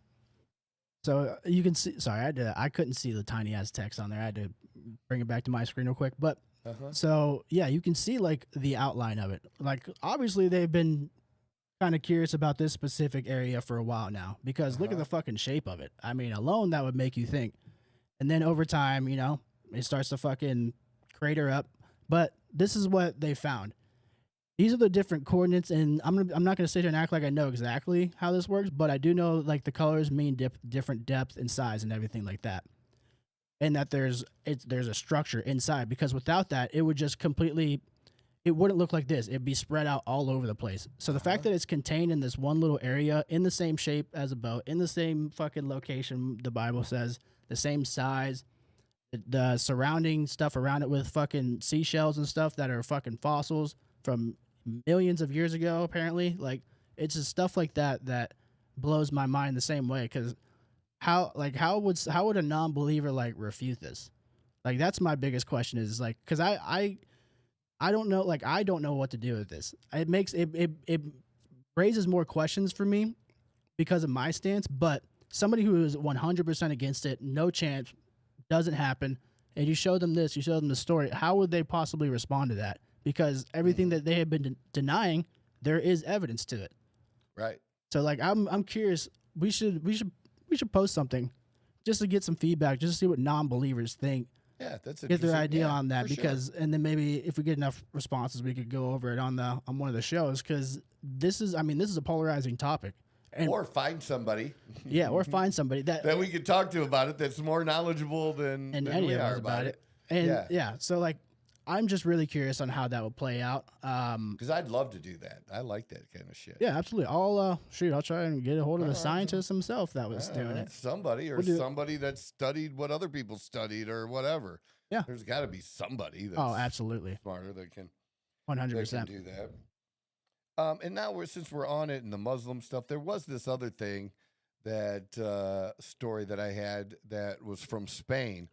So you can see. Sorry, I couldn't see the tiny ass text on there. I had to bring it back to my screen real quick. But so yeah, you can see like the outline of it. Like obviously they've been kind of curious about this specific area for a while now because look at the fucking shape of it. I mean, alone that would make you think. And then over time, you know, it starts to fucking crater up. But this is what they found. These are the different coordinates, and I'm not gonna sit here and act like I know exactly how this works, but I do know like the colors mean different depth and size and everything like that, and that there's a structure inside because without that, it would just completely, it wouldn't look like this. It'd be spread out all over the place. So the fact that it's contained in this one little area, in the same shape as a boat, in the same fucking location, the Bible says, the same size, the surrounding stuff around it with fucking seashells and stuff that are fucking fossils from millions of years ago, apparently. Like it's just stuff like that that blows my mind the same way. Because how would a non-believer like refute this? Like that's my biggest question is like because I don't know, like I don't know what to do with this. It raises more questions for me because of my stance. But somebody who is 100% against it, no chance, doesn't happen, and you show them this, you show them the story, how would they possibly respond to that? Because everything that they have been denying, there is evidence to it. Right. So like I'm curious. We should post something just to get some feedback, just to see what non-believers think. Yeah, that's get their idea yeah, on that because, sure. And then maybe if we get enough responses, we could go over it on one of the shows because this is a polarizing topic. Or find somebody. Yeah, or find somebody that we could talk to about it that's more knowledgeable than any we of are us about it. And so like. I'm just really curious on how that would play out. Because I'd love to do that. I like that kind of shit. Yeah, absolutely. I'll try and get a hold of the scientist himself that was doing it. Somebody somebody that studied what other people studied or whatever. Yeah, there's got to be somebody that's absolutely smarter that can 100% do that. And now since we're on it and the Muslim stuff, there was this other thing that story that I had that was from Spain.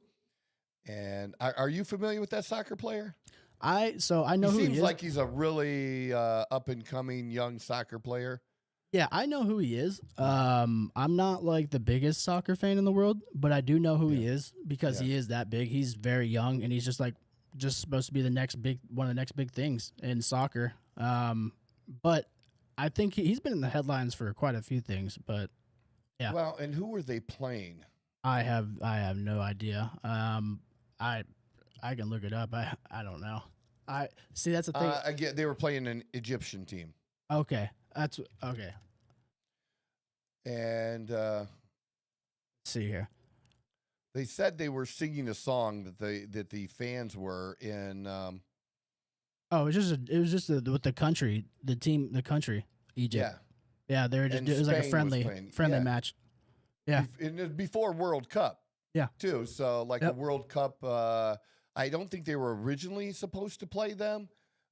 And are you familiar with that soccer player? I know who he is. Seems like he's a really up and coming young soccer player. Yeah, I know who he is. I'm not like the biggest soccer fan in the world, but I do know who he is because he is that big. He's very young, and he's just supposed to be one of the next big things in soccer. But I think he's been in the headlines for quite a few things. But yeah. Well, and who were they playing? I have no idea. I can look it up. I don't know. I see that's the thing. Again, they were playing an Egyptian team. Okay, that's okay. And let's see here. They said they were singing a song that the fans were in. It was just with the country, the team, the country, Egypt. Yeah, they were just. It was like a friendly match. Yeah, and it was before World Cup. Yeah, too. So like a World Cup, I don't think they were originally supposed to play them,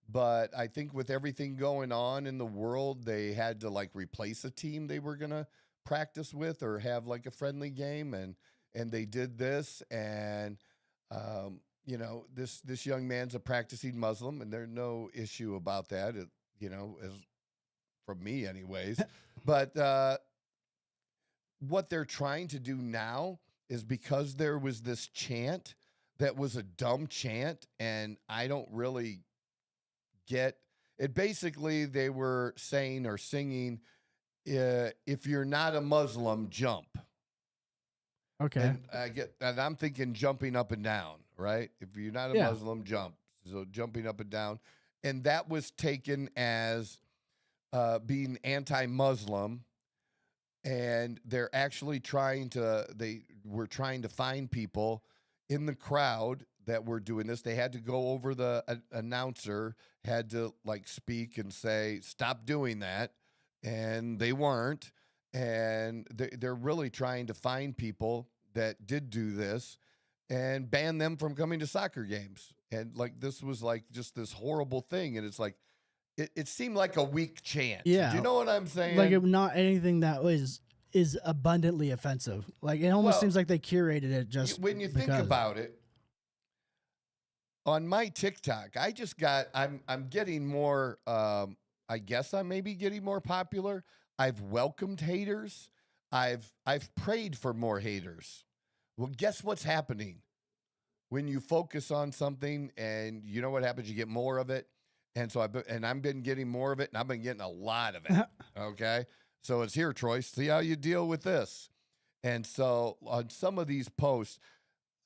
but I think with everything going on in the world, they had to like replace a team they were gonna practice with or have like a friendly game, and they did this, and you know, this young man's a practicing Muslim, and there's no issue about that, you know, as from me anyways, but what they're trying to do now is because there was this chant that was a dumb chant, and I don't really get it. Basically, they were saying or singing, if you're not a Muslim, jump. Okay. And I'm thinking jumping up and down, right? If you're not a Muslim, jump. So jumping up and down. And that was taken as being anti-Muslim. and they're actually they were trying to find people in the crowd that were doing this. They had to go over the announcer, had to like speak and say, stop doing that. And they weren't. And they're really trying to find people that did do this and ban them from coming to soccer games. And like, this was like just this horrible thing. And it's like, it seemed like a weak chant. Yeah. Do you know what I'm saying? Like, not anything that is abundantly offensive. Like, it almost seems like they curated it just when you think about it. On my TikTok, I'm getting more, I guess I may be getting more popular. I've welcomed haters. I've prayed for more haters. Well, guess what's happening? When you focus on something and you know what happens, you get more of it. And so I've been getting more of it, and I've been getting a lot of it. Okay. So it's here, Troy. See how you deal with this. And so on some of these posts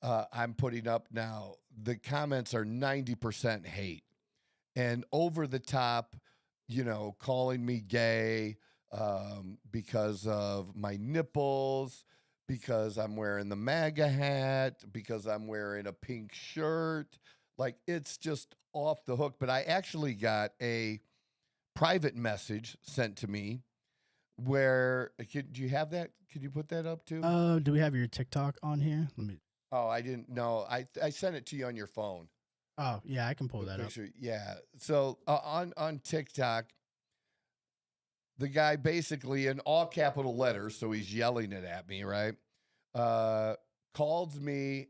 I'm putting up now, the comments are 90% hate and over the top, calling me gay because of my nipples, because I'm wearing the MAGA hat, because I'm wearing a pink shirt. Like, it's just off the hook. But I actually got a private message sent to me where, do you have that? Could you put that up too? Do we have your TikTok on here? Let me. Oh, I didn't know. I sent it to you on your phone. Oh, yeah, I can pull that up. Yeah. So on TikTok, the guy basically in all capital letters, so he's yelling it at me, right? Called me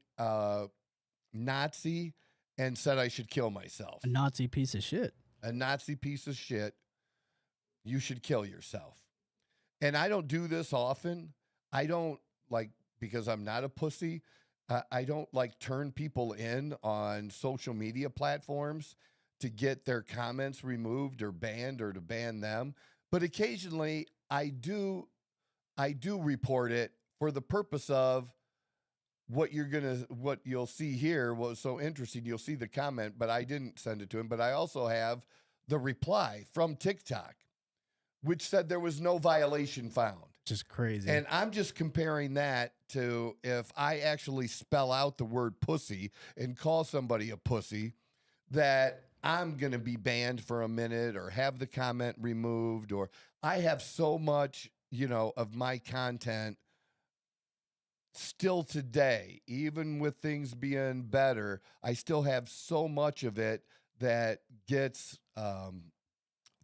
Nazi and said I should kill myself. A Nazi piece of shit. A Nazi piece of shit. You should kill yourself. And I don't do this often. I don't because I'm not a pussy. I don't turn people in on social media platforms to get their comments removed or banned or to ban them. But occasionally I do report it for the purpose of what you'll see here was so interesting. You'll see the comment, but I didn't send it to him. But I also have the reply from TikTok, which said there was no violation found. Just crazy. And I'm just comparing that to if I actually spell out the word pussy and call somebody a pussy, that I'm going to be banned for a minute or have the comment removed, or I have so much, of my content still today, even with things being better, I still have so much of it that gets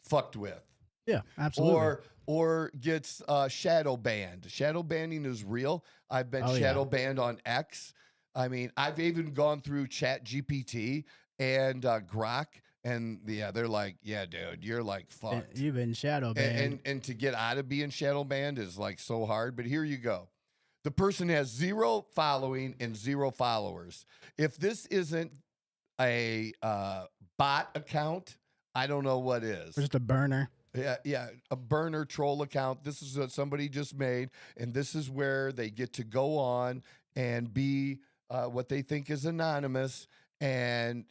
fucked with. Yeah, absolutely. Or gets shadow banned. Shadow banning is real. I've been shadow banned on X. I mean, I've even gone through Chat GPT and Grok, and they're like, yeah, dude, you're like fucked. You've been shadow banned. And to get out of being shadow banned is like so hard. But here you go. The person has 0 following and 0 followers. If this isn't a bot account, I don't know what is. Just a burner. Yeah, a burner troll account. This is what somebody just made, and this is where they get to go on and be what they think is anonymous and,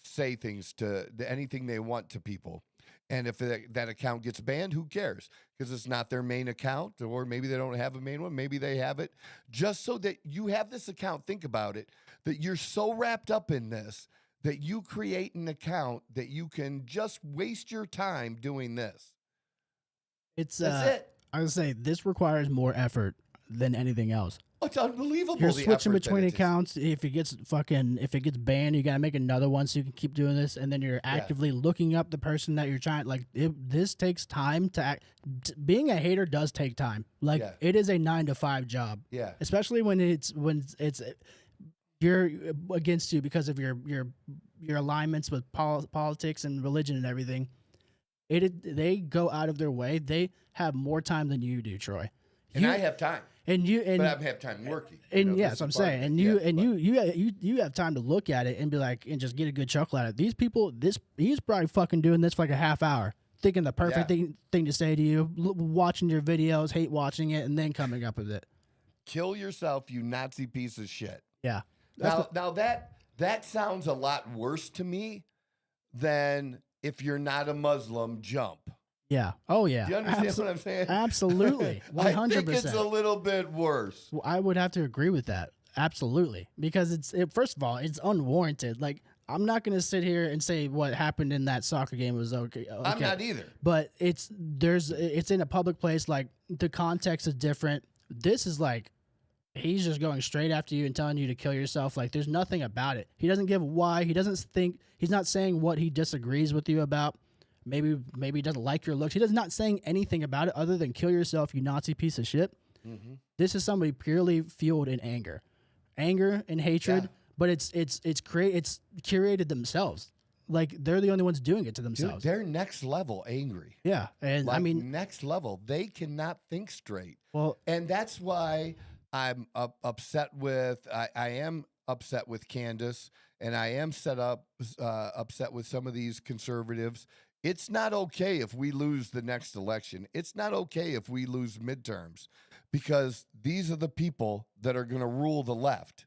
say things to anything they want to people. And if that account gets banned, who cares? Because it's not their main account, or maybe they don't have a main one. Maybe they have it. Just so that you have this account, think about it, that you're so wrapped up in this that you create an account that you can just waste your time doing this. That's it. I would say this requires more effort than anything else. It's unbelievable. You're switching between accounts. If it gets banned, you gotta make another one so you can keep doing this, and then you're actively looking up the person that you're trying. This takes time to act. Being a hater does take time. It is a 9 to 5 job. Yeah. Especially when it's you're against you because of your alignments with politics and religion and everything. They go out of their way. They have more time than you do, Troy. And I have time. But I don't have time working. And yes, I'm saying, and you have time to look at it and be like, and just get a good chuckle at it. These people, he's probably fucking doing this for like a half hour, thinking the perfect thing to say to you, watching your videos, hate watching it, and then coming up with it. Kill yourself, you Nazi piece of shit. Yeah. Now that sounds a lot worse to me than if you're not a Muslim, jump. Yeah. Oh yeah. Do you understand what I'm saying? Absolutely. 100%. I think it's a little bit worse. Well, I would have to agree with that. Absolutely. Because first of all, it's unwarranted. Like, I'm not going to sit here and say what happened in that soccer game was okay. I'm not either. But it's in a public place. Like, the context is different. This is like, he's just going straight after you and telling you to kill yourself. Like, there's nothing about it. He doesn't give why. He's not saying what he disagrees with you about. Maybe he doesn't like your looks. He's not saying anything about it other than kill yourself, you Nazi piece of shit. Mm-hmm. This is somebody purely fueled in anger and hatred. Yeah. But it's curated themselves. Like, they're the only ones doing it to themselves. Dude, they're next level angry. Yeah, and like, I mean, next level. They cannot think straight. Well, and that's why I'm upset with. I am upset with Candace, and I am upset with some of these conservatives. It's not okay if we lose the next election. It's not okay if we lose midterms, because these are the people that are going to rule the left.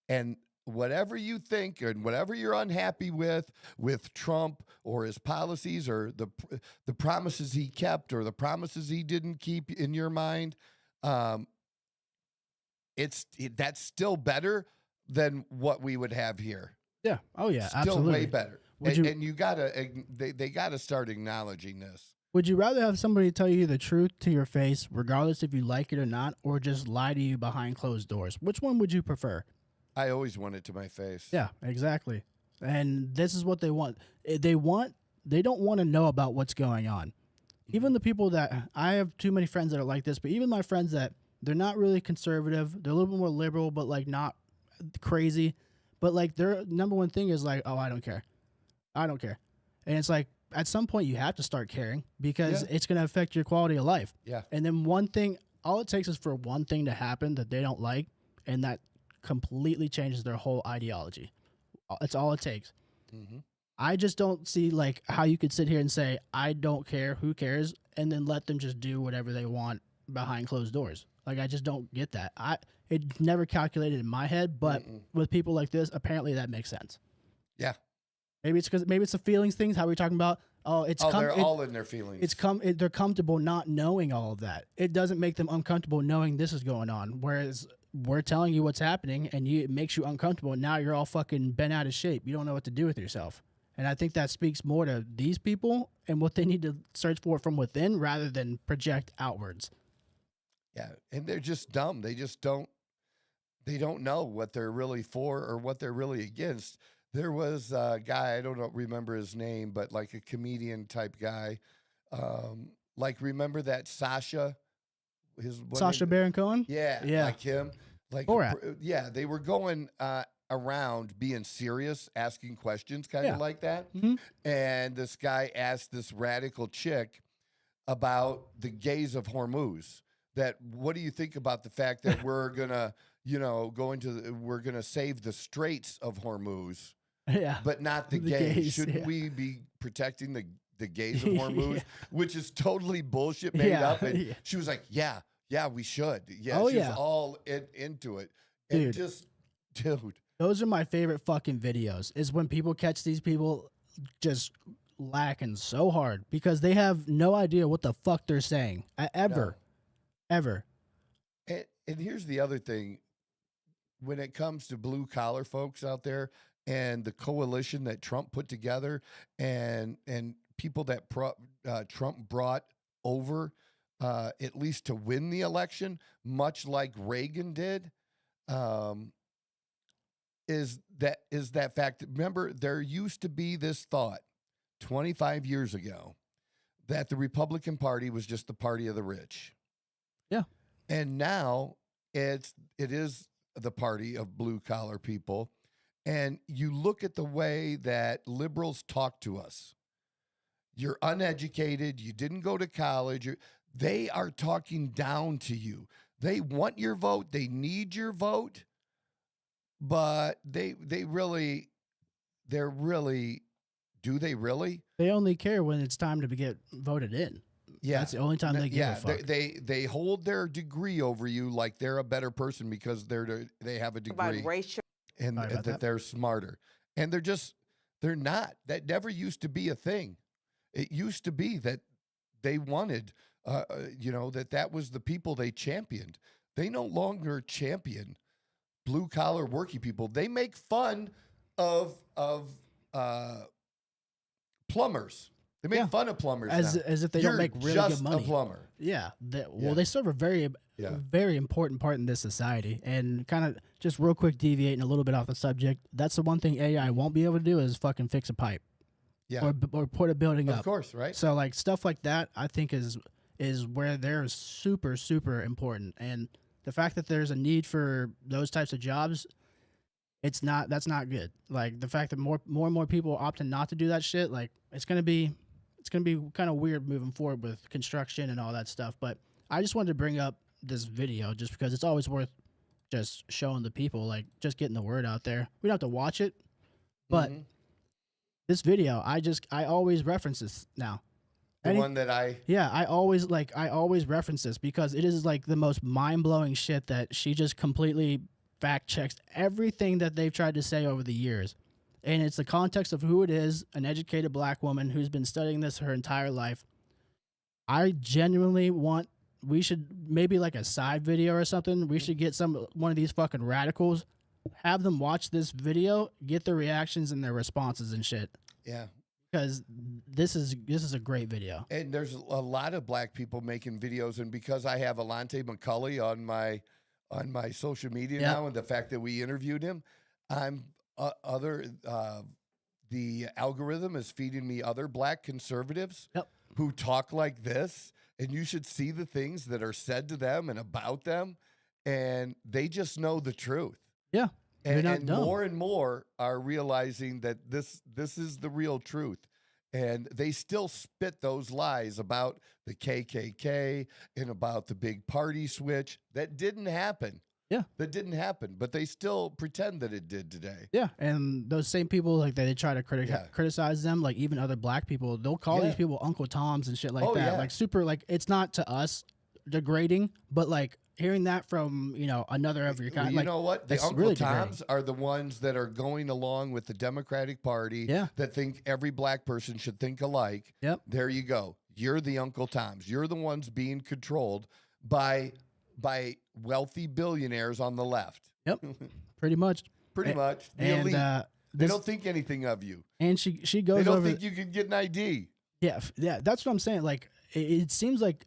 And whatever you think and whatever you're unhappy with Trump or his policies or the promises he kept or the promises he didn't keep in your mind, that's still better than what we would have here. Yeah. Oh yeah. Still absolutely. way better. And you gotta, they gotta start acknowledging this. Would you rather have somebody tell you the truth to your face, regardless if you like it or not, or just lie to you behind closed doors? Which one would you prefer? I always want it to my face. Yeah, exactly. And this is what they want. They don't want to know about what's going on. Even the people that, I have too many friends that are like this, but even my friends that they're not really conservative, they're a little bit more liberal, but like not crazy. But like their number one thing is like, oh, I don't care. I don't care. And it's like, at some point you have to start caring because it's going to affect your quality of life. Yeah. And then one thing, all it takes is for one thing to happen that they don't like, and that completely changes their whole ideology. That's all it takes. Mm-hmm. I just don't see like how you could sit here and say, I don't care, who cares, and then let them just do whatever they want behind closed doors. Like, I just don't get that. It never calculated in my head, but with people like this, apparently that makes sense. Yeah. Maybe it's the feelings things. How we're talking about. They're all in their feelings. They're comfortable not knowing all of that. It doesn't make them uncomfortable knowing this is going on. Whereas we're telling you what's happening, and it makes you uncomfortable. And now you're all fucking bent out of shape. You don't know what to do with yourself. And I think that speaks more to these people and what they need to search for from within rather than project outwards. Yeah, and they're just dumb. They just don't. They don't know what they're really for or what they're really against. There was a guy, I don't remember his name, but like a comedian type guy. Like, remember that Sacha? Sacha Baron Cohen? Yeah, like him. Like, Borat. Yeah, they were going around being serious, asking questions kind of like that. Mm-hmm. And this guy asked this radical chick about the gays of Hormuz. That, what do you think about the fact that we're gonna, we're gonna save the Straits of Hormuz, but not the gays? Shouldn't we be protecting the gays of Hormuz? Which is totally bullshit made up. And she was like, yeah, we should. Yeah, she was all into it. And dude. Those are my favorite fucking videos, is when people catch these people just lacking so hard because they have no idea what the fuck they're saying ever. And here's the other thing. When it comes to blue collar folks out there and the coalition that Trump put together and people that Trump brought over, at least to win the election, much like Reagan did, is that fact. Remember, there used to be this thought 25 years ago that the Republican Party was just the party of the rich. Yeah. And now it is the party of blue collar people. And you look at the way that liberals talk to us. You're uneducated. You didn't go to college. They are talking down to you. They want your vote. They need your vote. But do they really? They only care when it's time to get voted in. Yeah, that's the only time they give a fuck. They hold their degree over you like they're a better person because they have a degree and that they're smarter, and they're not. That never used to be a thing. It used to be that they wanted, that was the people they championed. They no longer champion blue collar working people. They make fun of plumbers. They make fun of plumbers as if they You're don't make really just good money. a plumber. Yeah. They serve a very important part in this society. And kind of just real quick deviating a little bit off the subject, that's the one thing AI won't be able to do is fucking fix a pipe. Yeah. Or put a building up. Of course, right? So like stuff like that, I think is where they're super, super important. And the fact that there's a need for those types of jobs, that's not good. Like the fact that more and more people are opting not to do that shit, like it's gonna be kind of weird moving forward with construction and all that stuff. But I just wanted to bring up this video just because it's always worth just showing the people, like just getting the word out there. We don't have to watch it, but this video, I always reference this now. One that I always reference this because it is like the most mind-blowing shit that she just completely fact checks everything that they've tried to say over the years. And it's the context of who it is, an educated black woman who's been studying this her entire life. I genuinely we should maybe like a side video or something. We should get one of these fucking radicals, have them watch this video, get their reactions and their responses and shit. Yeah. Because this is a great video. And there's a lot of black people making videos, and because I have Alante McCulley on my social media now, and the fact that we interviewed him, I'm the algorithm is feeding me other black conservatives who talk like this, and you should see the things that are said to them and about them, and they just know the truth. Yeah. And more and more are realizing that this is the real truth. And they still spit those lies about the KKK and about the big party switch. That didn't happen. Yeah. That didn't happen. But they still pretend that it did today. Yeah. And those same people, like they try to criticize them, like even other black people, they'll call these people Uncle Toms and shit like that. Yeah. Like super, like it's not to us degrading, but like hearing that from, another of your kind. You know what? The Uncle really Toms are the ones that are going along with the Democratic Party that think every black person should think alike. Yep. There you go. You're the Uncle Toms. You're the ones being controlled by wealthy billionaires on the left. Yep. Pretty much. Pretty much. The elite. They don't think anything of you. And she goes They don't over. think you can get an ID. Yeah. Yeah. That's what I'm saying. Like, it seems like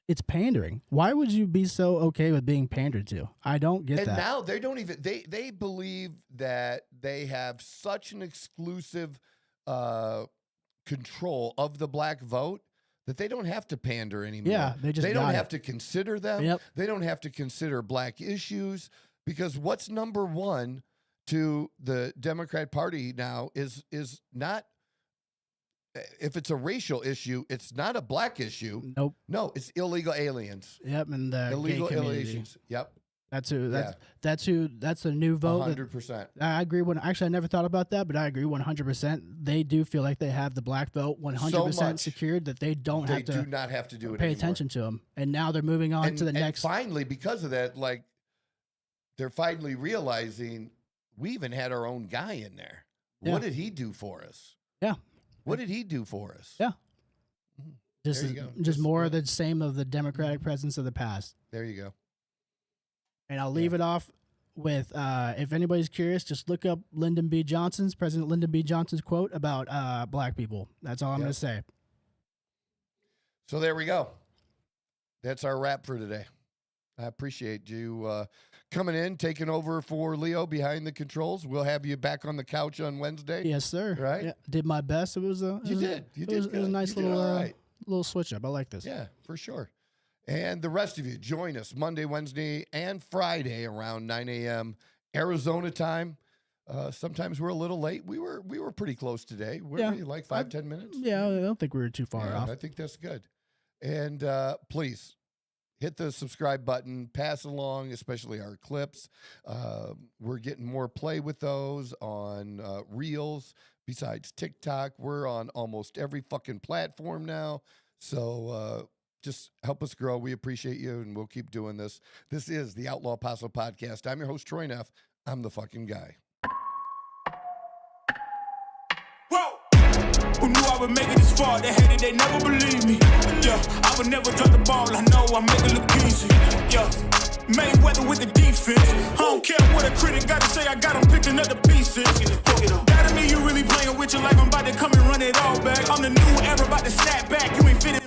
it's pandering. Why would you be so okay with being pandered to? I don't get that. And now they don't even, they believe that they have such an exclusive control of the black vote that they don't have to pander anymore. Yeah, they don't have to consider them. Yep. They don't have to consider black issues, because what's number one to the Democrat Party now is not, if it's a racial issue, it's not a black issue. Nope. No, it's illegal aliens. Yep, and the illegal gay community. aliens. Yep. That's the new vote. 100%. I agree. Actually, I never thought about that, but I agree 100%. They do feel like they have the black vote 100% secured, that they do not have to do it pay anymore. Attention to them. And now they're moving on to the next. And finally, because of that, like they're finally realizing we even had our own guy in there. Yeah. What did he do for us? Yeah. What did he do for us? Yeah. Just more of the same of the Democratic presence of the past. There you go. And I'll leave it off with, if anybody's curious, just look up President Lyndon B. Johnson's quote about black people. That's all I'm going to say. So there we go. That's our wrap for today. I appreciate you coming in, taking over for Leo behind the controls. We'll have you back on the couch on Wednesday. Yes, sir. Right? Yeah, did my best. It was a nice little switch up. I like this. Yeah, for sure. And the rest of you, join us Monday, Wednesday, and Friday around 9 a.m. Arizona time. Sometimes we're a little late. We were pretty close today. Weren't we? Like 5-10 minutes? Yeah, I don't think we were too far off. I think that's good. And please hit the subscribe button, pass along, especially our clips. We're getting more play with those on Reels. Besides TikTok, we're on almost every fucking platform now. So just help us grow. We appreciate you, and we'll keep doing this. This is the Outlaw Apostle Podcast. I'm your host, Troy Neff. I'm the fucking guy. Whoa! Who knew I would make it this far? They hated, they never believe me. Yeah, I would never drop the ball. I know I make it look easy. Yeah, Mayweather with the defense. I don't care what a critic gotta say. I got them picking up the pieces. That to me, you really playing with your life. I'm about to come and run it all back. I'm the new era, about to snap back. You ain't fitting.